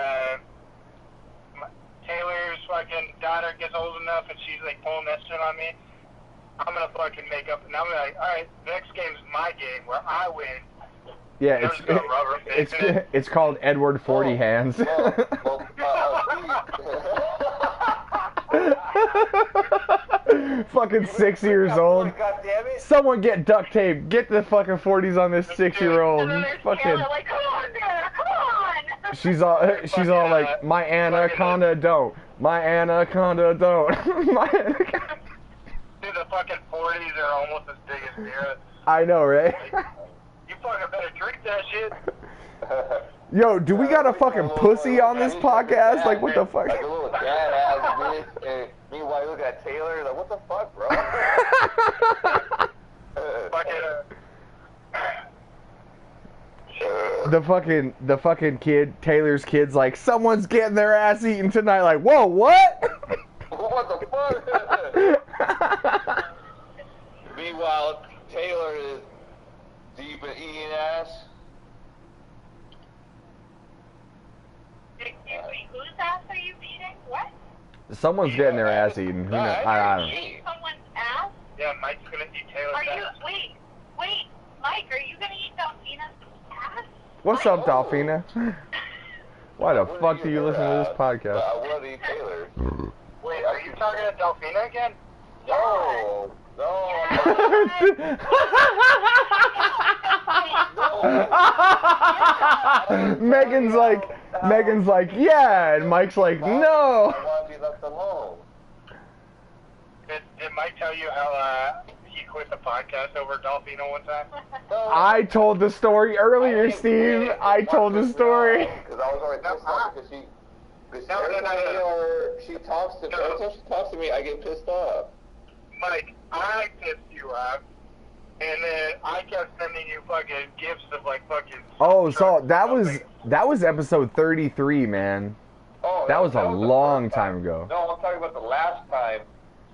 Taylor's fucking daughter gets old enough and she's like pulling that shit on me, I'm gonna fucking make up, and I'm gonna like, alright, next game's my game where I win. Yeah, it's called Edward 40 Hands. Fucking 6 years old. Someone get duct tape. Get the fucking 40s on this 6-year-old. Fucking. Like, come on, Dad, come on. She's all like, my anaconda don't. My anaconda don't. My anaconda. Dude, the fucking 40s are almost as big as beer. I know, right? You fucking better drink that shit. Yo, do we got a fucking pussy on this podcast? Like, what the fuck? Like a little dad ass bitch, and meanwhile you look at Taylor, like, what the fuck, bro? the fucking kid, Taylor's kid's like, someone's getting their ass eaten tonight. Like, whoa, what? What the fuck? Meanwhile, Taylor is deep in eating ass. Wait, whose ass are you beating? What? Someone's getting their ass eaten. Who knows? I don't know. Eating someone's ass? Yeah, Mike's gonna eat Taylor's Are you? ass. Wait, Mike, are you gonna eat Delphina's ass? What's up, Dolphina? Why the fuck do you listen to this podcast? I want to eat Taylor. Wait, are you talking to Delphina again? No. Megan's like, yeah, and Mike's like, no. I want to be left alone. Did Mike tell you how he quit the podcast over Delphina one time? No. I told the story earlier, Steve. I told the story. Because I was already pissed off because she. No. Every time she talks to me, I get pissed off. Mike, I pissed you off, and then I kept sending you fucking gifts of like fucking. Oh, so that was episode 33, man. Oh, That was a the long first time ago. No, I'm talking about the last time,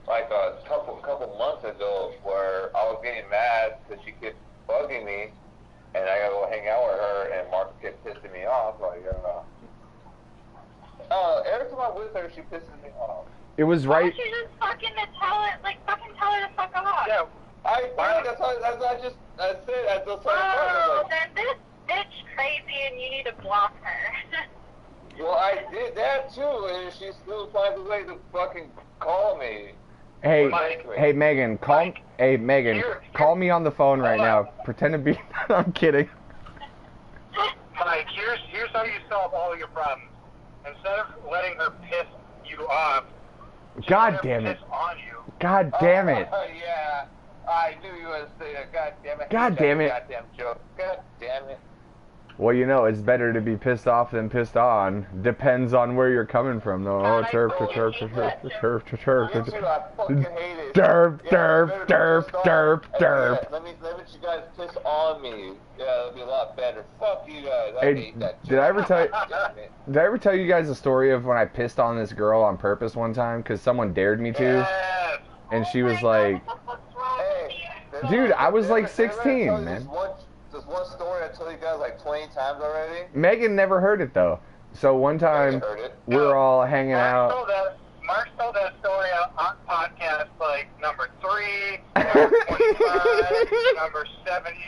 like a couple months ago, where I was getting mad because she kept bugging me, and I gotta go hang out with her, and Mark kept pissing me off. Like, every time I'm with her, she pisses me off. It was Why right. don't you just fucking tell her to fuck off? Yeah. I did. That's what I said. That's what Oh, I then this bitch crazy and you need to block her. Well, I did that too, and she still finds a way to fucking call me. Hey, Mike. hey, Megan, Megan, Here. call me on the phone right now. Pretend to be. I'm kidding. Mike, here's how you solve all your problems. Instead of letting her piss you off, just God let her damn it. piss on you. God damn it. Yeah, I knew you were saying that. God damn it. God damn it. Goddamn joke. God damn it. Well, you know, it's better to be pissed off than pissed on. Depends on where you're coming from, though. Oh, turf, You too, I fucking hate it. Derp, Yeah, derp, better derp, be pissed off. derp, Hey, derp. yeah, let me you guys piss on me. Yeah, it'll be a lot better. Fuck you guys. I Hey, hate that did I ever tell you? Damn it. Did I ever tell you guys a story of when I pissed on this girl on purpose one time because someone dared me to, Yes. and she was like, What the fuck's wrong with you? "Dude, I was like Did I ever tell 16, you man." This one story I told you guys like 20 times already. Megan never heard it though. So one time heard it. we're all hanging out. Mark told that story on podcast like number 3, number 25, number 70.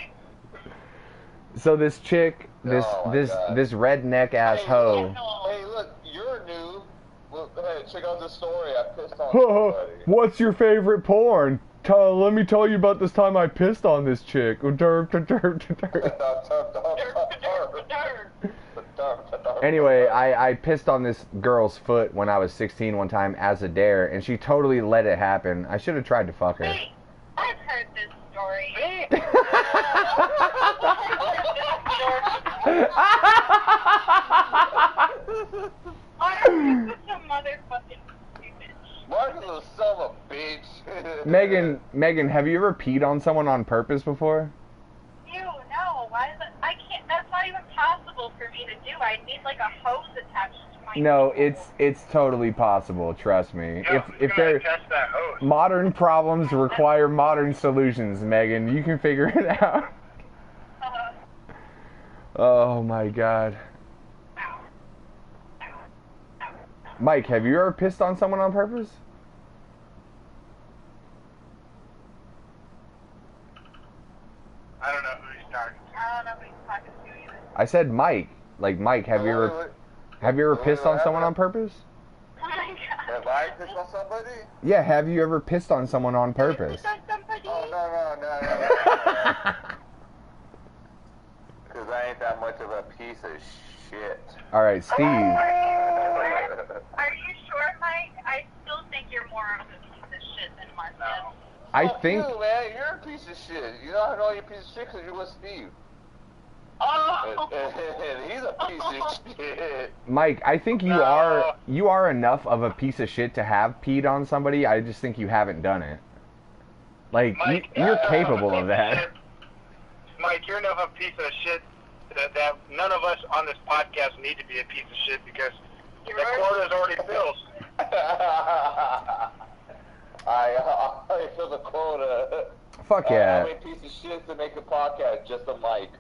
So this chick, this Oh my this God. this redneck ass hoe. Hey, look, you're new. Look, hey, check out this story. I pissed on somebody. What's your favorite porn? Let me tell you about this time I pissed on this chick. Anyway, I pissed on this girl's foot when I was 16 one time as a dare, and she totally let it happen. I should have tried to fuck her. Wait, I've heard this story. Why are you such a motherfucking stupid? Mark is a son of a bitch. Megan, have you ever peed on someone on purpose before? Ew, no. Why is it? I can't. That's not even possible for me to do. I need like a hose attached to my. No, it's totally possible. Trust me. If they're test that hose. modern problems require modern solutions, Megan, you can figure it out. Oh my God. Mike, have you ever pissed on someone on purpose? I don't know who he's talking to. I don't know who he's talking to either. I said Mike. Like Mike, have you ever pissed on someone on purpose? Oh my god. Have I pissed on somebody? Yeah, have you ever pissed on someone on purpose? Is that somebody? Oh, no. Because I ain't that much of a piece of shit. All right, Steve. Are you sure, Mike? I still think you're more of a piece of shit than Marcus. I Fuck think you, man. You're a piece of shit. You know I know you're a piece of shit because you're with Steve. Oh. And he's a piece of shit. Mike, I think you are enough of a piece of shit to have peed on somebody. I just think you haven't done it. Like Mike, you're capable of that. Mike, you're enough of a piece of shit that none of us on this podcast need to be a piece of shit because the quota's already filled. I fill the quota. Fuck yeah. How many piece of shit to make a podcast? Just a mic.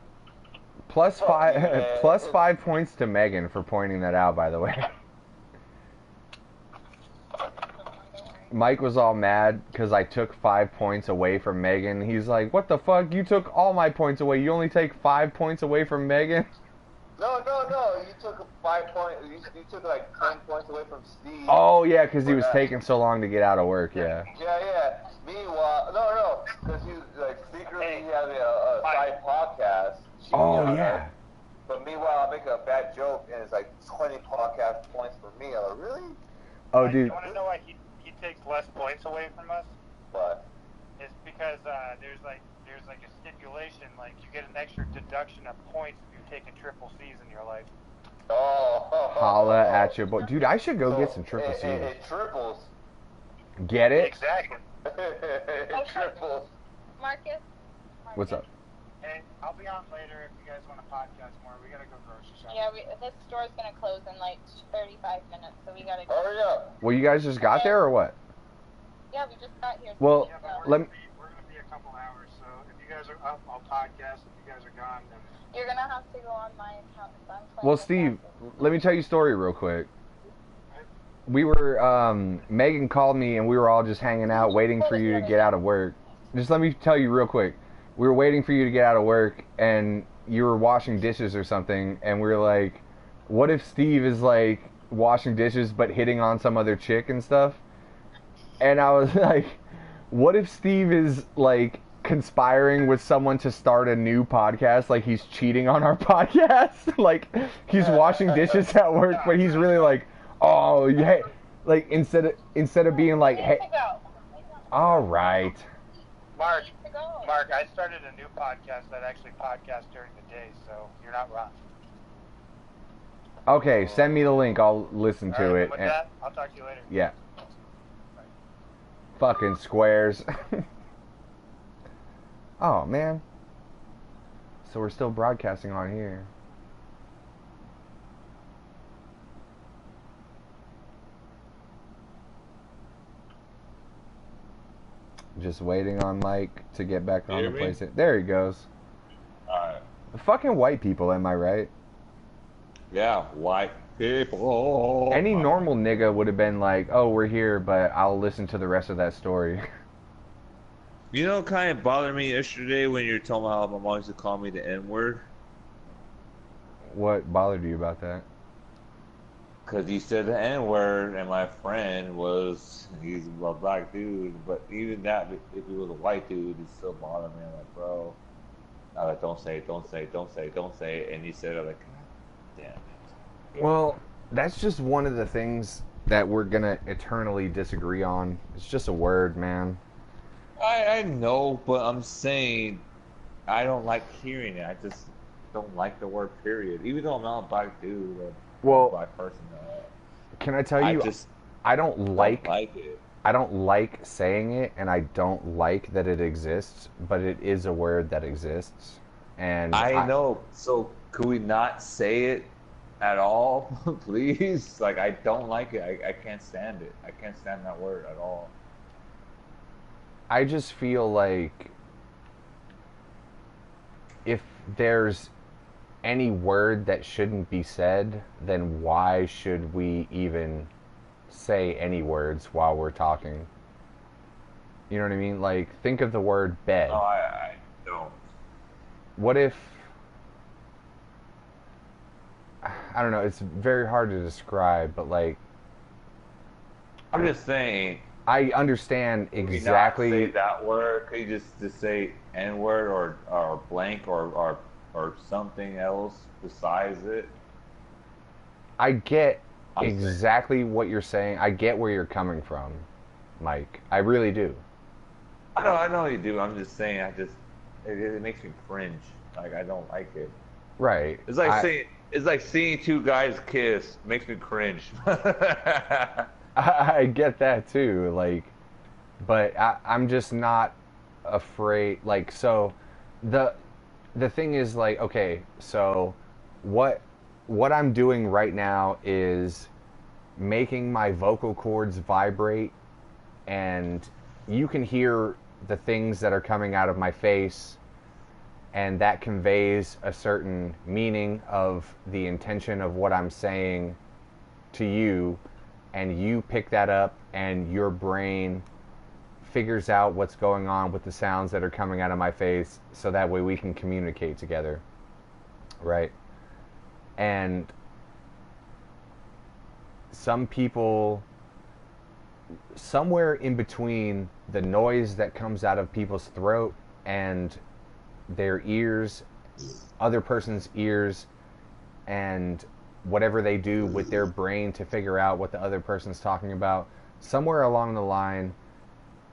Plus plus 5 points to Megan for pointing that out, by the way. Mike was all mad because I took 5 points away from Megan. He's like, what the fuck? You took all my points away. You only take 5 points away from Megan? No. You took 5 points. You took like 10 points away from Steve. Oh, yeah, because he was taking so long to get out of work, yeah. Yeah. Meanwhile, no. Because he like secretly had a side podcast. Oh, yeah. But meanwhile, I make a bad joke and it's like 20 podcast points for me. I'm like, really? Oh, dude. You want to know why he takes less points away from us? What? It's because there's like a stipulation, like you get an extra deduction of points if you've taken triple C's in your life. Holla at you, boy. Dude, I should go get some triple C's. It triples. Get it? Exactly. It triples. Marcus? What's up? Hey, I'll be on later if you guys want to podcast more. We gotta go grocery shopping. Yeah, this store's gonna close in like 35 minutes, so we gotta go. Hurry up. Well, you guys just got there or what? Yeah, we just got here. Well, Yeah, but let me... we're gonna be a couple hours, so if you guys are up, I'll podcast. If you guys are gone, then... You're gonna have to go on my account. I'm playing Well, with Steve, Marcus. let me tell you a story real quick. We were, Megan called me and we were all just hanging out waiting for you to get out of work. Just let me tell you real quick. We were waiting for you to get out of work and you were washing dishes or something and we were like, what if Steve is like washing dishes but hitting on some other chick and stuff? And I was like, what if Steve is like conspiring with someone to start a new podcast, like he's cheating on our podcast? Like he's washing dishes at work but he's really like, oh yeah, like instead of being like, hey, all right. Mark, I started a new podcast that actually podcasts during the day, so you're not wrong. Okay, send me the link. I'll listen to All right, it. with And, that, I'll talk to you later. yeah. Fucking squares. Oh man. So we're still broadcasting on here. Just waiting on Mike to get back on the place. There he goes. Alright. Fucking white people, am I right? Yeah, white people. Any normal nigga would have been like, oh, we're here, but I'll listen to the rest of that story. You know what kind of bothered me yesterday when you were telling me how my mom used to call me the N-word? What bothered you about that? Because you said the N-word and my friend he's a black dude, but even that, if he was a white dude, it still bothered me. I'm like, bro, I'm like, don't say it, and he said it, I'm like, God damn it. Well, that's just one of the things that we're gonna eternally disagree on. It's just a word, man. I know, but I'm saying I don't like hearing it. I just don't like the word period. Even though I'm not a black dude or a black person. Can I tell you, I don't like it. I don't like saying it, and I don't like that it exists, but it is a word that exists. And I know. So could we not say it at all, please? Like, I don't like it. I can't stand it. I can't stand that word at all. I just feel like if there's any word that shouldn't be said, then why should we even say any words while we're talking? You know what I mean? Like, think of the word bed. No, I don't. What if... I don't know, it's very hard to describe, but like... I'm just saying... I understand exactly... Could you not say that word? Could you just say N-word or blank or something else besides it? I get exactly what you're saying. I get where you're coming from, Mike. I really do. I know you do. I'm just saying, it makes me cringe. Like, I don't like it. Right. It's like seeing two guys kiss. Makes me cringe. I get that too, like, but I'm just not afraid. Like, so the thing is, like, okay, so what I'm doing right now is making my vocal cords vibrate, and you can hear the things that are coming out of my face, and that conveys a certain meaning of the intention of what I'm saying to you, and you pick that up, and your brain figures out what's going on with the sounds that are coming out of my face, so that way we can communicate together, right? And some people, somewhere in between the noise that comes out of people's throat and their ears, other person's ears, and whatever they do with their brain to figure out what the other person's talking about, somewhere along the line,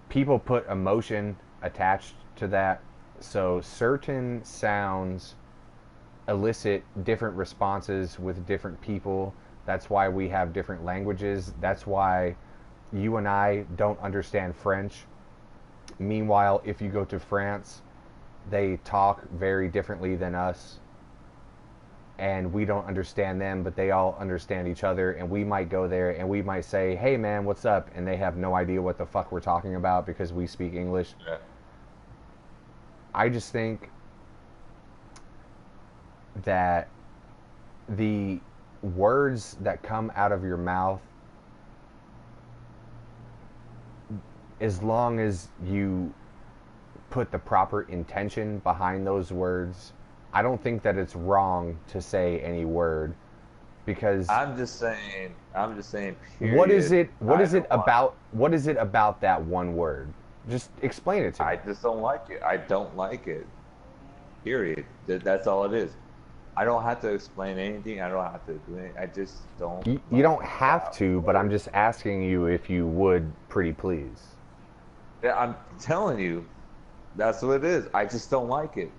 people put emotion attached to that. So certain sounds elicit different responses with different people. That's why we have different languages. That's why you and I don't understand French. Meanwhile, if you go to France, they talk very differently than us, and we don't understand them, but they all understand each other. And we might go there and we might say, hey man, what's up? And they have no idea what the fuck we're talking about because we speak English. Yeah. I just think that the words that come out of your mouth, as long as you put the proper intention behind those words, I don't think that it's wrong to say any word, because I'm just saying. Period. what is it about that one word? Just explain it to me. I just don't like it. I don't like it. Period. That's all it is. I don't have to explain anything. I don't have to do anything. I just don't. You don't have to, but I'm just asking you if you would, pretty please. Yeah, I'm telling you, that's what it is. I just don't like it.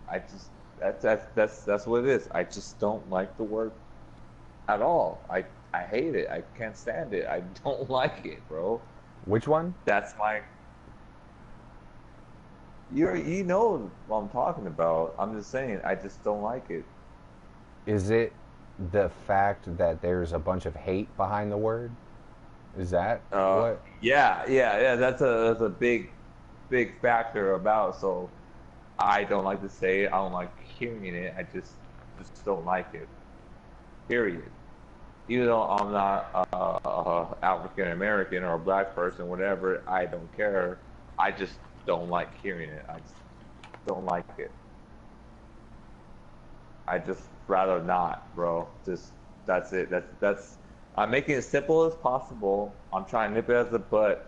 That's what it is. I just don't like the word at all. I hate it. I can't stand it. I don't like it, bro. Which one? That's my. You know what I'm talking about. I'm just saying. I just don't like it. Is it the fact that there's a bunch of hate behind the word? Is that what? Yeah. That's a big factor about. So I don't like to say it. I don't like hearing it. I just don't like it. Period. Even though I'm not African American or a black person, whatever, I don't care. I just don't like hearing it. I just don't like it. I just rather not, bro. Just that's it. That's. I'm making it as simple as possible. I'm trying to nip it at the butt.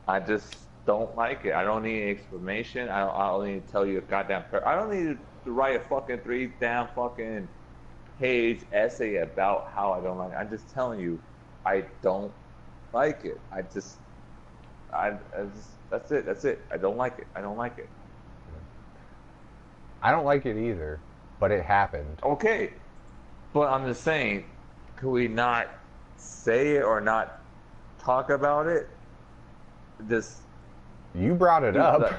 I just don't like it. I don't need any explanation. I don't need to tell you a goddamn. I don't need to write a fucking 3 damn fucking page essay about how I don't like it. I'm just telling you, I don't like it. I just that's it. I don't like it. I don't like it. I don't like it either, but it happened. Okay, but I'm just saying, could we not say it or not talk about it? You brought it up.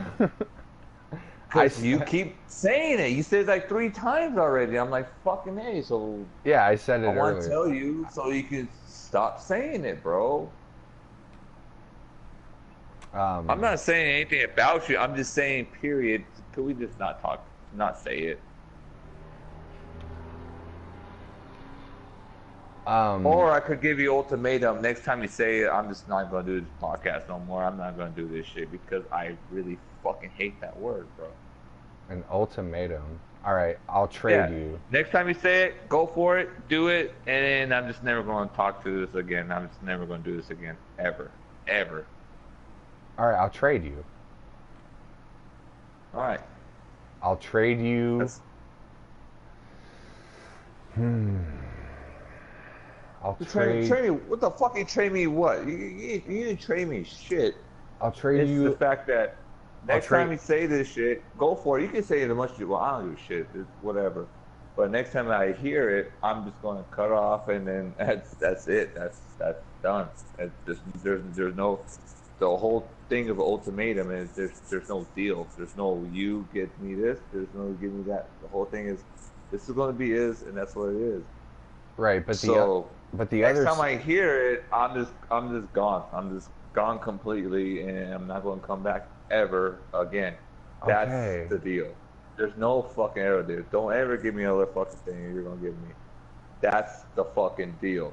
You keep saying it. You said it like 3 times already. I'm like, fucking A. So yeah, I said it earlier. I want to tell you so you can stop saying it, bro. I'm not saying anything about you. I'm just saying, period. Could we just not say it? Or I could give you ultimatum. Next time you say it, I'm just not going to do this podcast no more. I'm not going to do this shit because I really fucking hate that word, bro. An ultimatum. All right, I'll trade you. Next time you say it, go for it, do it, and then I'm just never going to talk to this again. I'm just never going to do this again, ever. All right, I'll trade you. All right. I'll trade you. I'll trade me. What the fuck? You trade me what? You didn't trade me shit. I'll trade you. It's the fact that next time you say this shit, go for it. You can say it as much as you want. I don't give a shit. It's whatever. But next time I hear it, I'm just going to cut off, and then that's it. That's done. There's the whole thing of ultimatum is there's no deal. There's no you give me this. There's no give me that. The whole thing is this is going to be is, and that's what it is. Right, but so the next other time I hear it, I'm just gone. I'm just gone completely, and I'm not going to come back ever again. That's Okay. the deal. There's no fucking error there. Don't ever give me another fucking thing you're going to give me. That's the fucking deal.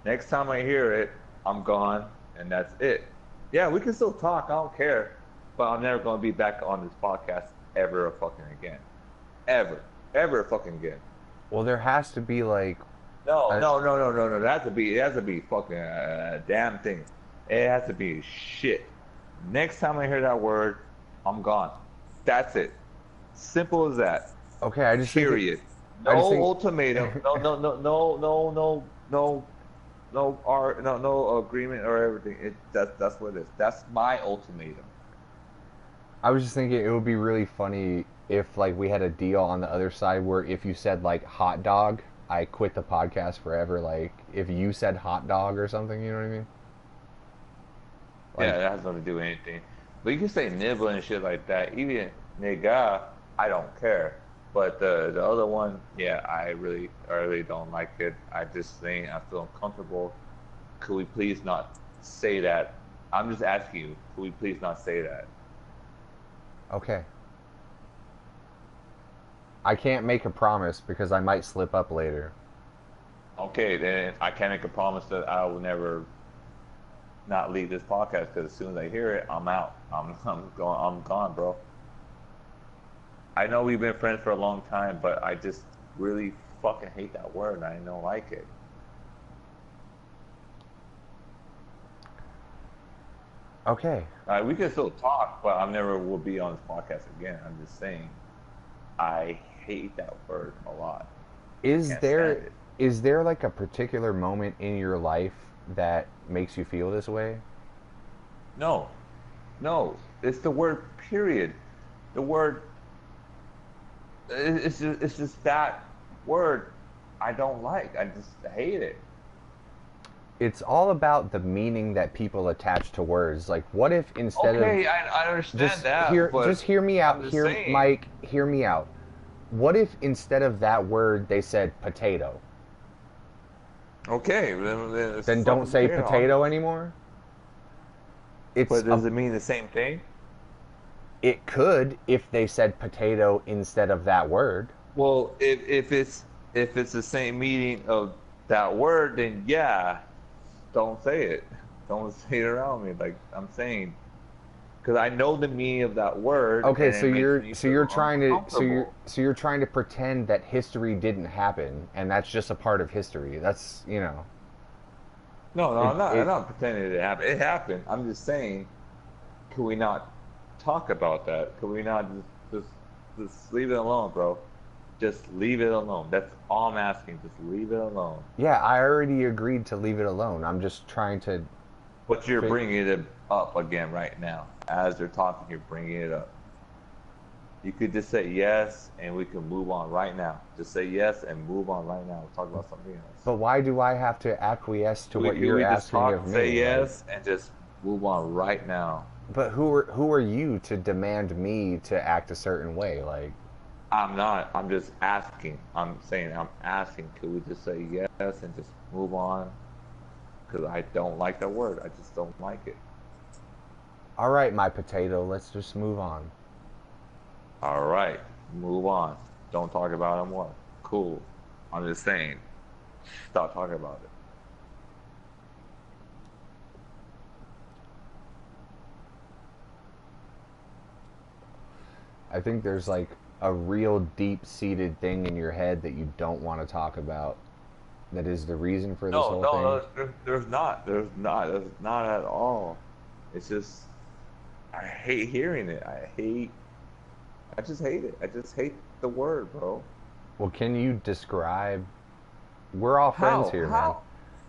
Next time I hear it, I'm gone, and that's it. Yeah, we can still talk. I don't care. But I'm never going to be back on this podcast ever fucking again. Ever. Ever fucking again. Well, there has to be like... No. It has to be fucking a damn thing. It has to be shit. Next time I hear that word, I'm gone. That's it. Simple as that. Okay, I just period. think No ultimatum. No agreement or everything. That's what it is. That's my ultimatum. I was just thinking it would be really funny if like we had a deal on the other side where if you said like hot dog, I quit the podcast forever. Like if you said hot dog or something, you know what I mean? Like, yeah, that has nothing to do with anything. But you can say nibble and shit like that. Even nigga, I don't care. But the other one, yeah, I really don't like it. I just think I feel uncomfortable. Could we please not say that? I'm just asking you, could we please not say that? Okay. I can't make a promise because I might slip up later. Okay, then I can't make a promise that I will never not leave this podcast because as soon as I hear it, I'm out. I'm gone, bro. I know we've been friends for a long time, but I just really fucking hate that word and I don't like it. Okay. We can still talk, but I never will be on this podcast again. I'm just saying, I hate that word a lot. Is there like a particular moment in your life that makes you feel this way? No. It's the word period. The word. It's just that word I don't like. I just hate it. It's all about the meaning that people attach to words. Like, what if instead of... Okay, I understand that. Just hear me out. Mike, hear me out. What if instead of that word they said potato? Okay, then don't say potato anymore? But does it mean the same thing? It could if they said potato instead of that word. Well, if it's the same meaning of that word, then yeah, don't say it. Don't say it around me. Like I'm saying, because I know the meaning of that word. Okay, so you're trying to pretend that history didn't happen, and that's just a part of history. That's No, I'm not pretending it happened. It happened. I'm just saying, could we not talk about that? Could we not just leave it alone, bro? Just leave it alone. That's all I'm asking. Just leave it alone. Yeah, I already agreed to leave it alone. I'm just trying to... But you're bringing it up again right now. As they're talking, you're bringing it up. You could just say yes, and we can move on right now. Just say yes and move on right now. We'll talk about something else. But why do I have to acquiesce to what you're asking of me? Say yes and just move on right now. But who are you to demand me to act a certain way? Like, I'm not. I'm just asking. I'm asking. Could we just say yes and just move on? Because I don't like that word. I just don't like it. All right, my potato. Let's just move on. All right, move on. Don't talk about it more. Cool. I'm just saying. Stop talking about it. I think there's like a real deep-seated thing in your head that you don't want to talk about. That is the reation for this whole thing. No, there's not. There's not at all. It's just I hate hearing it. I just hate it. I just hate the word, bro. Well, can you describe? We're all friends here, man.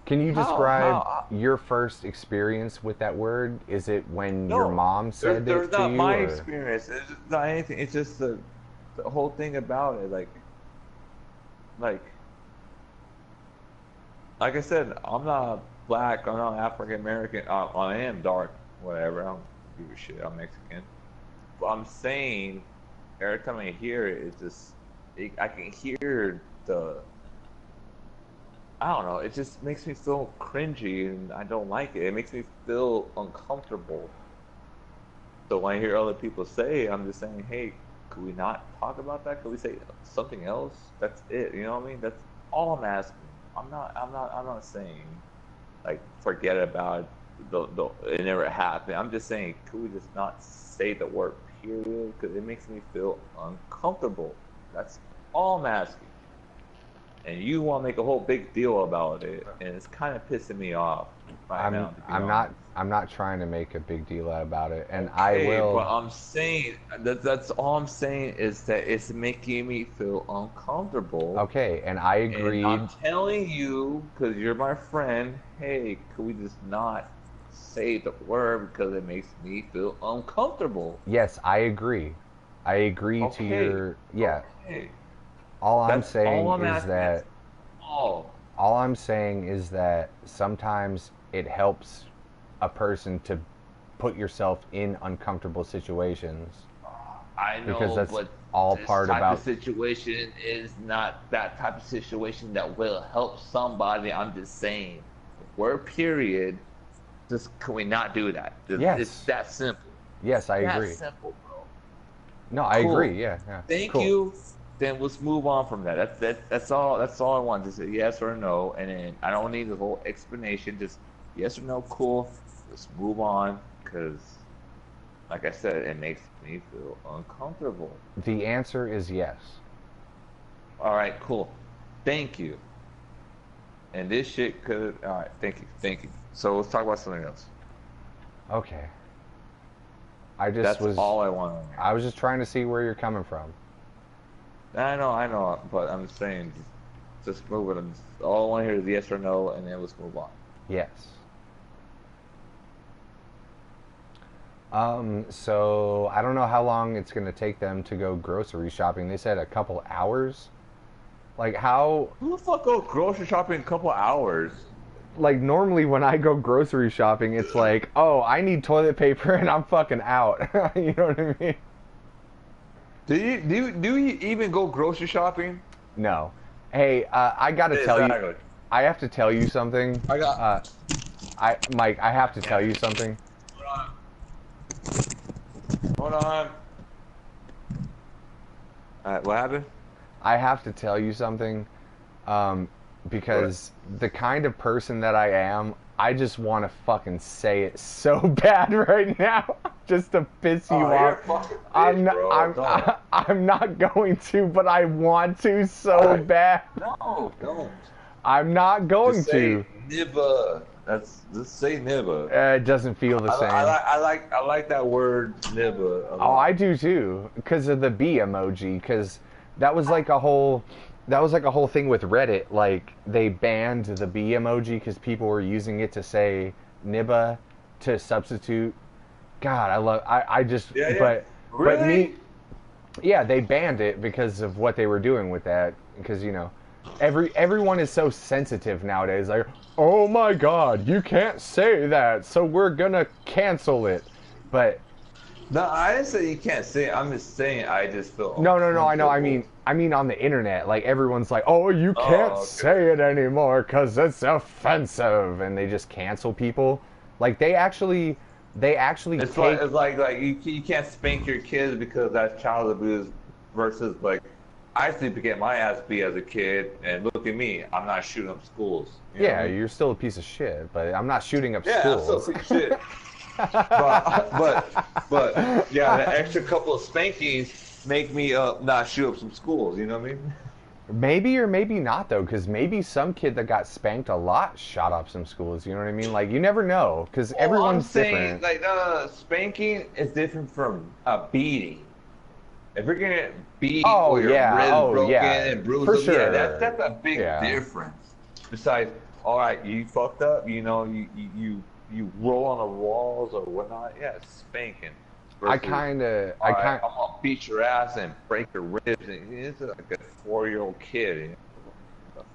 Can you describe your first experience with that word? Is it when your mom said it to you? There's not my experience. It's just not anything. It's just the whole thing about it. Like I said, I'm not black. I'm not African American. I am dark. whatever. I don't give a shit. I'm Mexican. But I'm saying, every time I hear it, it's just, I can hear the, I don't know, it just makes me feel cringy and I don't like it. It makes me feel uncomfortable. So when I hear other people say, I'm just saying, hey, could we not talk about that? Could we say something else? That's it. You know what I mean? That's all I'm asking. I'm not saying like forget about it never happened. I'm just saying, could we just not say the word period? Because it makes me feel uncomfortable. That's all I'm asking. And you want to make a whole big deal about it, and it's kind of pissing me off right now. I'm not trying to make a big deal about it, and okay, I will. But I'm saying that's all I'm saying is that it's making me feel uncomfortable. Okay, and I agreed. And I'm telling you, because you're my friend, hey, could we just not say the word because it makes me feel uncomfortable? Yes, I agree. I agree to your Okay. All I'm saying is that sometimes it helps a person to put yourself in uncomfortable situations. I know, because that's but all this part type about. of situation is not that type of situation that will help somebody. I'm just saying, word period. Just can we not do that? Yes. It's that simple. Yes, I agree. That's simple, bro. No, I agree. Yeah. Thank cool. you. Then let's move on from that. That's all. That's all I want to say. Yes or no, and then I don't need the whole explanation. Just yes or no. Cool. Let's move on, because, like I said, it makes me feel uncomfortable. The answer is yes. All right. Cool. Thank you. And this shit could. All right. Thank you. So let's talk about something else. Okay. That's all I want. I was just trying to see where you're coming from. I know, but I'm saying, just move it. All I want to hear is yes or no, and then let's move on. Yes. So I don't know how long it's gonna take them to go grocery shopping. They said a couple hours. Like how? Who the fuck go grocery shopping in a couple hours? Like normally when I go grocery shopping, it's like, oh, I need toilet paper and I'm fucking out. You know what I mean? Do you even go grocery shopping? No. Hey, I gotta tell you. I have to tell you something. Mike, I have to tell you something. Hold on. Alright, what happened? I have to tell you something. Because the kind of person that I am, I just want to fucking say it so bad right now, just to piss you off. I'm not going to, but I want to so bad. No, don't. I'm not going to. Never. Just say never. It doesn't feel the same. I like that word never. Oh, I do too, because of the bee emoji. Because that was like a whole thing with Reddit. Like they banned the bee emoji because people were using it to say nibba to substitute. God, Really? But me, yeah, they banned it because of what they were doing with that. Because everyone is so sensitive nowadays. Like, oh my God, you can't say that, so we're gonna cancel it. But no, I didn't say you can't say it. I'm just saying I just feel. No, I know. I mean on the internet, like everyone's like, oh, you can't say it anymore because it's offensive, and they just cancel people. Like they actually. It's like you can't spank your kids because that's child abuse, versus like I used to get my ass beat as a kid, and look at me, I'm not shooting up schools. You're still a piece of shit, but I'm not shooting up schools. Yeah, I'm still a piece of shit. but yeah, the extra couple of spankings make me not shoot up some schools. You know what I mean? Maybe or maybe not though, because maybe some kid that got spanked a lot shot up some schools. You know what I mean? Like you never know, because everyone's different. Like spanking is different from beating. If you're gonna beat or your ribs broken and bruised, for sure. That's a big difference. Besides, all right, you fucked up. You roll on the walls or whatnot. Yeah, spanking. Versus, I'm gonna beat your ass and break your ribs. And it's like a 4-year-old kid.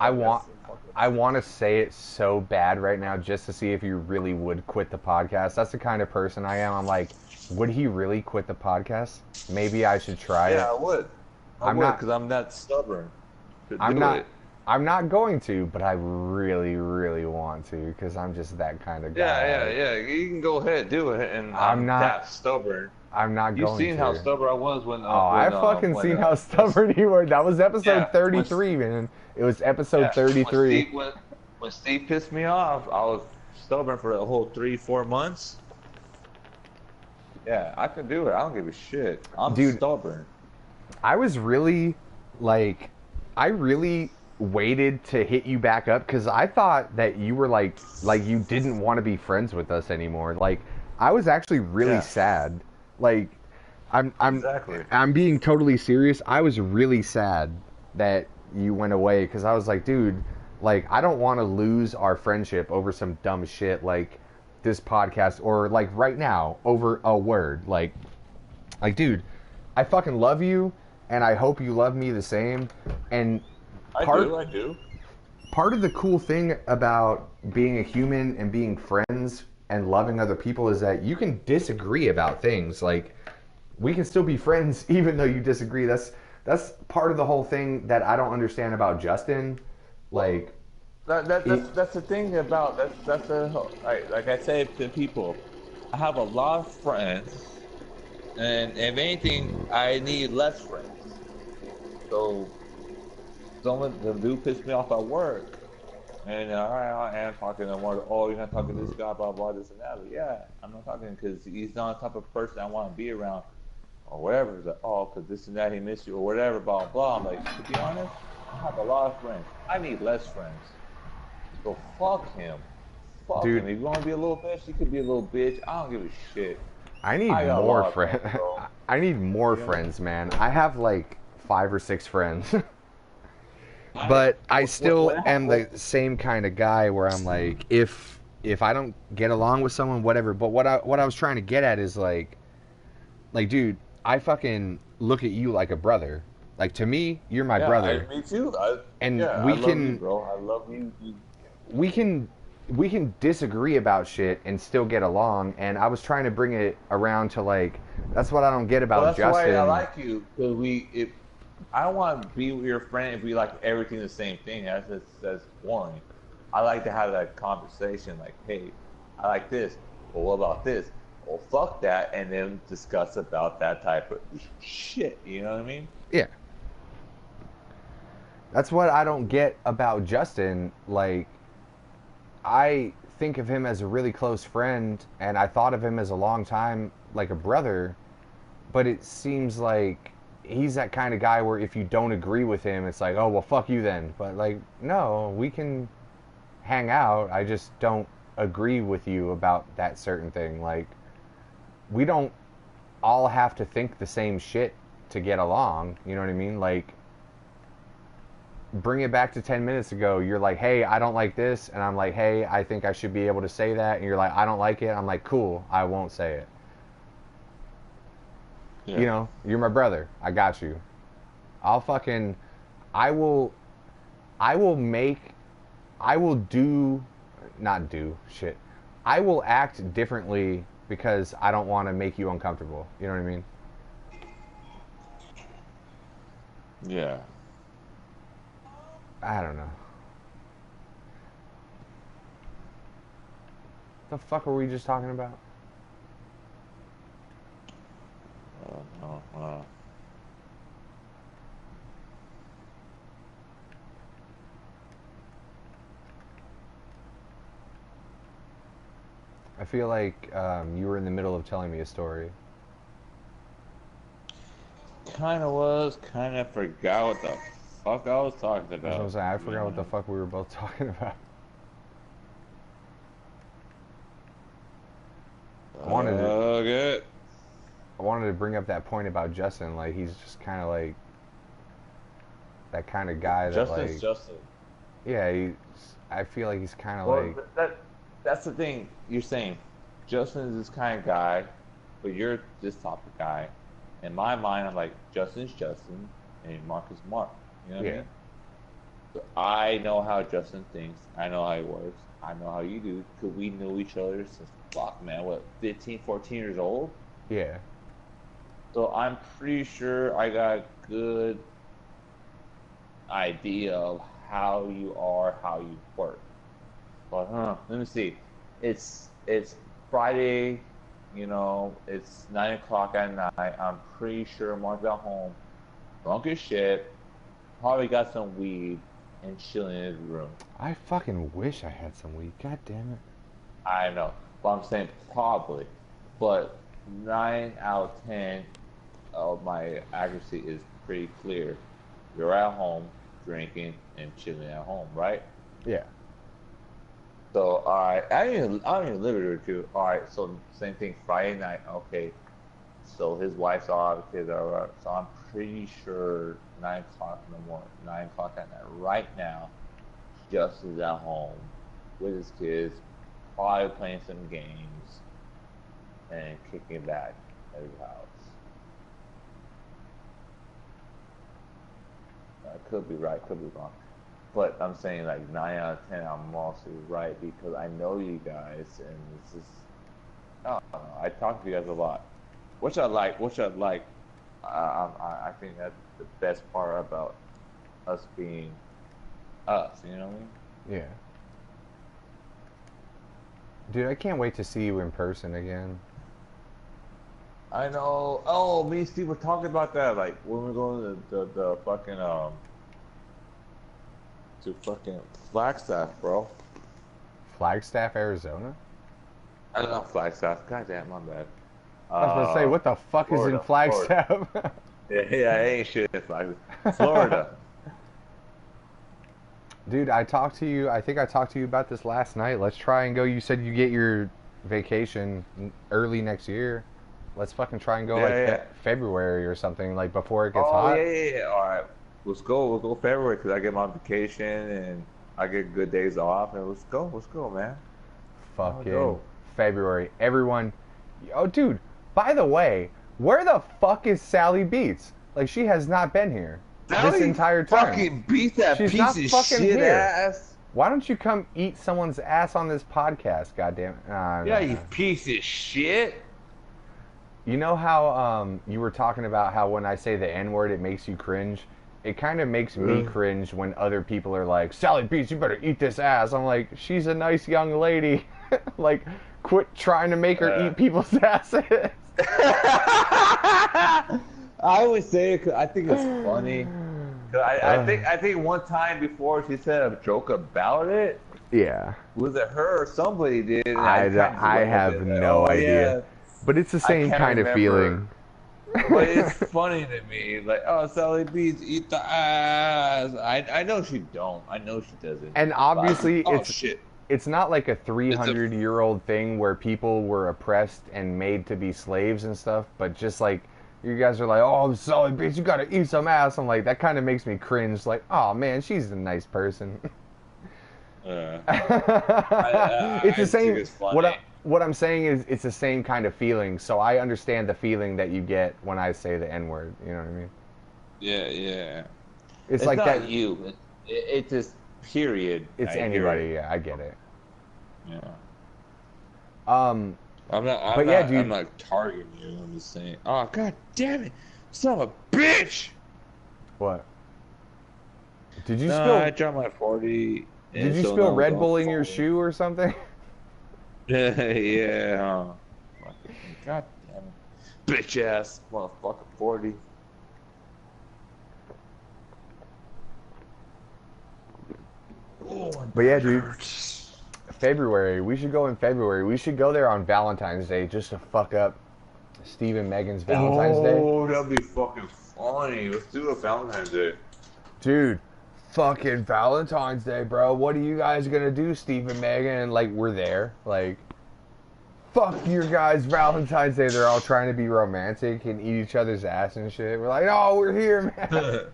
I want to say it so bad right now just to see if you really would quit the podcast. That's the kind of person I am. I'm like, would he really quit the podcast? Maybe I should try it. Yeah, I would. I would, because I'm that stubborn. I'm not going to, but I really, really want to because I'm just that kind of guy. Yeah. You can go ahead, do it, and I'm not that stubborn. I'm not going to. You've seen how stubborn I was when. I fucking seen how stubborn you were. That was episode 33, man. It was episode 33. When Steve pissed me off, I was stubborn for the whole 3-4 months. Yeah, I can do it. I don't give a shit. I'm stubborn. I was really, I really waited to hit you back up because I thought that you were like you didn't want to be friends with us anymore. Like, I was actually really sad. Like, I'm being totally serious. I was really sad that you went away because I was like, dude, like, I don't want to lose our friendship over some dumb shit like this podcast or like right now over a word. Like, dude, I fucking love you and I hope you love me the same. And I do. Part of the cool thing about being a human and being friends and loving other people is that you can disagree about things. Like, we can still be friends even though you disagree. That's part of the whole thing that I don't understand about Justin. Like, that's the thing about that's the like I say to people, I have a lot of friends, and if anything, I need less friends. So the dude pissed me off at work. And I am talking to one. Oh, you're not talking to this guy, blah blah, this and that. But yeah, I'm not talking because he's not the type of person I want to be around, or whatever. He's like, oh, because this and that, he missed you, or whatever, blah blah. I'm like, to be honest, I have a lot of friends. I need less friends. So fuck him. Fuck him. If you want to be a little bitch, you could be a little bitch. I don't give a shit. I need more friends. I need more friends, man. I have like 5 or 6 friends. But I still am the same kind of guy where I'm like, if I don't get along with someone, whatever. But what I was trying to get at is like, dude, I fucking look at you like a brother. Like, to me, you're my brother. Me too. We can, love you, bro. I love you. We can disagree about shit and still get along. And I was trying to bring it around to like, that's what I don't get about Justin. That's why I like you, because I don't want to be your friend if we like everything the same thing. That's boring. I like to have that conversation like, hey, I like this. Well, what about this? Well, fuck that, and then discuss about that type of shit. You know what I mean? Yeah. That's what I don't get about Justin. Like, I think of him as a really close friend, and I thought of him as a long time, like a brother, but it seems like he's that kind of guy where if you don't agree with him, it's like, oh, well, fuck you then. But like, no, we can hang out. I just don't agree with you about that certain thing. Like, we don't all have to think the same shit to get along. You know what I mean? Like, bring it back to 10 minutes ago. You're like, hey, I don't like this. And I'm like, hey, I think I should be able to say that. And you're like, I don't like it. I'm like, cool, I won't say it. Yeah. You know, you're my brother. I got you. I will act differently because I don't want to make you uncomfortable. You know what I mean? Yeah. I don't know. What the fuck were we just talking about? I feel like you were in the middle of telling me a story. Kind of was, kind of forgot what the fuck I was talking about. I forgot what the fuck we were both talking about. I wanted to bring up that point about Justin. Like, he's just kind of like that kind of guy that Justin's Justin. Yeah, I feel like he's kind of that's the thing you're saying. Justin's this kind of guy, but you're this type of guy. In my mind, I'm like, Justin's Justin, and Mark is Mark. You know what I mean? I know how Justin thinks. I know how he works. I know how you do. Cause we knew each other since, fuck, man, what, 15, 14 years old? Yeah. So I'm pretty sure I got a good idea of how you are, how you work. But let me see. It's Friday, you know, it's 9 o'clock at night. I'm pretty sure Mark's at home, drunk as shit, probably got some weed and chilling in his room. I fucking wish I had some weed. God damn it. I know, but I'm saying probably. But 9 out of 10 of my accuracy is pretty clear. You're at home, drinking and chilling at home, right? Yeah. So, alright, I don't even live here with you. Alright, so same thing, Friday night, okay. So his wife's off, the kids are out. So I'm pretty sure 9 o'clock in the morning, 9 o'clock at night, right now, Justin's at home with his kids, probably playing some games and kicking back at his house. I could be right, could be wrong. But I'm saying like 9 out of 10, I'm mostly right because I know you guys, and it's just, I don't know. I talk to you guys a lot, which I like. I think that's the best part about us being us. You know what I mean? Yeah. Dude, I can't wait to see you in person again. I know. Oh, me and Steve were talking about that. Like when we're going to the fucking to fucking Flagstaff, bro. Flagstaff, Arizona? I don't know Flagstaff. Goddamn, my bad. I was about to say, what the fuck is in Flagstaff? Florida. Yeah, I ain't shit in Flagstaff. Florida. Dude, I think I talked to you about this last night. Let's try and go. You said you get your vacation early next year. Let's fucking try and go February or something, like before it gets hot. Oh, yeah. All right. Let's go February because I get my vacation and I get good days off. And let's go, man. Fucking February. Everyone. Oh, dude, by the way, where the fuck is Sallybeatz? Like, she has not been here this entire time. Fucking beat that She's piece not of fucking shit here. ass. Why don't you come eat someone's ass on this podcast, goddammit? Yeah, you piece of shit. You know how you were talking about how when I say the N-word it makes you cringe? It kind of makes me cringe when other people are like, Sallybeatz, you better eat this ass. I'm like, she's a nice young lady. Like, quit trying to make her eat people's asses. I always say it 'cause I think it's funny. I think one time before she said a joke about it. Yeah. Was it her or somebody did? And I have no idea. Yeah. But it's the same kind of feeling. But it's funny to me. Like, oh, Sallybeatz, eat the ass. I know she don't. I know she doesn't. And obviously, shit. It's not like a 300-year-old thing where people were oppressed and made to be slaves and stuff, but just like, you guys are like, oh, Sallybeatz, you gotta eat some ass. I'm like, that kind of makes me cringe. Like, oh, man, she's a nice person. It's the same. What I'm saying is, it's the same kind of feeling. So I understand the feeling that you get when I say the N-word. You know what I mean? Yeah. It's like not that. You. It's just period. It's anybody. Yeah, I get it. Yeah. I'm not targeting you. I'm just saying. Oh, god damn it, son of a bitch! What? Did you spill? I dropped my 40. Did you spill Red Bull in your shoe or something? Yeah. God damn it, bitch ass motherfucker 40. But yeah, dude. February. We should go in February. We should go there on Valentine's Day just to fuck up Steve and Megan's Valentine's Day. Oh, that'd be fucking funny. Let's do a Valentine's Day. Dude, fucking Valentine's Day, bro. What are you guys gonna do, Steve and Megan? And like, we're there. Like, fuck your guys' Valentine's Day. They're all trying to be romantic and eat each other's ass and shit. We're like, oh, we're here, man.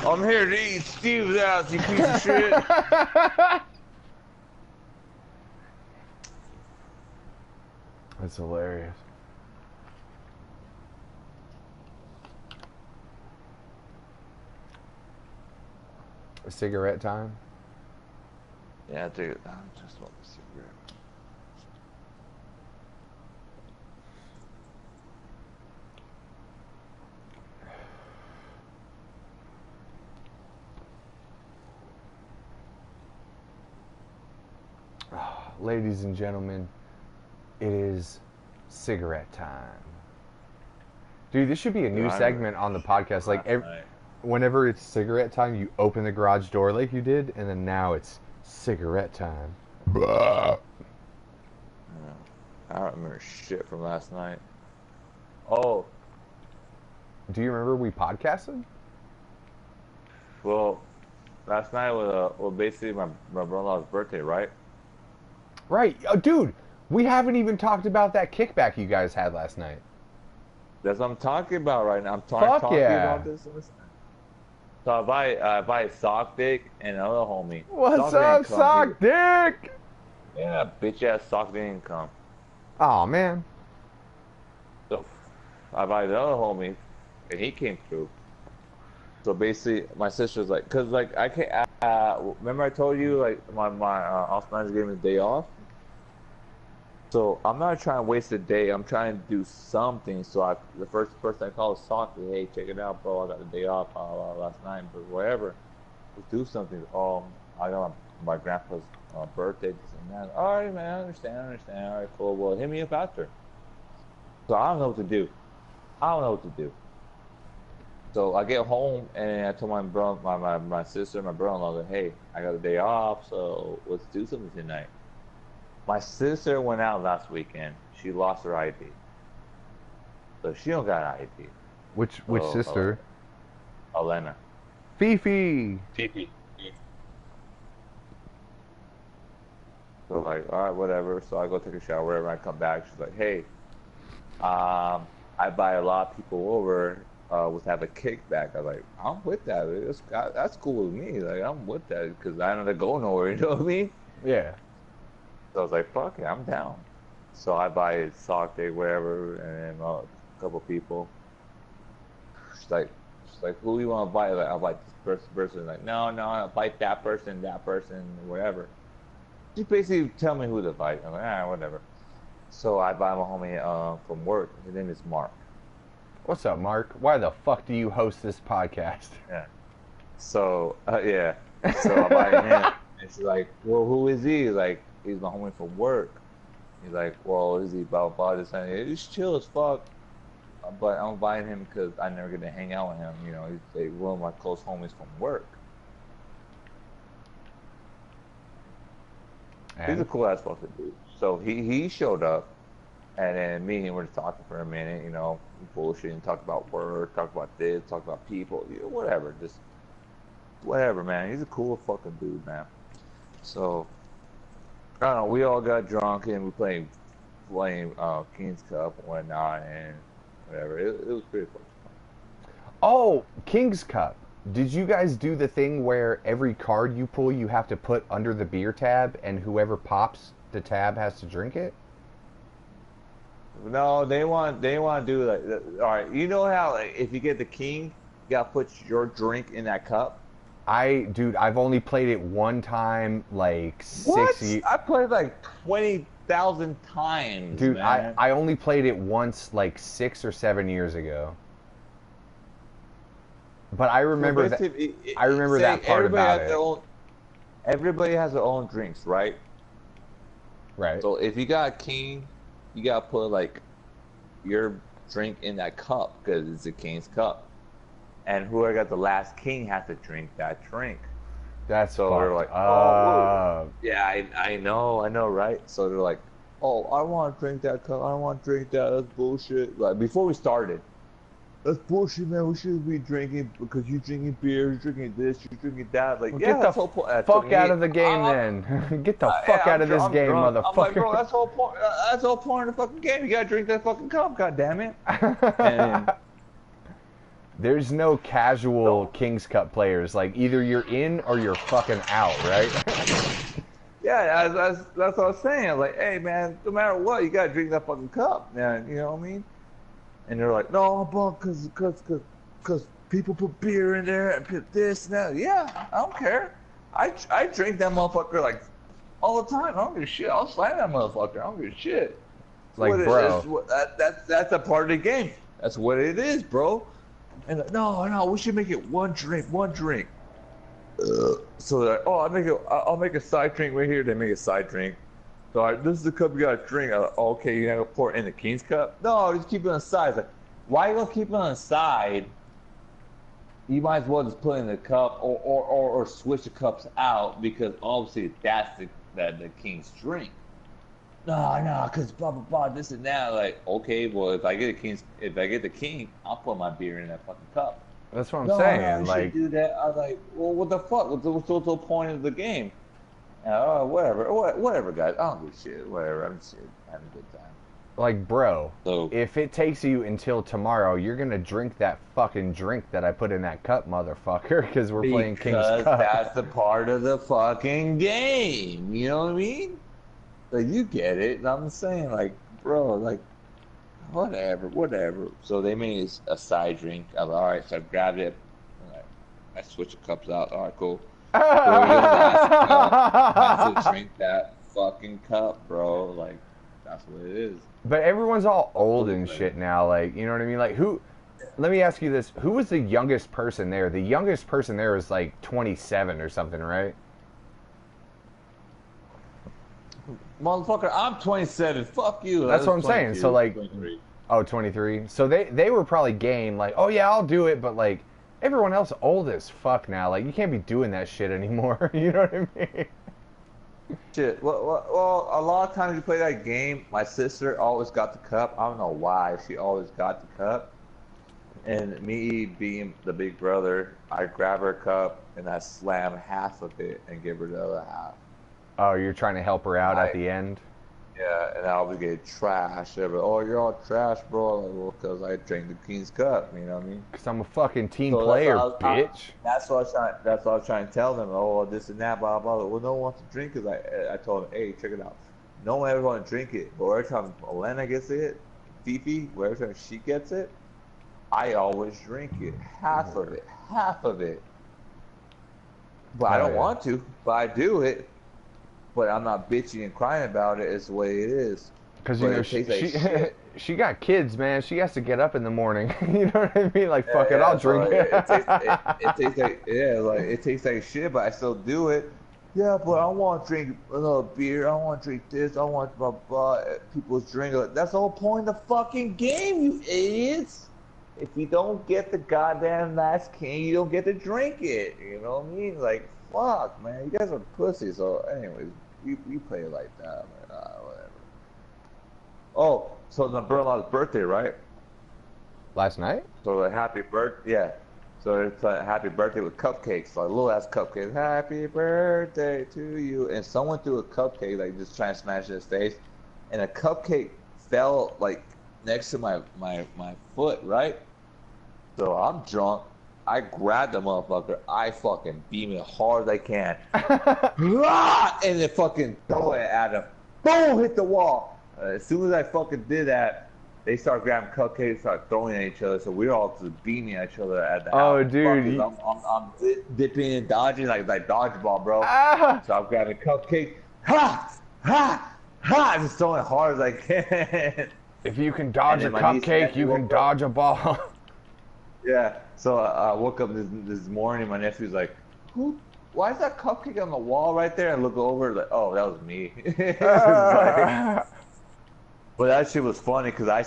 I'm here to eat Steve's ass, you piece of shit. That's hilarious. Cigarette time. Yeah, dude. I just smoke a cigarette. Ladies and gentlemen, it is cigarette time. Dude, this should be a new segment on the podcast. Like, whenever it's cigarette time, you open the garage door like you did, and then now it's cigarette time. Yeah. I don't remember shit from last night. Oh. Do you remember we podcasted? Well, last night was basically my brother-in-law's birthday, right? Right. Oh, dude, we haven't even talked about that kickback you guys had last night. That's what I'm talking about right now. I'm talking about this. So I buy Sock Dick and another homie. What's up, Sock Dick? Yeah, bitch ass Sock Dick didn't come. Oh man. So I buy the other homie, and he came through. So basically, my sister's like, cause like I can't. Remember I told you like my office manager gave me the day off. So I'm not trying to waste a day. I'm trying to do something. So the first person I called is Soccer. Hey, check it out, bro. I got the day off last night, but whatever. Let's do something. I got my grandpa's birthday. This and that. All right, man. I understand. All right, cool. Well, hit me up after. So I don't know what to do. So I get home and I told my sister, my brother-in-law, that, hey, I got a day off, so let's do something tonight. My sister went out last weekend. She lost her ID. So she don't got an ID. Which sister? Elena. Fifi. So like, all right, whatever. So I go take a shower, whatever. I come back. She's like, hey, I buy a lot of people over. Was have a kickback. I was like, I'm with that. That's cool with me. Like, I'm with that because I don't have to go nowhere. You know what I mean? Yeah. So I was like, fuck it, I'm down. So I buy a Sock Day, whatever, and a couple people. She's like, who do you want to buy? Like, I'll buy this person. Like, no, I'll buy that person, whatever. She basically tell me who to buy. I'm like, whatever. So I buy my homie from work. His name is Mark. What's up, Mark? Why the fuck do you host this podcast? Yeah. So, yeah. So I buy him. And she's like, well, who is he? He's like, he's my homie from work. He's like, well, is he blah, blah, this and that. He's chill as fuck. But I'm buying him because I never get to hang out with him. You know, he's like one of my close homies from work. And? He's a cool ass fucking dude. So he showed up. And then me and him were talking for a minute, you know, bullshitting, talk about work, talk about this, talk about people, you know, whatever, just whatever, man. He's a cool fucking dude, man. So, I don't know, we all got drunk and we playing King's Cup and whatnot and whatever. It was pretty fun. Oh, King's Cup. Did you guys do the thing where every card you pull you have to put under the beer tab and whoever pops the tab has to drink it? No, they want to do like, all right. You know how like, if you get the king, you gotta put your drink in that cup. Dude, I've only played it one time, like what? 6 years. I played like 20,000 times. Dude, man. I only played it once, like 6 or 7 years ago. But I remember that part about it. Everybody has their own drinks, right? Right. So if you got a king, you gotta put like your drink in that cup because it's a king's cup, and whoever got the last king has to drink that drink. That's so they're like, yeah, I know, right? So they're like, oh, I want to drink that cup. I don't want to drink that. That's bullshit. Like before we started, that's bullshit, man. We shouldn't be drinking because you're drinking beer, you're drinking this, you're drinking that. Like, well, yeah, get the fuck out of the game, then. Get the fuck out of this game, motherfucker. I'm like, bro, that's the whole point. That's the whole point of the fucking game. You gotta drink that fucking cup, goddammit. And there's no casual King's Cup players. Like, either you're in or you're fucking out, right? Yeah, that's what I was saying. I was like, hey, man, no matter what, you gotta drink that fucking cup, man. You know what I mean? And they're like, no, but because people put beer in there and put this and that. Yeah, I don't care. I drink that motherfucker like all the time. I don't give a shit. I'll slam that motherfucker. I don't give a shit. Like, what bro. That's a part of the game. That's what it is, bro. And no, we should make it one drink. So that, I'll make a side drink right here. They make a side drink. So this is the cup you gotta drink. Okay, you gotta pour it in the King's cup. No, just keep it on the side. It's like, why you gonna keep it on the side? You might as well just put it in the cup or switch the cups out, because obviously that's the King's drink. No, cause blah blah blah, this and that. Like, okay, well, if I get the King, I'll put my beer in that fucking cup. That's what I'm saying. No, like, do that. I was like, well, what the fuck? What's the whole point of the game? Whatever, guys. I don't give a shit. Whatever. I'm just having a good time. Like, bro, So, if it takes you until tomorrow, you're gonna drink that fucking drink that I put in that cup, motherfucker, because we're playing King's because Cup. that's the part of the fucking game. You know what I mean? Like, you get it. And I'm saying, like, bro, like, whatever. So they made a side drink. I was like, all right, so I grabbed it. I switched the cups out. All right, cool. So I have to drink that fucking cup, bro. Like, that's what it is. But everyone's all old and shit now. Like, you know what I mean? Like, who? Let me ask you this: who was the youngest person there? The youngest person there was like 27 or something, right? Motherfucker, I'm 27. Fuck you. That's what I'm saying. So, like, 23. Oh, 23. So they were probably game, like, oh yeah, I'll do it, but like everyone else old as fuck now. Like, you can't be doing that shit anymore. You know what I mean? Shit. Well, a lot of times you play that game, my sister always got the cup. I don't know why. She always got the cup. And me being the big brother, I grab her cup and I slam half of it and give her the other half. Oh, you're trying to help her out at the end? Yeah, and I always get trash. Oh, you're all trash, bro. Like, well, because I drank the King's Cup, you know what I mean? Because I'm a fucking team player, bitch. That's what I was trying to tell them. Oh, this and that, blah, blah, blah. Well, no one wants to drink it. I told them, hey, check it out. No one ever want to drink it. But every time Elena gets it, Fifi, every time she gets it, I always drink it. Half of it. But I don't want to, but I do it. But I'm not bitching and crying about it. It's the way it is. Because, you know, she got kids, man. She has to get up in the morning. You know what I mean? Like, fuck it, I'll drink it. It tastes like shit, but I still do it. Yeah, but I want to drink another beer. I want to drink this. I want blah, blah, people's drink. That's the whole point of the fucking game, you idiots. If you don't get the goddamn last king, you don't get to drink it. You know what I mean? Like, fuck, man. You guys are pussies. So, anyways, you play it like that. Like, whatever. Oh, so it's my brother-in-law's birthday, right? Last night? So a happy birthday, yeah. So it's a happy birthday with cupcakes, like little ass cupcakes. Happy birthday to you. And someone threw a cupcake, like just trying to smash it in his face, and a cupcake fell like next to my foot, right? So I'm drunk. I grabbed the motherfucker. I fucking beam it hard as I can. And then fucking throw it at him. Boom! Hit the wall. As soon as I fucking did that, they start grabbing cupcakes, start throwing at each other. So we're all just beaming at each other at the house. Oh, dude. I'm dipping and dodging like dodgeball, bro. So I'm grabbing cupcake. Just throwing it hard as I can. If you can dodge a cupcake, you can dodge a ball. Yeah. So I woke up this morning. My nephew's like, why is that cupcake on the wall right there? I look over, like, oh, that was me. But that shit was funny because I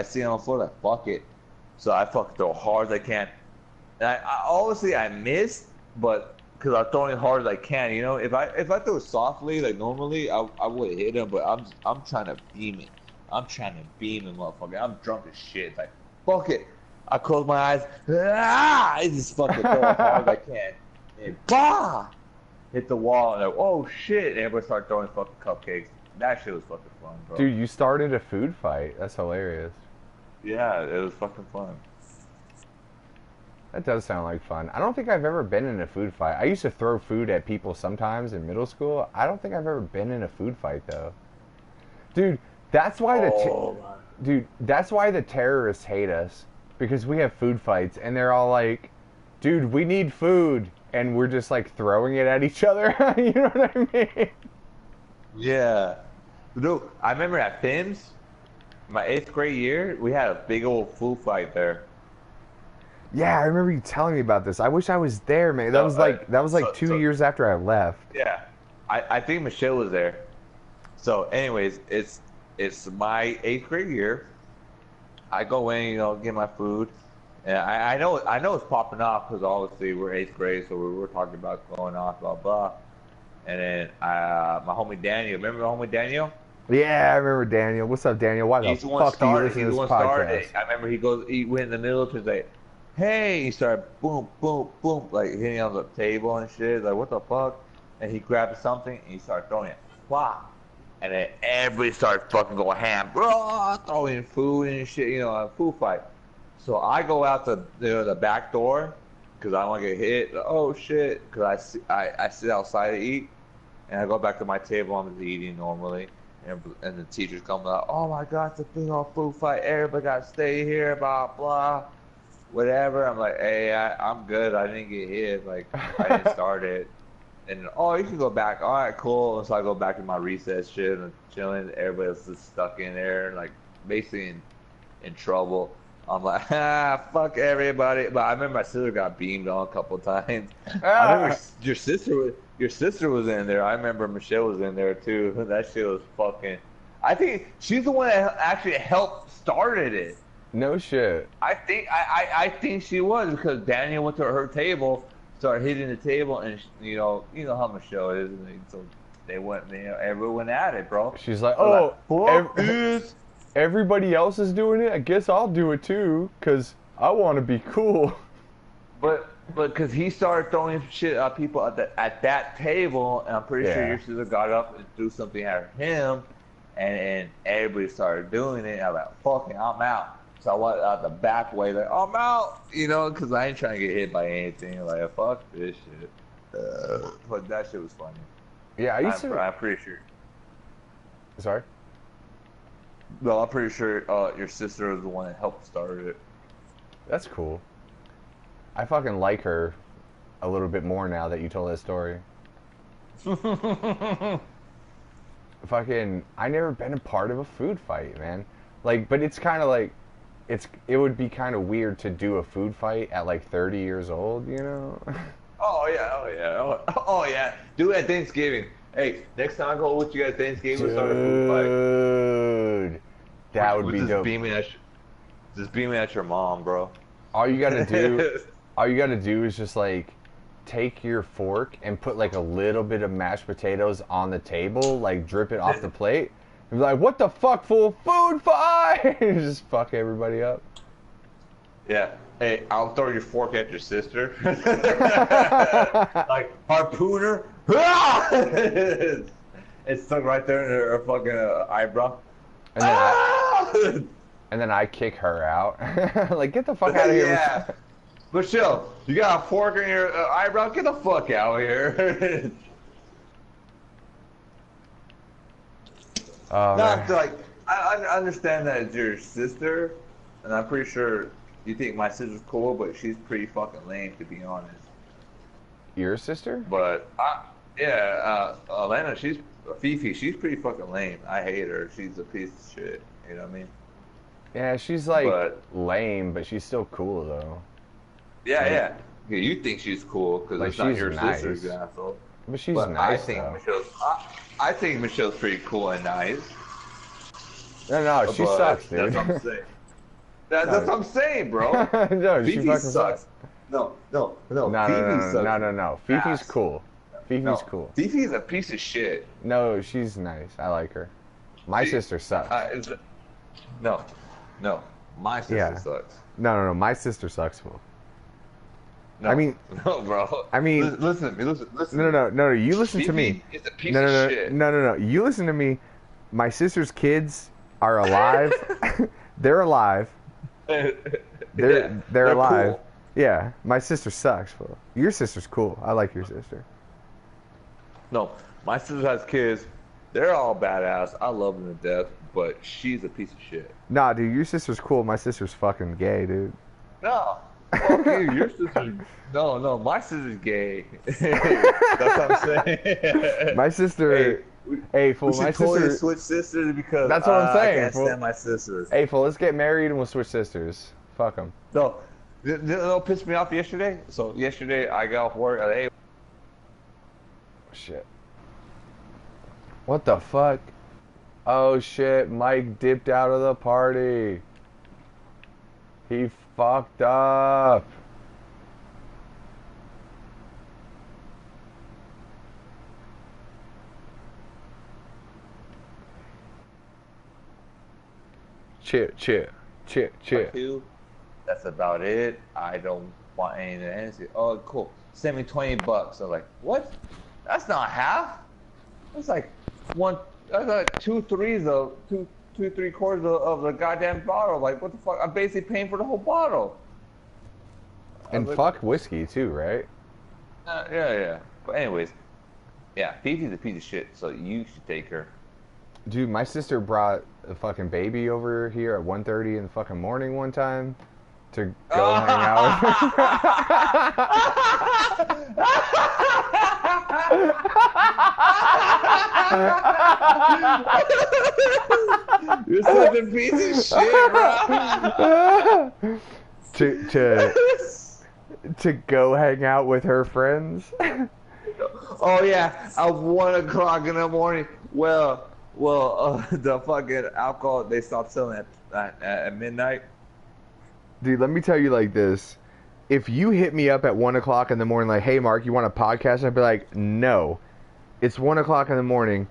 see it on the floor, like, fuck it. So I fucking throw hard as I can. And I obviously I missed, but because I'm throwing as hard as I can, you know. If I throw it softly, like normally, I would have hit him, but I'm trying to beam it. I'm trying to beam him, motherfucker. I'm drunk as shit. It's like, fuck it. I close my eyes. I just fucking throw as hard as I can. And bah! Hit the wall, and like, oh shit. And everybody started throwing fucking cupcakes. That shit was fucking fun, bro. Dude, you started a food fight. That's hilarious. Yeah, it was fucking fun. That does sound like fun. I don't think I've ever been in a food fight. I used to throw food at people sometimes in middle school. I don't think I've ever been in a food fight, though. Dude, that's why that's why the terrorists hate us. because we have food fights, and they're all like, "Dude, we need food," and we're just like throwing it at each other. You know what I mean? Yeah. Dude, I remember at Finn's, my 8th grade year, we had a big old food fight there. Yeah, I remember you telling me about this. I wish I was there, man. That was like 2 years after I left. Yeah, I think Michelle was there. So, anyways, it's my 8th grade year. I go in, get my food, and I know it's popping off because obviously we're 8th grade, so we were talking about going off, blah blah. And then my homie Daniel, remember my homie Daniel? Yeah, I remember Daniel. What's up, Daniel? Why the fuck do you listen to this podcast? I remember he went in the middle to like, hey, he started boom, boom, boom, like hitting on the table and shit. Like, what the fuck? And he grabbed something and he started throwing it. Wow. And then everybody started fucking going ham, bro, throwing food and shit, a food fight. So I go out the back door because I don't want to get hit. Oh shit, because I sit outside to eat, and I go back to my table. I'm just eating normally, and the teachers come out. Oh my god, it's a big old food fight. Everybody got to stay here, blah blah, whatever. I'm like, hey, I'm good. I didn't get hit. Like I didn't start it. And you can go back. All right, cool. So I go back to my recess shit and chilling. Everybody else is stuck in there, like basically in trouble. I'm like, fuck everybody. But I remember my sister got beamed on a couple times. I remember your sister was in there. I remember Michelle was in there too. That shit was fucking. I think she's the one that actually helped started it. No shit. I think she was because Daniel went to her table, started hitting the table, and you know how Michelle is, and so they went, everyone went at it, bro. She's like, everybody else is doing it. I guess I'll do it too, cause I want to be cool. But because he started throwing shit at people at that table, and I'm pretty sure your sister got up and threw something at him, and everybody started doing it. I'm like, fucking, I'm out. So I went out the back way, like, I'm out, because I ain't trying to get hit by anything. Like, fuck this shit. But that shit was funny. Yeah, I'm pretty sure. Sorry? No, I'm pretty sure your sister was the one that helped start it. That's cool. I fucking like her a little bit more now that you told that story. Fucking, I never been a part of a food fight, man. Like, but it's kind of like, it would be kind of weird to do a food fight at like 30 years old, Oh yeah. Do it at Thanksgiving. Hey, next time I go with you at Thanksgiving, we'll start a food fight. Dude, that would be dope. Just beaming at your mom, bro. All you gotta do is just like take your fork and put like a little bit of mashed potatoes on the table, like drip it off the plate. And be like, what the fuck, fool? Food fight! Just fuck everybody up. Yeah. Hey, I'll throw your fork at your sister. Like, harpooner. It's stuck right there in her fucking eyebrow. And then I kick her out. Like, get the fuck out of here. Yeah. Michelle, you got a fork in your eyebrow? Get the fuck out of here. Like, I understand that it's your sister, and I'm pretty sure you think my sister's cool, but she's pretty fucking lame, to be honest. Your sister? But Alana, Fifi, she's pretty fucking lame. I hate her. She's a piece of shit. You know what I mean? Yeah, she's like lame, but she's still cool though. Yeah. You think she's cool because like, it's not your nice. sister, you asshole. But she's nice. I think Michelle's pretty cool and nice. No, she sucks, dude. That's what I'm saying. That's what I'm saying, bro. No, Fifi she fucking sucks. No. No. Fifi's cool. Fifi's cool. Fifi's a piece of shit. No, she's nice. I like her. My sister sucks. No. My sister sucks. No. My sister sucks, fool. No, I mean, no, bro. I mean, listen to me. Listen. No. You listen to me. It's a piece of shit. No. You listen to me. My sister's kids are alive. They're alive. They're alive. Cool. Yeah, my sister sucks, fool. Your sister's cool. I like your sister. No, my sister has kids. They're all badass. I love them to death, but she's a piece of shit. Nah, dude, your sister's cool. My sister's fucking gay, dude. No. Fuck you. Your sister's... No, my sister's gay. That's what I'm saying. My sister... Hey, fool, we my should totally sister... switch sisters because That's what I'm saying, I can't fool. stand my sisters. Hey, fool, let's get married and we'll switch sisters. Fuck them. No. You know what pissed me off yesterday? So yesterday I got off work. Hey, Shit. What the fuck? Oh shit, Mike dipped out of the party. He fucked up. Cheer. two. That's about it. I don't want anything. Oh, cool. Send me $20. I'm like, what? That's not half. That's like one. That's like 2 3/4 of the goddamn bottle. Like, what the fuck? I'm basically paying for the whole bottle. And fuck whiskey too, right? Yeah. But anyways, yeah, Fifi's a piece of shit. So you should take her. Dude, my sister brought a fucking baby over here at 1:30 in the fucking morning one time to go hang out with her. You're such a piece of shit, bro. to go hang out with her friends. Oh yeah, at 1 o'clock in the morning. Well, the fucking alcohol they stopped selling at midnight. Dude, let me tell you like this. If you hit me up at 1 o'clock in the morning like, hey Mark, you want a podcast? I'd be like, no. It's 1 o'clock in the morning.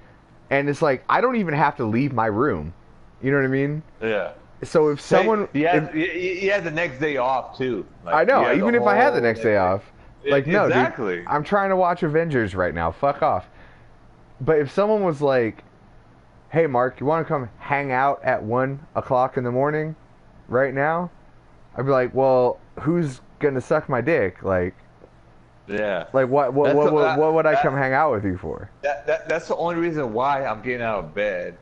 And it's like, I don't even have to leave my room. You know what I mean? Yeah. So if someone... You had the next day off too. Like, I know, even if I had the next day off. Like, no, exactly. Dude, I'm trying to watch Avengers right now. Fuck off. But if someone was like, hey Mark, you want to come hang out at 1 o'clock in the morning right now? I'd be like, well, who's gonna suck my dick? Like, yeah. Like what would I come hang out with you for? That's the only reason why I'm getting out of bed.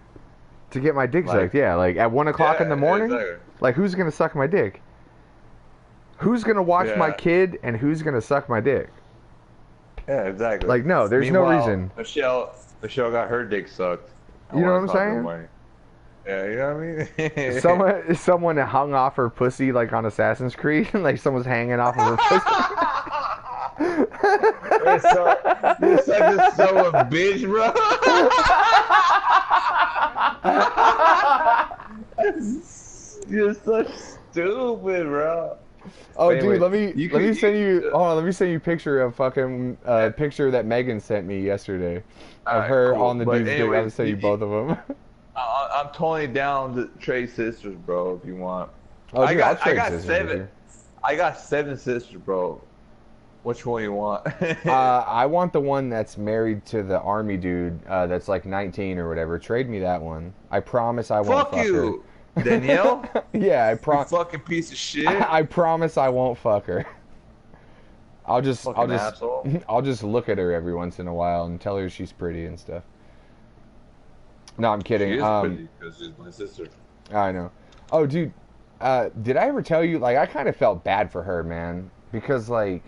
To get my dick sucked, yeah. Like at 1 o'clock in the morning. Exactly. Like who's gonna suck my dick? Who's gonna watch my kid and who's gonna suck my dick? Yeah, exactly. Like no, there's no reason. Michelle got her dick sucked. You know what I'm saying? Yeah, you know what I mean? Someone hung off her pussy like on Assassin's Creed, like someone's hanging off of her pussy. You're such a son of a bitch, bro. You're so stupid, bro. Oh, anyway, dude, let me send you a picture of fucking picture that Megan sent me yesterday of her on the dude's dick. I'm gonna send you both of them. I'm totally down to trade sisters, bro. If you want. Oh, dude, I got 7. I got 7 sisters, bro. Which one you want? I want the one that's married to the army dude that's like 19 or whatever. Trade me that one. I promise I won't fuck you, her. Danielle. Yeah, I promise. Fucking piece of shit. I promise I won't fuck her. I'll just asshole. I'll just look at her every once in a while and tell her she's pretty and stuff. No, I'm kidding. She is pretty because she's my sister. I know. Oh, dude, did I ever tell you? Like, I kind of felt bad for her, man, because like,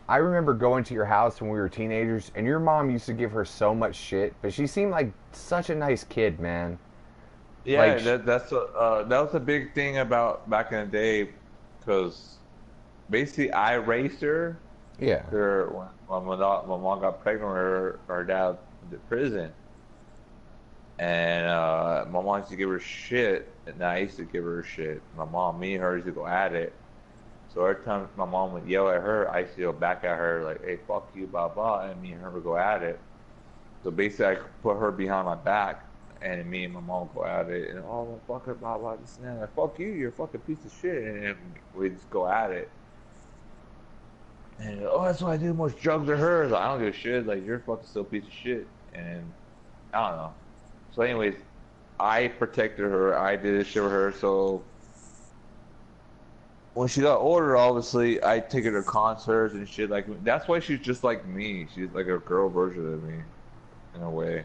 I remember going to your house when we were teenagers, and your mom used to give her so much shit, but she seemed like such a nice kid, man. Yeah, like, that was a big thing about back in the day, because basically I raised her. Yeah. When my mom got pregnant with her dad went to prison. And my mom used to give her shit, and I used to give her shit. Me and her used to go at it. So every time my mom would yell at her, I used to go back at her like, hey, fuck you, blah, blah, and me and her would go at it. So basically I put her behind my back, and me and my mom would go at it, and oh, fuck her, blah, blah, this and that. Like, fuck you, you're a fucking piece of shit, and we'd just go at it. And, oh, that's why I do more drugs than her. Like, I don't give a shit, like, you're a fucking still piece of shit. And I don't know. So anyways, I protected her, I did this shit with her, so when she got older, obviously, I take her to concerts and shit. Like, that's why she's just like me. She's like a girl version of me, in a way.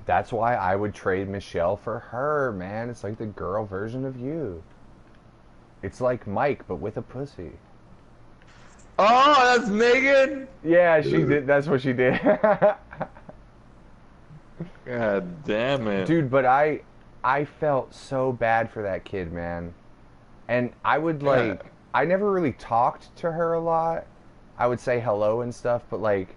That's why I would trade Michelle for her, man. It's like the girl version of you. It's like Mike, but with a pussy. Oh, that's Megan? Yeah, she did. That's what she did. God damn it. Dude, but I felt so bad for that kid, man. And I would, like, I never really talked to her a lot. I would say hello and stuff, but, like,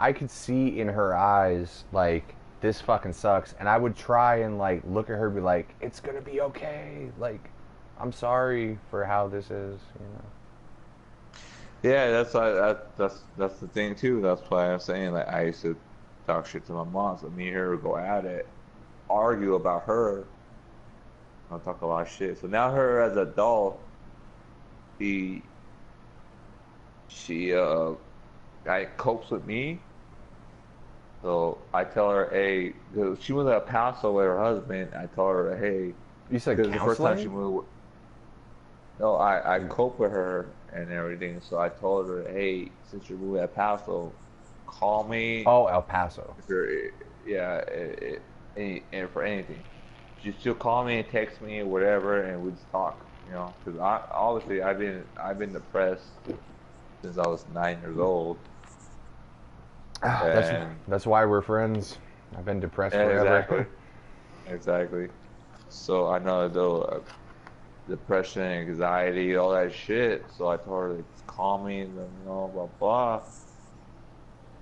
I could see in her eyes, like, this fucking sucks. And I would try and, like, look at her and be like, it's gonna be okay. Like, I'm sorry for how this is, you know. Yeah, that's why that's the thing too. That's why I'm saying, like, I used to talk shit to my mom. So me and her would go at it, argue about her. I'll talk a lot of shit. So now her as an adult, she copes with me. So I tell her, hey, 'cause she was at El Paso with her husband. I told her, hey, You said because the first time she counseling? moved. No, I cope with her and everything. So I told her, hey, since you're moving at Paso, call me. Oh, El Paso. If you're, yeah, and for anything. She'll call me and text me or whatever, and we just talk. You know, because obviously I've been depressed since I was 9 years old. That's why we're friends. I've been depressed forever. Exactly. So I know though. Depression, anxiety, all that shit. So I told her to just call me and let me know, blah blah.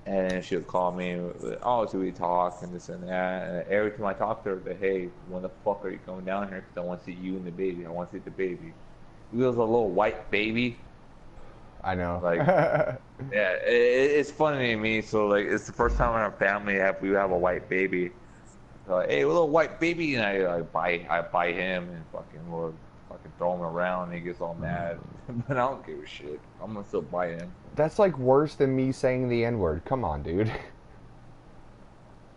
And then she'll call me, oh, so we talk and this and that. And every time I talk to her, I say, hey, when the fuck are you coming down here? Because I want to see you and the baby. I want to see the baby. He was a little white baby. I know. Like, yeah, it's funny to me. So like, it's the first time in our family we have a white baby. So, like, hey, a little white baby, and I buy him and fucking throw him around, and he gets all mad. But I don't give a shit. I'm gonna still buy him. That's like worse than me saying the N-word. Come on, dude.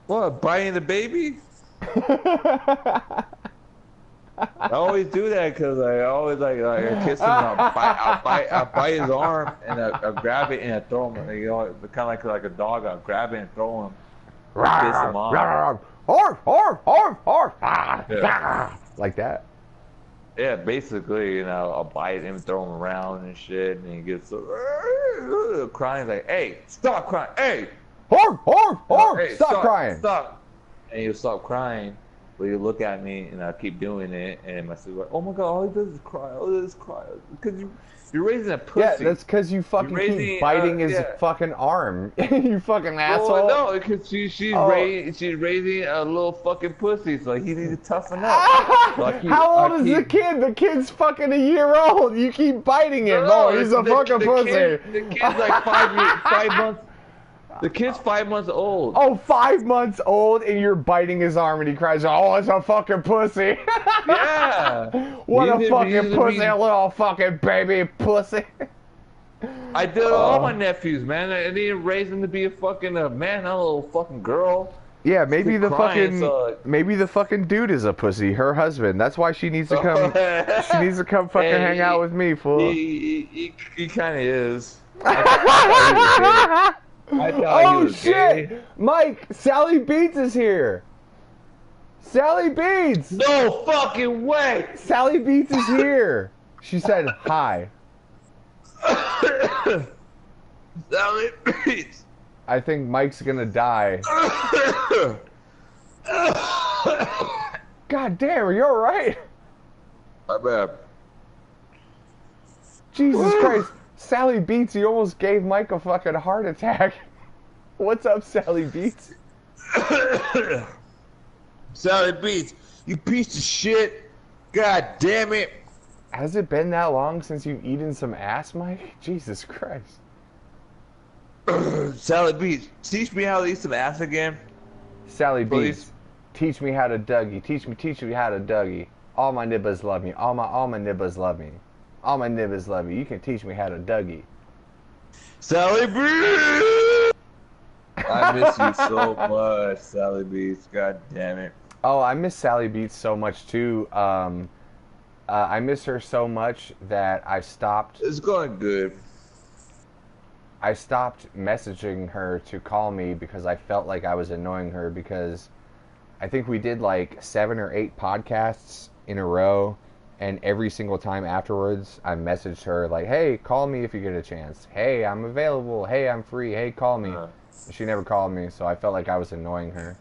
What, buying the baby? I always do that because I always like I kiss him. I'll bite his arm and I grab it and I throw him. You know, kind of like a dog. I'll grab it and throw him. Piss him off. Yeah. Like that. Yeah, basically, you know, I'll bite him, throw him around and shit, and he gets crying like, "Hey, stop crying! Hey, Hey, stop crying! Stop!" And he'll stop crying, but he'll look at me, and I keep doing it, and my sister's like, "Oh my god, all he does is cry! All he does is cry!" Because you're raising a pussy. Yeah, that's because you fucking keep biting his fucking arm. You fucking asshole. Well, no, because she's raising a little fucking pussy, so he needs to toughen up. So How old is the kid? The kid's fucking a year old. You keep biting him. No, he's a fucking pussy. The kid's like 5 months. The kid's 5 months old. Oh, 5 months old, and you're biting his arm, and he cries, "Oh, it's a fucking pussy!" Yeah. What a fucking pussy, a little fucking baby pussy. I did all my nephews, man. I didn't raise them to be a fucking man, not a little fucking girl. Yeah, maybe maybe the fucking dude is a pussy. Her husband. That's why she needs to come. She needs to come fucking hang out with me, fool. He kind of is. Oh shit! Gay. Mike, Sallybeatz is here. Sallybeatz! No fucking way! Sallybeatz is here. She said hi. Sallybeatz. I think Mike's gonna die. God damn, are you alright? My bad. Jesus Christ. Sallybeatz, you almost gave Mike a fucking heart attack. What's up, Sallybeatz? Sallybeatz, you piece of shit. God damn it. Has it been that long since you've eaten some ass, Mike? Jesus Christ. Sallybeatz, teach me how to eat some ass again. Sallybeatz, teach me how to Dougie. Teach me how to Dougie. All my nibbas love me. All my nibbas love me. All my niggas love you. You can teach me how to Dougie. Sallybeatz! I miss you so much, Sallybeatz. God damn it. Oh, I miss Sallybeatz so much too. I miss her so much that I stopped. It's going good. I stopped messaging her to call me because I felt like I was annoying her because I think we did like 7 or 8 podcasts in a row. And every single time afterwards, I messaged her like, "Hey, call me if you get a chance. Hey, I'm available. Hey, I'm free. Hey, call me." She never called me, so I felt like I was annoying her.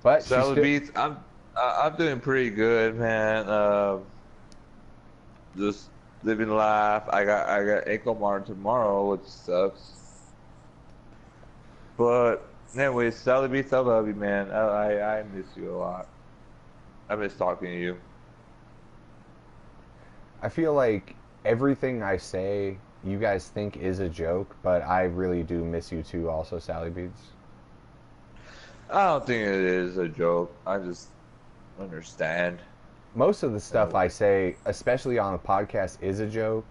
But Sallybeatz, I'm doing pretty good, man. Just living life. I got ankle monitor tomorrow, which sucks. But anyways, Sallybeatz, I love you, man. I miss you a lot. I miss talking to you. I feel like everything I say, you guys think is a joke, but I really do miss you too, also, Sallybeatz. I don't think it is a joke. I just understand. Most of the stuff I say, especially on the podcast, is a joke.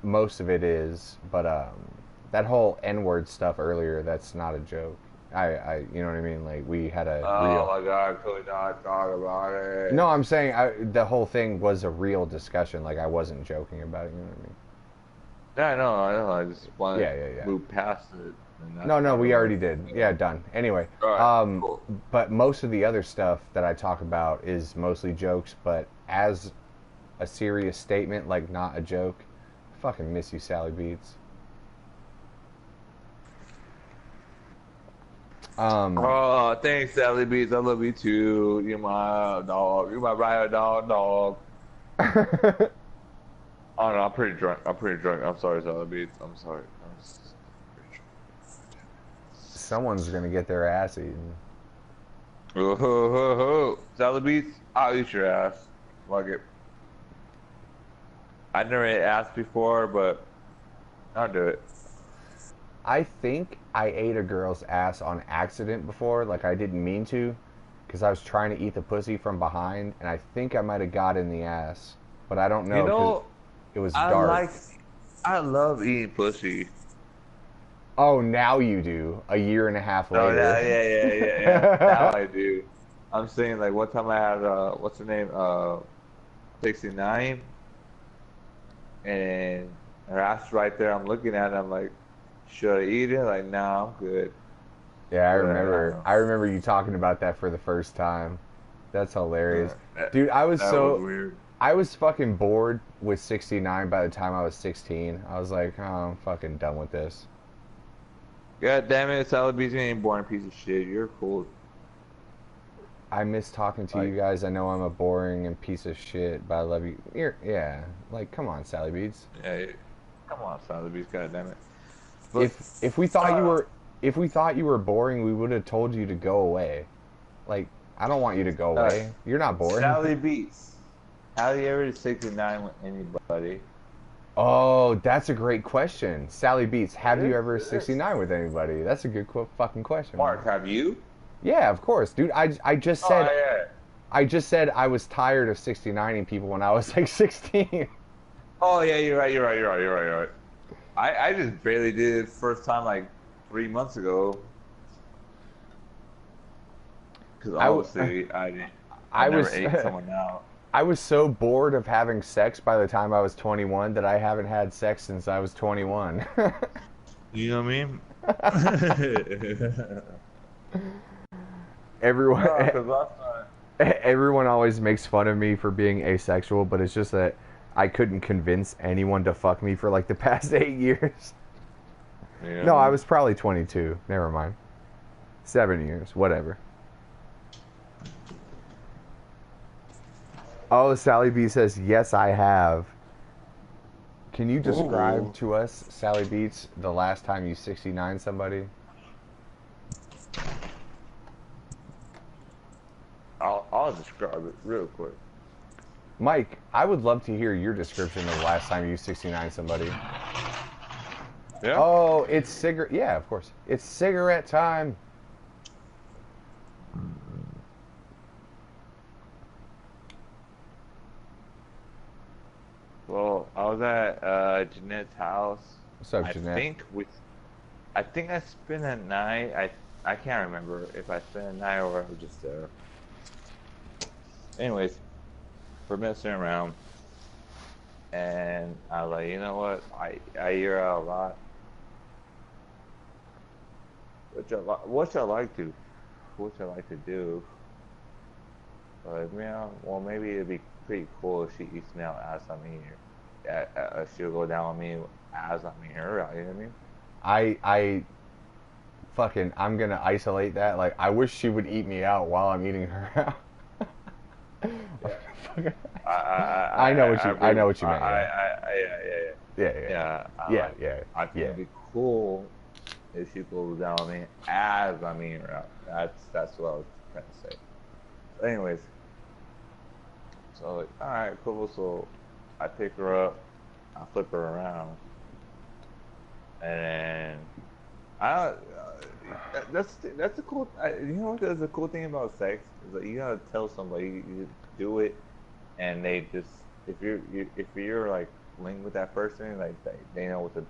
Most of it is, but that whole N-word stuff earlier, that's not a joke. You know what I mean? Like, we had a real... my God, I could not talk about it. No, I'm saying the whole thing was a real discussion. Like, I wasn't joking about it, you know what I mean? Yeah, I know. I just want to move past it. No, we already did. Yeah, done. Anyway, cool. But most of the other stuff that I talk about is mostly jokes, but as a serious statement, like not a joke, I fucking miss you, Sallybeatz. Oh, thanks, Sallybeatz. I love you too. You're my dog. You're my ride dog. Oh no, I'm pretty drunk. I'm sorry, Sallybeatz. I'm sorry. Someone's gonna get their ass eaten. Sallybeatz, I'll eat your ass. Fuck it. I never ate ass before, but I'll do it. I think I ate a girl's ass on accident before, like I didn't mean to, because I was trying to eat the pussy from behind, and I think I might have got in the ass, but I don't know. You know, it was dark. I love eating pussy. Oh, now you do. A year and a half later. Oh, yeah. Now I do. I'm saying, like, one time I had, what's her name? 69. And her ass right there. I'm looking at it. I'm like, should I eat it? Like, nah, I'm good. Yeah, I remember. I remember you talking about that for the first time. That's hilarious. Dude, I was so weird. I was fucking bored with 69 by the time I was 16. I was like, oh, I'm fucking done with this. God damn it, Sallybeatz, you ain't boring piece of shit. You're cool. I miss talking to you guys. I know I'm a boring and piece of shit, but I love you. Yeah, like, come on, Sallybeatz. Yeah, come on, Sallybeatz. God damn it. But, if we thought you were boring, we would have told you to go away. Like, I don't want you to go away. You're not boring. Sallybeatz, have you ever 69 with anybody? Oh, that's a great question. Sallybeatz, have you ever 69 with anybody? That's a good fucking question. Mark, have you? Yeah, of course, dude. I just said I just said I was tired of 69ing people when I was like 16. Oh yeah, you're right. I just barely did it first time like 3 months ago. Because obviously I never ate someone out. I was so bored of having sex by the time I was 21 that I haven't had sex since I was 21. You know what I mean? Everyone always makes fun of me for being asexual, but it's just that I couldn't convince anyone to fuck me for like the past 8 years. Yeah. No, I was probably 22. Never mind. 7 years, whatever. Oh, Sallybeatz says, yes, I have. Can you describe to us, Sallybeatz, the last time you 69 somebody? I'll describe it real quick. Mike, I would love to hear your description of the last time you 69 somebody. Yeah? Oh, it's cigarette. Yeah, of course. It's cigarette time. Well, I was at Jeanette's house. What's up, Jeanette? I think I spent a night. I can't remember if I spent a night or I was just there. Anyways, we're messing around, and I was like, you know what? I hear out a lot. What y'all like to do? But well, maybe it'd be pretty cool if she eats me out as I'm eating her. She'll go down on me as I'm eating her out. You know what I mean? I'm gonna isolate that. Like, I wish she would eat me out while I'm eating her out. I know what you meant. Yeah. I think it'd be cool if she goes down on me as I'm eating her out. That's what I was trying to say. But anyways, so like, all right, cool. So I pick her up, I flip her around, and that's the cool. You know what? There's a cool thing about sex is that you gotta tell somebody you do it, and they just if you're like linked with that person, like they know what to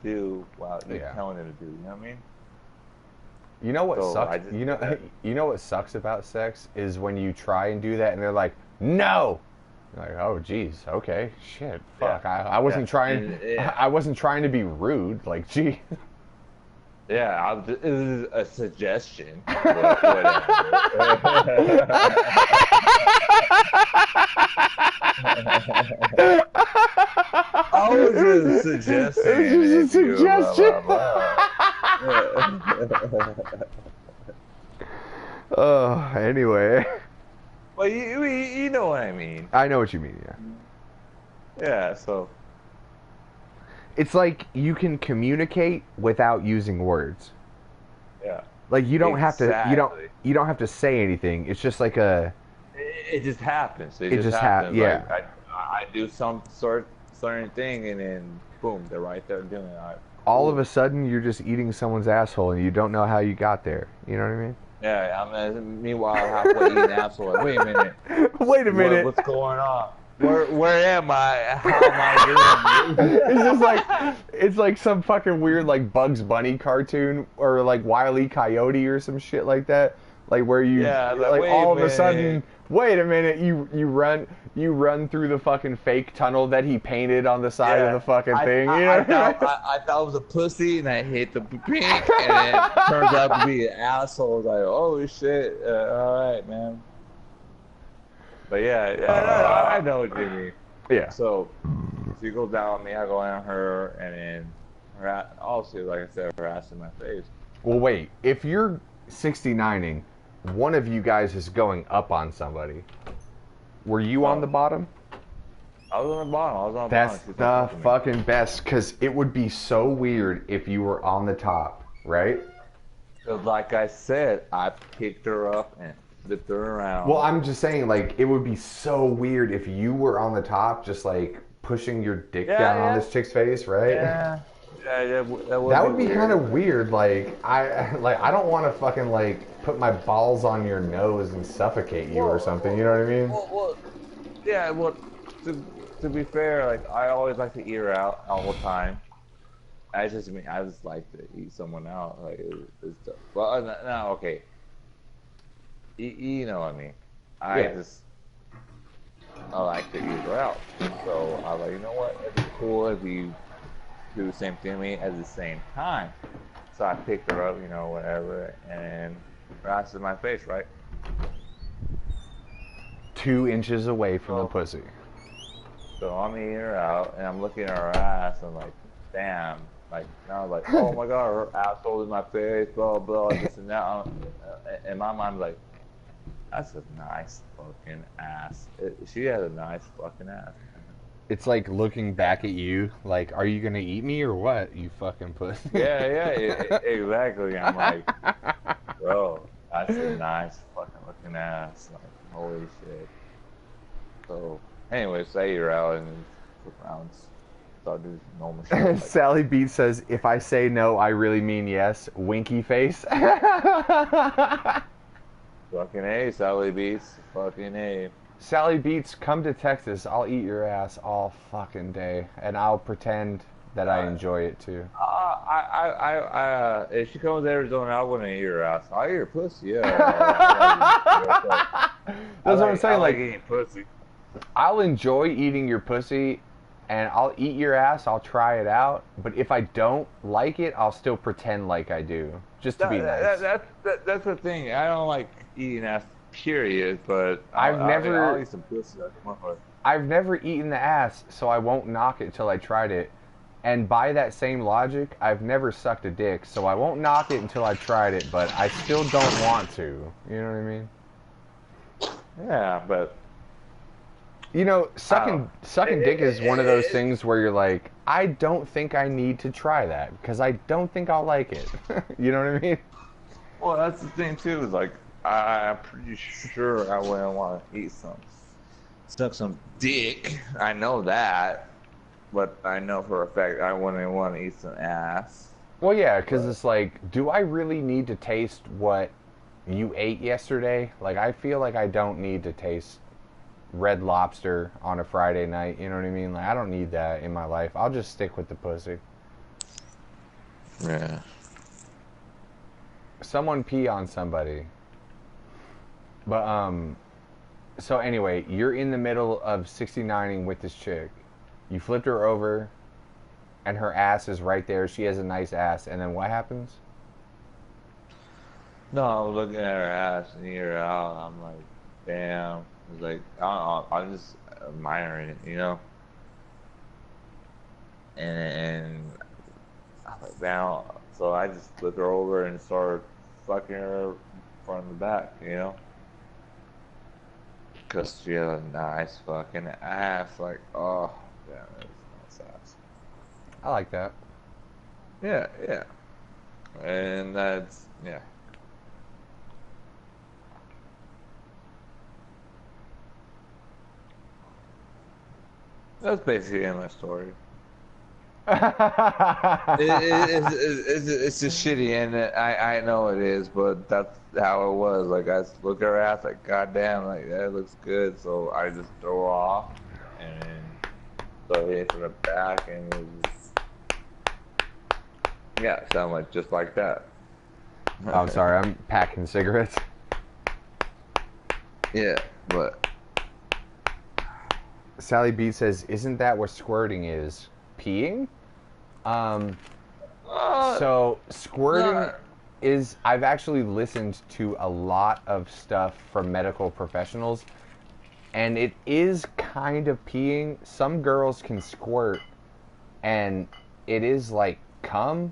do while you're telling them to do. You know what I mean? You know what sucks? You know what sucks about sex is when you try and do that and they're like, no. You're like, oh geez, okay, shit, fuck. Yeah. I wasn't trying. I wasn't trying to be rude. Like, gee. Yeah, it was a suggestion. I was just suggesting. It's just a suggestion. Anyway. Well, you know what I mean. I know what you mean, yeah. Yeah, so. It's like you can communicate without using words. Yeah. Like you don't have to. You don't have to say anything. It's just like a. It just happens. It just happens. Yeah. Like I do some certain thing, and then boom, they're right there doing it. All of a sudden, you're just eating someone's asshole, and you don't know how you got there. You know what I mean? Yeah. Meanwhile, halfway eating asshole. Like, wait a minute. Wait a minute. What's going on? Where am I? How am I doing? It's just like it's like some fucking weird like Bugs Bunny cartoon or like Wile E. Coyote or some shit like that. Like where you like all of a sudden, wait a minute, you run through the fucking fake tunnel that he painted on the side of the fucking thing. I thought it was a pussy and I hit the pink and it turns out to be an asshole. I was like, oh shit, all right, man. But I know what you mean. Yeah. So she goes down on me, I go on her, and then her also, like I said, her ass in my face. Well, wait. If you're 69ing, one of you guys is going up on somebody. Were you on the bottom? I was on the bottom. That's the fucking best, because it would be so weird if you were on the top, right? Because like I said, I picked her up and flipped her around. Well, I'm just saying, like, it would be so weird if you were on the top, just like pushing your dick down on this chick's face, right? Yeah. That would be kind of weird. Like, I don't want to fucking like put my balls on your nose and suffocate you or something. You know what I mean? Well, to be fair, like I always like to eat her out all the time. I just like to eat someone out. Like, okay. You know what I mean? I like to eat her out. So I was like, you know what? It'd be cool if you do the same thing to me at the same time. So I picked her up, whatever, and her ass in my face, right? 2 inches away from the pussy. So I'm eating her out, and I'm looking at her ass, and I'm like, damn. Like, now I was like, oh my god, her asshole in my face, blah, blah, this and that. In my mind, I'm like, that's a nice fucking ass. She has a nice fucking ass. It's like looking back at you, like, are you gonna eat me or what, you fucking pussy? Yeah, exactly. I'm like, bro, that's a nice fucking looking ass. Like, holy shit. So, anyways, I eat her out and flip around. Start doing normal shit. Like, Sallybeatz says, if I say no, I really mean yes. Winky face. Fucking A, Sallybeatz. Fucking A. Sallybeatz, come to Texas. I'll eat your ass all fucking day, and I'll pretend that I enjoy it too. If she comes to Arizona, I'm gonna eat her ass. I'll eat her pussy. Yeah. That's what I'm saying. I like eating pussy. I'll enjoy eating your pussy, and I'll eat your ass. I'll try it out. But if I don't like it, I'll still pretend like I do, just to be nice. That's the thing. I don't like eating ass period, but I'll eat some pussy. I've never eaten the ass, so I won't knock it till I tried it. And by that same logic, I've never sucked a dick, so I won't knock it until I've tried it, but I still don't want to. You know what I mean? Yeah, but... You know, sucking dick is one of those things where you're like, I don't think I need to try that, because I don't think I'll like it. You know what I mean? Well, that's the thing, too, is like, I'm pretty sure I wouldn't want to suck some dick. I know that. But I know for a fact I wouldn't want to eat some ass. Well, yeah, because it's like, do I really need to taste what you ate yesterday? Like, I feel like I don't need to taste Red Lobster on a Friday night. You know what I mean? Like, I don't need that in my life. I'll just stick with the pussy. Yeah. Someone pee on somebody. But, so anyway, you're in the middle of 69ing with this chick. You flipped her over, and her ass is right there. She has a nice ass, and then what happens? No, I was looking at her ass and hear her out. I'm like, damn. It's like, I'm just admiring it, you know? And I was like, damn. So I just flipped her over and started fucking her from the back, you know? Because she had a nice fucking ass. Like, oh. Yeah, that's nice. I like that. Yeah, yeah. And that's, yeah. That's basically my story. It's just shitty, and I know it is, but that's how it was. Like, I look at her ass, like, goddamn, like, that looks good, so I just throw her off, and so hit from the back, and it was, yeah, sound like just like that. Oh, I'm sorry, I'm packing cigarettes. Yeah, but Sallybeatz says, "Isn't that what squirting is? Peeing?" So squirting is. I've actually listened to a lot of stuff from medical professionals. And it is kind of peeing. Some girls can squirt, and it is like cum,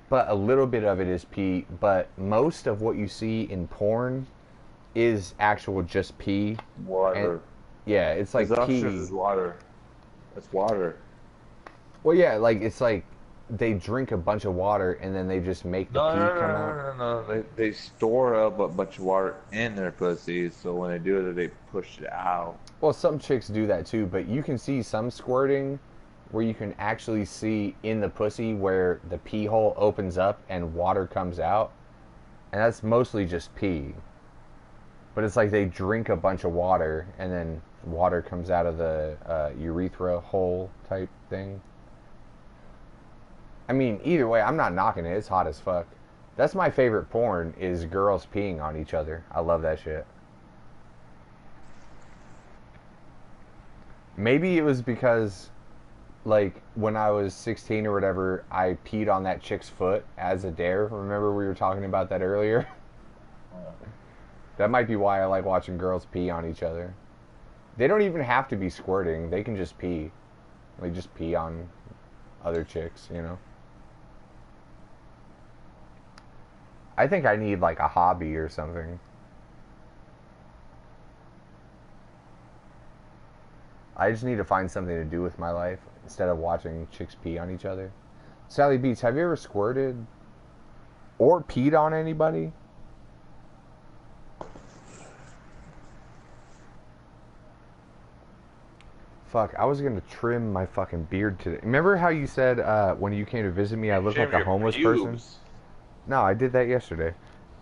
but a little bit of it is pee. But most of what you see in porn is actual just pee. Water. And, yeah, it's like pee. Is water. It's water. Well, yeah, like it's like they drink a bunch of water and then they just make the pee come out. No. They store up a bunch of water in their pussy, so when they do it, they push it out. Well, some chicks do that too, but you can see some squirting where you can actually see in the pussy where the pee hole opens up and water comes out. And that's mostly just pee. But it's like they drink a bunch of water and then water comes out of the urethra hole type thing. I mean, either way, I'm not knocking it. It's hot as fuck. That's my favorite porn, is girls peeing on each other. I love that shit. Maybe it was because, like, when I was 16 or whatever, I peed on that chick's foot as a dare. Remember we were talking about that earlier? That might be why I like watching girls pee on each other. They don't even have to be squirting. They can just pee. Like, just pee on other chicks, you know? I think I need, like, a hobby or something. I just need to find something to do with my life instead of watching chicks pee on each other. Sallybeatz, have you ever squirted or peed on anybody? Fuck, I was gonna trim my fucking beard today. Remember how you said when you came to visit me I looked like a homeless person? No, I did that yesterday.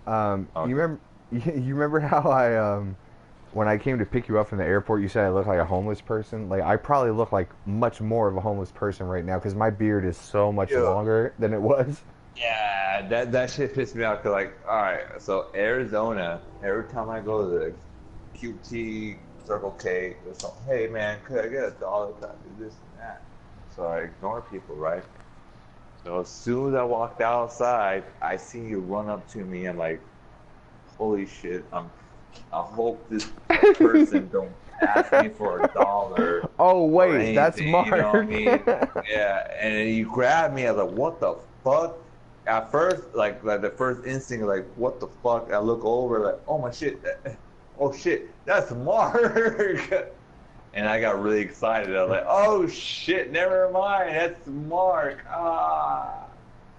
Okay. You remember how I when I came to pick you up from the airport, you said I look like a homeless person? Like, I probably look like much more of a homeless person right now because my beard is so much longer than it was. Yeah, that shit pissed me off. Cause, like, all right, so Arizona, every time I go to the QT, Circle K, or something, hey man, could I get $1? Could I do this and that? So I ignore people, right? So as soon as I walked outside, I see you run up to me. I'm like, holy shit, I'm I hope this person don't ask me for $1. Oh, or wait, that's anything, Mark. You know what I mean? Yeah, and then you grab me. I was like, what the fuck? At first, like the first instinct, like, what the fuck? I look over, like, oh my shit, oh shit, that's Mark. And I got really excited. I was like, oh shit, never mind, that's Mark. Ah.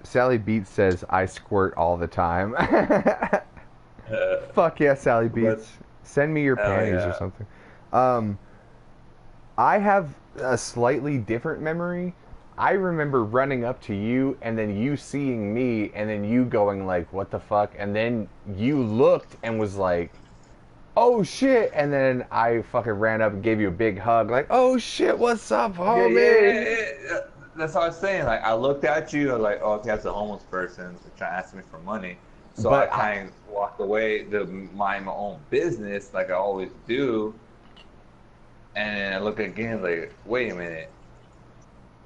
Sallybeatz says, I squirt all the time. Fuck yeah, Sallybeatz. Send me your panties or something. I have a slightly different memory. I remember running up to you and then you seeing me and then you going like, what the fuck? And then you looked and was like, oh shit. And then I fucking ran up and gave you a big hug like, oh shit, what's up, homie? Yeah. That's what I was saying. Like, I looked at you, I was like, oh, okay, that's a homeless person trying to ask me for money. So I kind of walked away to mind my own business like I always do. And then I look again like, wait a minute.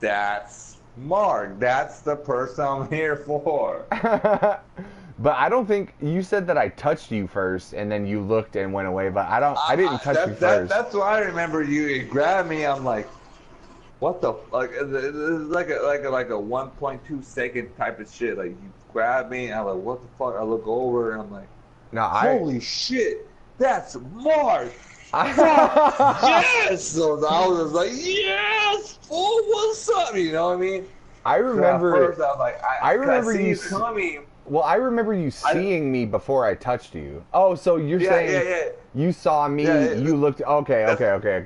That's Mark. That's the person I'm here for. But I don't think you said that I touched you first, and then you looked and went away. But I didn't touch you first. That's why I remember you grabbed me. I'm like, what the like? Like a 1.2 second type of shit. Like you grabbed me. And I'm like, what the fuck? I look over and I'm like, holy shit, that's Mark. Yes! So I was like, yes! Oh, what's up? You know what I mean? I remember. So at first I was like, I remember you coming. Well, I remember you seeing me before I touched you. Oh, so you're saying you saw me, you looked. Okay. That's what I'm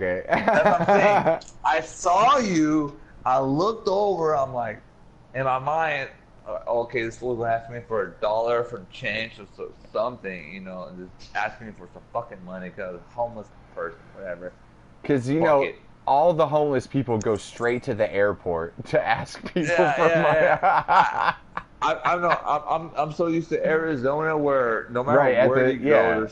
saying. I saw you. I looked over. I'm like, in my mind, okay, this fool's gonna ask me for $1 for change or something, you know, and just asking me for some fucking money because homeless person, whatever. Because you know, all the homeless people go straight to the airport to ask people for money. I'm so used to Arizona where no matter where you go,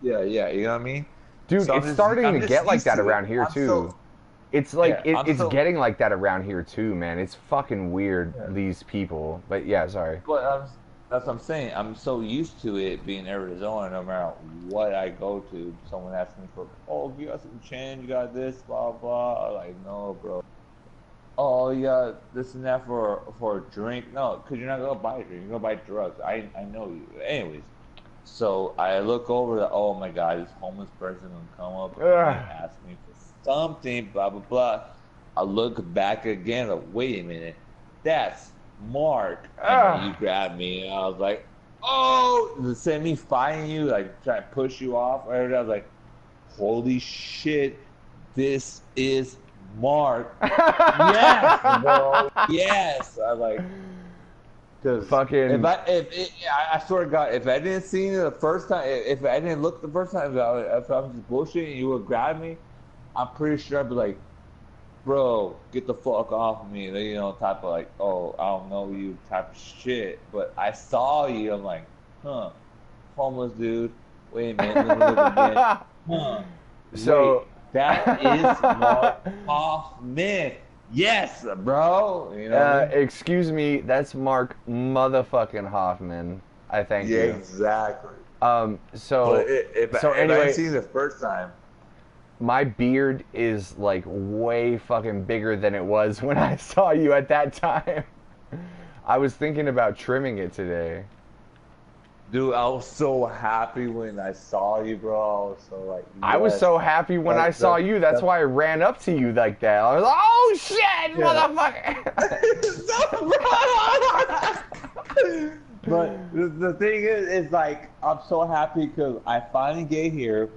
you know what I mean? Dude, so it's starting to get like that around here too. It's like it's getting like that around here too, man. It's fucking weird, these people. But yeah, sorry. But that's what I'm saying. I'm so used to it being Arizona. No matter what I go to, someone asks me for, oh, you got some change, you got this, blah blah. I'm like, no, bro. Oh, you got this and that for a drink. No, because you're not gonna buy a drink. You're gonna buy drugs. I know you. Anyways, so I look over. Oh my God, this homeless person gonna come up and ask me for something, blah blah blah. I look back again, like, wait a minute, that's Mark. And you grabbed me, and I was like, oh, instead of me fighting you, like trying to push you off, I was like, holy shit, this is Mark. Yes, bro. Yes. I was like, cause fucking. I swear to God, if I didn't see you the first time, if I didn't look the first time, if I was just bullshitting and you would grab me, I'm pretty sure I'd be like, bro, get the fuck off of me. You know, type of like, oh, I don't know you type of shit. But I saw you, I'm like, huh, homeless dude. Wait a minute, let me look again. Huh. So. Wait, that is Mark Hoffman. Yes, bro. You know excuse me, that's Mark motherfucking Hoffman. I thank you. Exactly. So if anyway, I seen the first time, my beard is like way fucking bigger than it was when I saw you at that time. I was thinking about trimming it today. Dude, I was so happy when I saw you, bro. I was so like, yes. I was so happy when I saw you. That's why I ran up to you like that. I was like, oh shit, motherfucker. But the thing is like, I'm so happy because I finally get here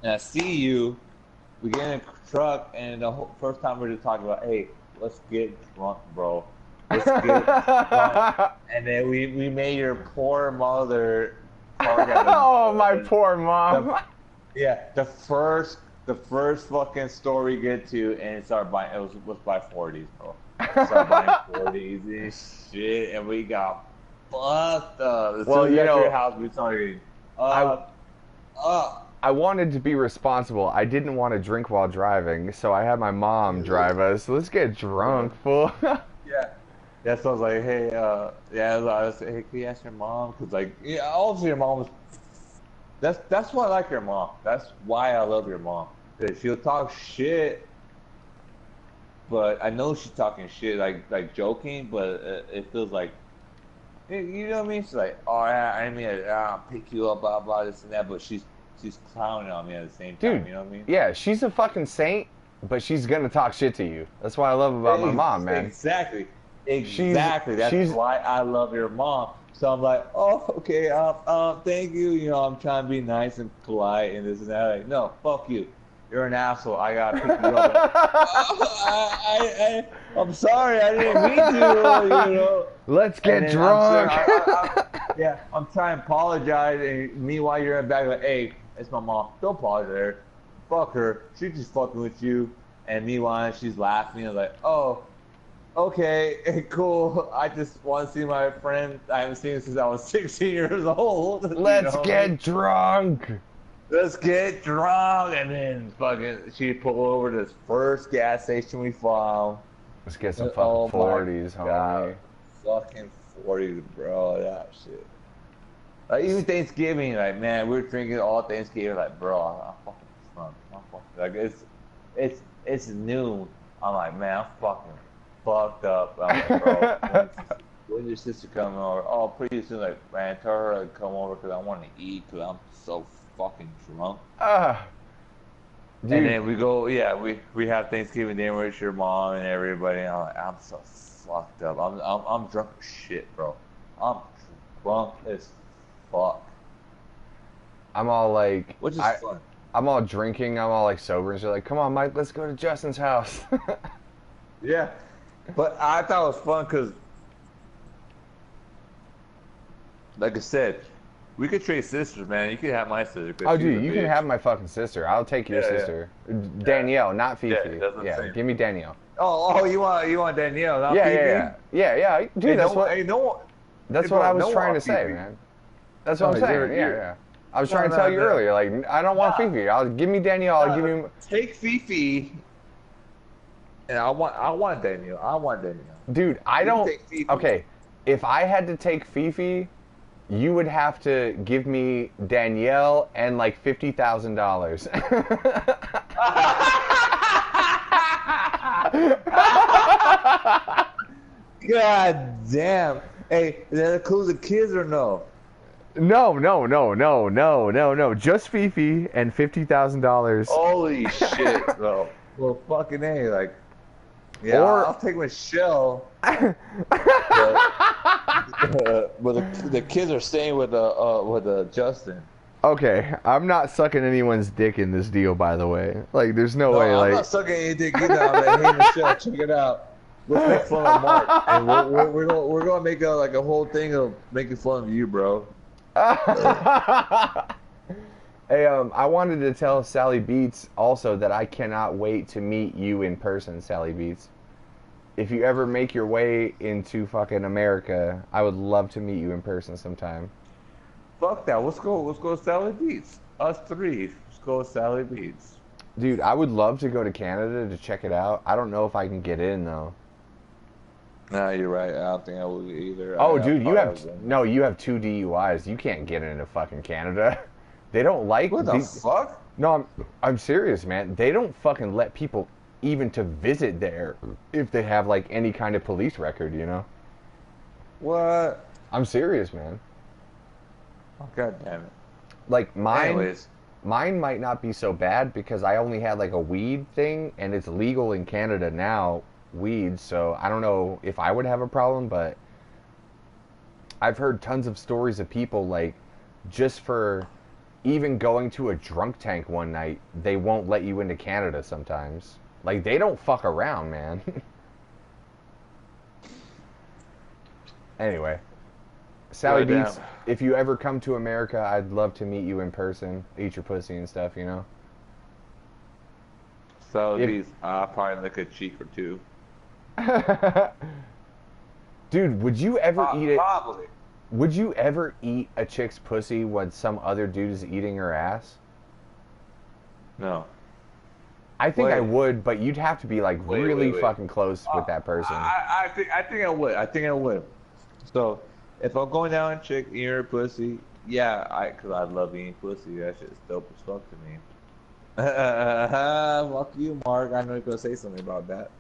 and I see you. We get in a truck, and the first time we were just talking about, hey, let's get drunk, bro. Let's get drunk. And then we made your poor mother. Oh, my poor mom. The first fucking store we get to, and it started buying. It was buy 40s, bro. Started buying 40s and shit, and we got fucked up. Well, you know, your house, we started I wanted to be responsible. I didn't want to drink while driving, so I had my mom drive us. Let's get drunk, fool. Yeah, so I was like, hey, I was like, hey, can you ask your mom? Because, like, obviously your mom was, That's why I like your mom. That's why I love your mom. Because she'll talk shit, but I know she's talking shit, like joking, but it feels like, you know what I mean? She's like, oh, I mean, I'll pick you up, blah, blah, this and that, but she's clowning on me at the same time, Dude, you know what I mean? Yeah, she's a fucking saint, but she's gonna talk shit to you. That's what I love about my mom, man. Exactly. That's why I love your mom. So I'm like, oh, okay, thank you. You know, I'm trying to be nice and polite and this and that. Like, no, fuck you. You're an asshole. I gotta pick you up. I'm sorry. I didn't mean to. You know. Let's get drunk. I'm trying to apologize, and meanwhile you're in the back like, hey, it's my mom. Don't apologize. Fuck her. She's just fucking with you. And meanwhile she's laughing. I'm like, oh. Okay, cool. I just want to see my friend I haven't seen since I was 16 years old. Let's get drunk. Let's get drunk. And then fucking she pulled over to this first gas station we found. Let's get some fucking 40s, homie. Fucking 40s, bro. That shit. Like, even Thanksgiving, like, man, we were drinking all Thanksgiving. Like, bro, I'm fucking drunk. Like, it's noon. I'm like, man, I'm fucking fucked up. I'm like, bro, when's your sister coming over? Oh, pretty soon. Like, man, tell her to come over because I want to eat because I'm so fucking drunk. Dude. And then we go, we have Thanksgiving dinner with your mom and everybody. And I'm like, I'm so fucked up. I'm drunk as shit, bro. I'm drunk as fuck. I'm all like, which is fun. I'm all drinking. I'm all like sober, and so like, come on, Mike, let's go to Justin's house. Yeah. But I thought it was fun because, like I said, we could trade sisters, man. You could have my sister. Oh, dude, you can have my fucking sister. I'll take your sister. Danielle, not Fifi. Yeah, give me Danielle. Oh, you want Danielle, not Fifi? Yeah. Dude, hey, that's what I was no trying to say, man. That's what I'm saying. Yeah. I was trying to tell you earlier, like, I don't want Fifi. Give me Danielle. I'll give you. Take Fifi. And I want Danielle. Dude, I don't. Okay, if I had to take Fifi, you would have to give me Danielle and like $50,000. God damn. Hey, does that include the kids or no? No. Just Fifi and $50,000. Holy shit, bro. Well, fucking A, like. Yeah, I'll take Michelle. But the kids are staying with Justin. Okay, I'm not sucking anyone's dick in this deal, by the way. Like, there's no way. I'm not sucking any dick either. I'm like, hey Michelle, check it out. Let's make fun of Mark, and we're gonna make a whole thing of making fun of you, bro. Hey, I wanted to tell Sallybeatz also that I cannot wait to meet you in person, Sallybeatz. If you ever make your way into fucking America, I would love to meet you in person sometime. Fuck that. Let's go Sallybeatz. Us three. Let's go Sallybeatz. Dude, I would love to go to Canada to check it out. I don't know if I can get in though. No, you're right. I don't think I would either. Oh, dude, you have 2 DUIs. You can't get into fucking Canada. They don't like. What the fuck? No, I'm serious, man. They don't fucking let people even to visit there if they have like any kind of police record, you know? What? I'm serious, man. Oh, God damn it. Like mine Anyways. might not be so bad because I only had like a weed thing and it's legal in Canada now, weed, so I don't know if I would have a problem, but I've heard tons of stories of people like just for even going to a drunk tank one night, they won't let you into Canada sometimes. Like, they don't fuck around, man. Anyway. Sallybeatz, if you ever come to America, I'd love to meet you in person, eat your pussy and stuff, you know? Sallybeatz, I'll probably lick a cheek or two. Dude, would you ever eat it? Probably. Would you ever eat a chick's pussy when some other dude is eating her ass? No. I think I would, but you'd have to be like really fucking close with that person. I think I would. So if I'm going down and chick eating her pussy, Yeah, cause I love eating pussy. That shit's dope as fuck to me. Fuck you, Mark. I know you're gonna say something about that.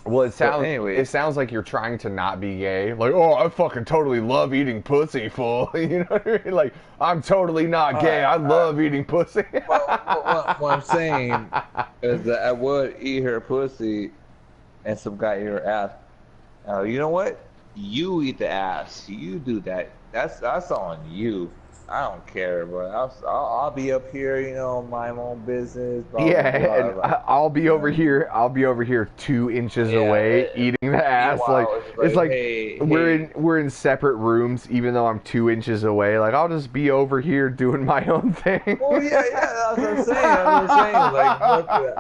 Well, it anyway. sounds like you're trying to not be gay. Like, oh, I fucking totally love eating pussy, fool. You know what I mean? Like, I'm totally not gay. I love eating pussy. What I'm saying is that I would eat her pussy, and some guy eat her ass. You know what? You eat the ass. You do that. That's on you. I don't care, but I'll be up here, you know, my own business. Blah, Yeah, blah, and blah. I'll be over here. I'll be over here 2 inches away eating the ass. Like it's like hey, we're in separate rooms, even though I'm 2 inches away. Like I'll just be over here doing my own thing. Oh yeah, that's what I'm saying. That's what I'm saying.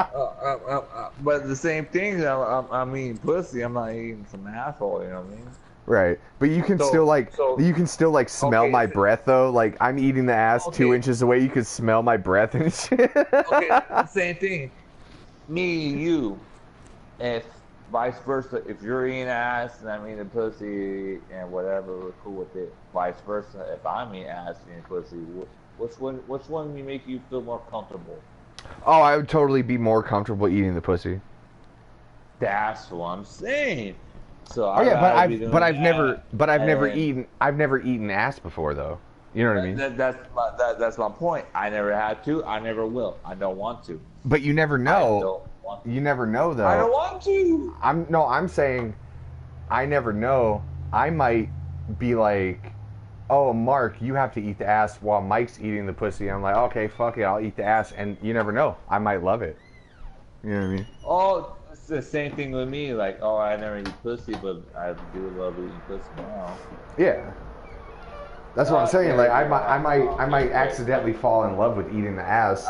Like, but the same thing. I'm eating pussy. I'm not eating some asshole. You know what I mean? Right, but you can still smell my breath though. Like I'm eating the ass 2 inches away, you can smell my breath and shit. Okay, same thing. Me, you, if vice versa. If you're eating ass and I'm eating pussy and whatever, we're cool with it. Vice versa. If I'm eating ass and eating pussy, which one will make you feel more comfortable? Oh, I would totally be more comfortable eating the pussy. That's what I'm saying. So I've never eaten ass before though. You know what I mean? That's my point. I never had to. I never will. I don't want to. But you never know. You never know though. I don't want to. I'm saying, I never know. I might be like, oh, Mark, you have to eat the ass while Mike's eating the pussy. I'm like, okay, fuck it, I'll eat the ass, and you never know. I might love it. You know what I mean? Oh. It's the same thing with me, like, oh, I never eat pussy, but I do love eating pussy now. Yeah, that's what I'm saying. Like, I might accidentally fall in love with eating the ass,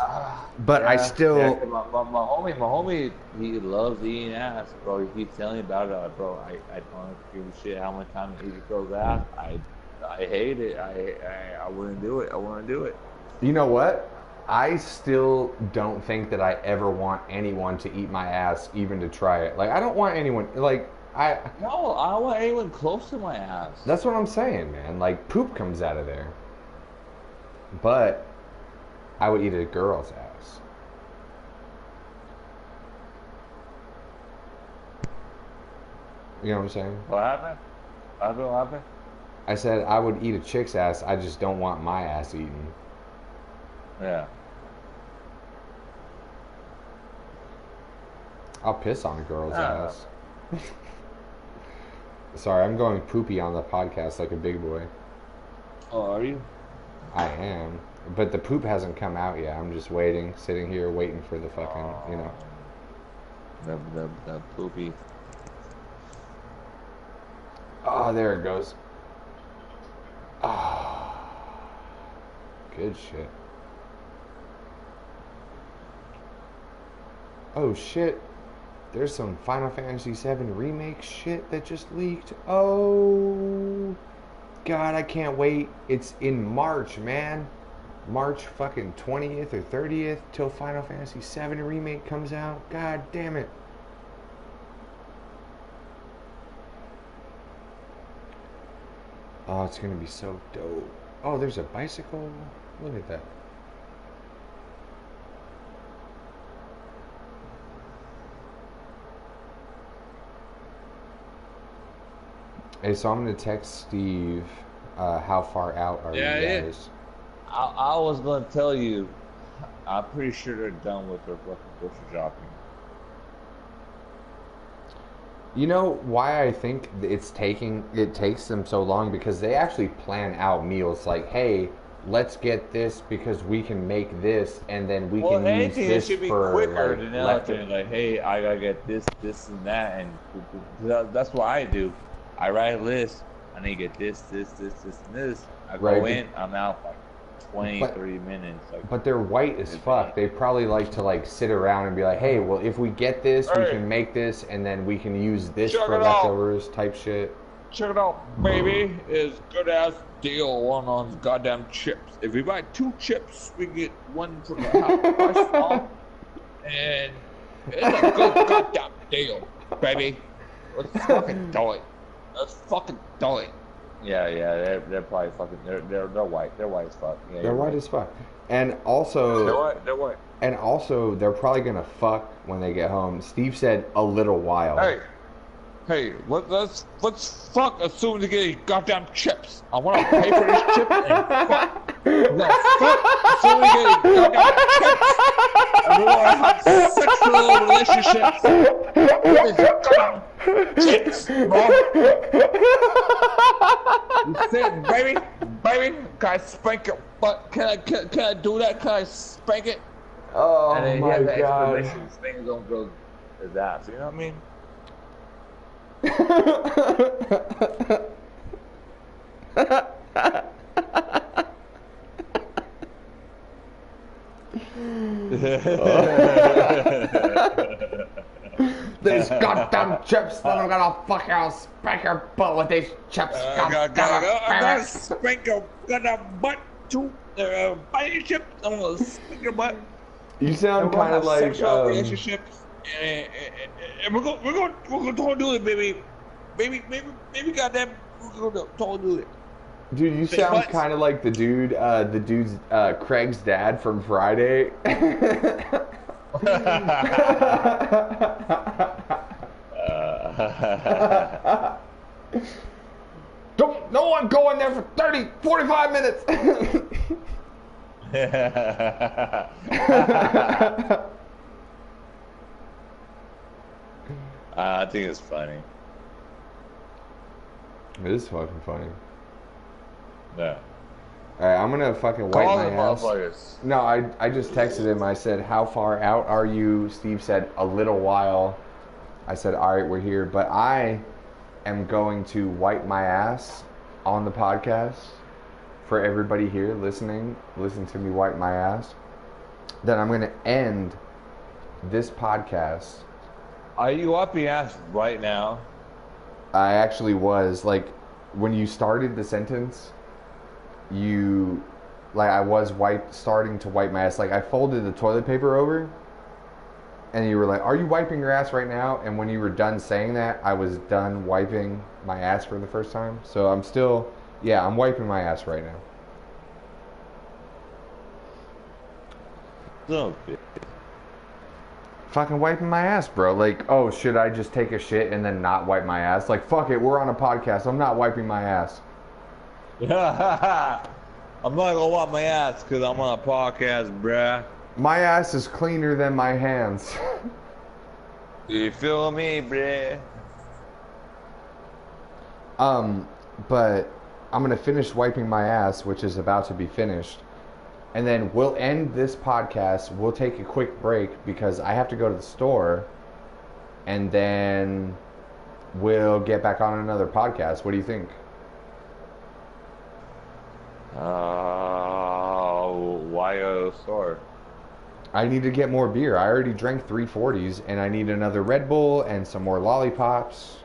but I still. Yeah, my homie, he loves eating ass, bro. He keeps telling me about it, bro. I don't give a shit how much time he throws ass. I hate it. I wouldn't do it. I wouldn't do it. You know what? I still don't think that I ever want anyone to eat my ass, even to try it. Like, I don't want anyone, like, No, I don't want anyone close to my ass. That's what I'm saying, man. Like, poop comes out of there. But I would eat a girl's ass. You know what I'm saying? What happened? What happened? I said I would eat a chick's ass, I just don't want my ass eaten. Yeah. I'll piss on a girl's ass. Sorry, I'm going poopy on the podcast like a big boy. Oh, are you? I am. But the poop hasn't come out yet. I'm just waiting, sitting here waiting for the fucking, you know. The poopy. Oh, there it goes. Oh. Good shit. Oh shit, there's some Final Fantasy VII Remake shit that just leaked. Oh, God, I can't wait. It's in March, man. March fucking 20th or 30th till Final Fantasy VII Remake comes out. God damn it. Oh, it's gonna be so dope. Oh, there's a bicycle. Look at that. Hey, so I'm gonna text Steve. How far out are you guys? I was gonna tell you. I'm pretty sure they're done with their fucking grocery shopping. You know why I think it takes them so long? Because they actually plan out meals. Like, hey, let's get this because we can make this, and then we can use this should be for quicker like, than like, hey, I gotta get this, and that, and that's what I do. I write a list. I need to get this, and this. I go in. I'm out like 30 minutes. Like, but they're white as fuck. They probably like to like sit around and be like, hey, well, if we get this, we can make this, and then we can use this for leftovers type shit. Check it out, baby. It's good ass deal on those goddamn chips. If we buy 2 chips, we get 1 for the half price off. And it's a good goddamn deal, baby. Let's fucking do it. Yeah, they're probably fucking. They're white. They're white as fuck. Yeah, They're white as fuck. And also, They're white. And also, they're probably gonna fuck when they get home. Steve said a little while. Hey, let's fuck as soon as they get goddamn chips. I want to pay for this chip and fuck. No, fuck as soon as they get goddamn chips. And we want to have sexual relationships with these goddamn chicks, bro. You said, baby, can I spank your butt? Can I do that? Can I spank it? Oh And then my he has the god. exclamation, his fingers don't go his ass. You know what I mean? These goddamn chips that I'm gonna fuck you, spank your butt with these chips. I gotta spank your goddamn butt too. Buy your chips. I'm gonna spank your butt. You sound kind of like sexual relationships, and we're gonna do it, baby. Baby, goddamn, we're gonna totally do it. Dude, you sound kind of like the dude's Craig's dad from Friday. No one go in there for 30, 45 minutes. I think it's funny. It is fucking funny. Yeah. Alright, I'm gonna fucking wipe Call my the ass. motherfuckers. No, I just texted him. I said, how far out are you? Steve said, a little while. I said, alright, we're here. But I am going to wipe my ass on the podcast for everybody here listening. Listen to me wipe my ass. Then I'm gonna end this podcast. Are you up your ass right now? I actually was. Like, when you started the sentence, I was starting to wipe my ass. Like, I folded the toilet paper over, and you were like, are you wiping your ass right now? And when you were done saying that, I was done wiping my ass for the first time. So I'm still, I'm wiping my ass right now. No, bitch. Fucking wiping my ass, bro. Like, oh, should I just take a shit and then not wipe my ass? Like, fuck it, we're on a podcast. I'm not wiping my ass. I'm not gonna wipe my ass because I'm on a podcast, bruh. My ass is cleaner than my hands. You feel me, bruh? But I'm gonna finish wiping my ass, which is about to be finished. And then we'll end this podcast. We'll take a quick break because I have to go to the store. And then we'll get back on another podcast. What do you think? Why go to the store? I need to get more beer. I already drank 340s and I need another Red Bull and some more lollipops.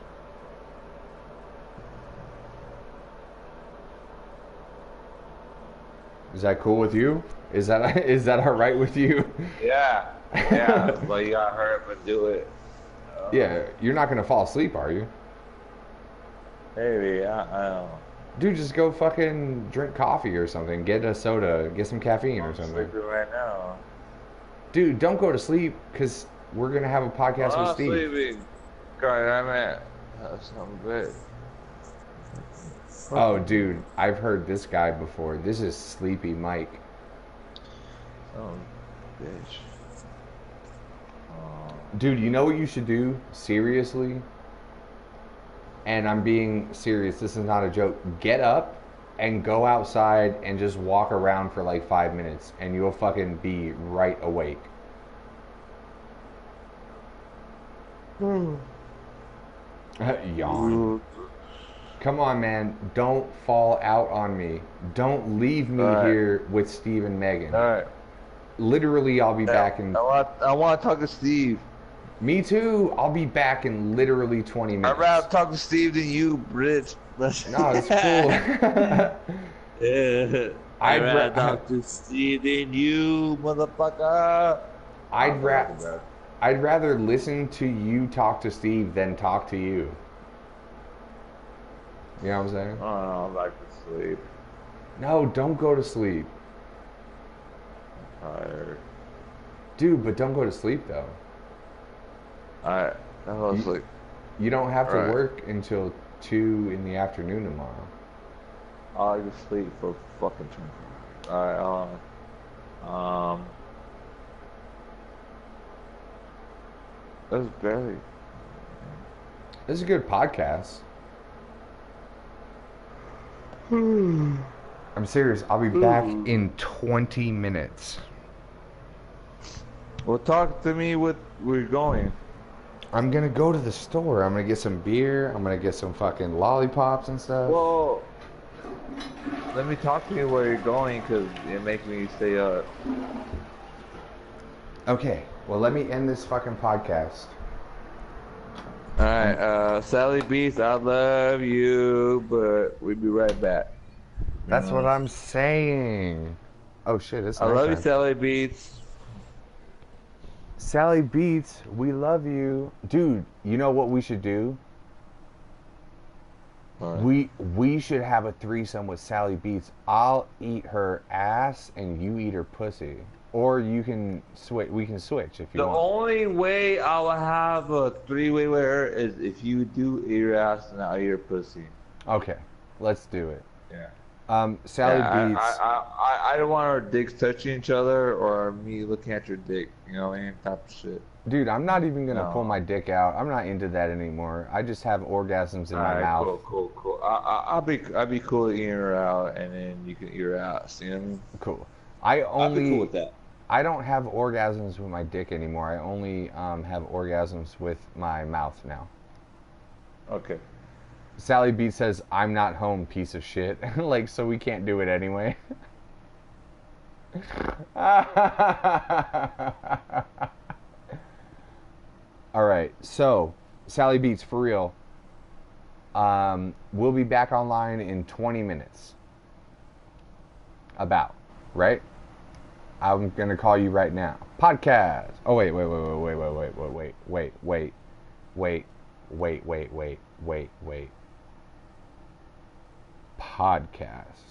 Is that cool with you? Is that all right with you? Yeah. But you gotta hurry up and do it. Yeah, you're not gonna fall asleep, are you? Maybe, I don't know. Dude, just go fucking drink coffee or something. Get a soda. Get some caffeine or something. I'm sleeping right now. Dude, don't go to sleep because we're gonna have a podcast with Steve. I'm sleeping. God damn it. That's some bitch. Oh, dude, I've heard this guy before. This is Sleepy Mike. Oh, bitch. Dude, you know what you should do? Seriously? And I'm being serious. This is not a joke. Get up and go outside and just walk around for like 5 minutes and you'll fucking be right awake. Yawn. Come on, man. Don't fall out on me. Don't leave me here with Steve and Megan. Alright. Literally, I'll be back in... I want to talk to Steve. Me too. I'll be back in literally 20 minutes. I'd rather talk to Steve than you, Rich. No, it's cool. Yeah. I'd rather talk to Steve than you, motherfucker. I'd rather listen to you talk to Steve than talk to you. You know what I'm saying? Oh, I'm back to sleep. No, don't go to sleep. I'm tired. Dude, but don't go to sleep, though. Alright. I was like, You don't have to Alright. work until 2 in the afternoon tomorrow. I'll just sleep for fucking 24 hours. Alright, that's barely. This is a good podcast. I'm serious. I'll be back in 20 minutes. Well, talk to me with where you're going. I'm gonna go to the store. I'm gonna get some beer. I'm gonna get some fucking lollipops and stuff. Well, let me talk to you where you're going, because it makes me stay up. Okay, well, let me end this fucking podcast. Alright, Sallybeatz, I love you, but we'll be right back. That's what I'm saying. Oh shit, it's I love you, nighttime. Sallybeatz. Sallybeatz, we love you. Dude, you know what we should do? Right. We should have a threesome with Sallybeatz. I'll eat her ass and you eat her pussy. Or you can switch. We can switch if you The want. only way I will have a three-way with her is if you do eat your ass and I eat your pussy. Okay, let's do it. Yeah. Sallybeatz. I don't want our dicks touching each other or me looking at your dick. You know, any type of shit. Dude, I'm not even gonna No. pull my dick out. I'm not into that anymore. I just have orgasms in my mouth. Cool. I'll be cool eating her out, and then you can eat her ass. You know what I mean? Cool. I'll be cool with that. I don't have orgasms with my dick anymore. I only have orgasms with my mouth now. Okay. Sallybeatz says, "I'm not home, piece of shit." Like, so we can't do it anyway. All right, so Sallybeatz, for real. We'll be back online in 20 minutes. About, right? I'm gonna call you right now. Podcast. Oh wait. Podcast.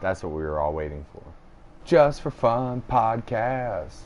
That's what we were all waiting for. Just for fun podcast.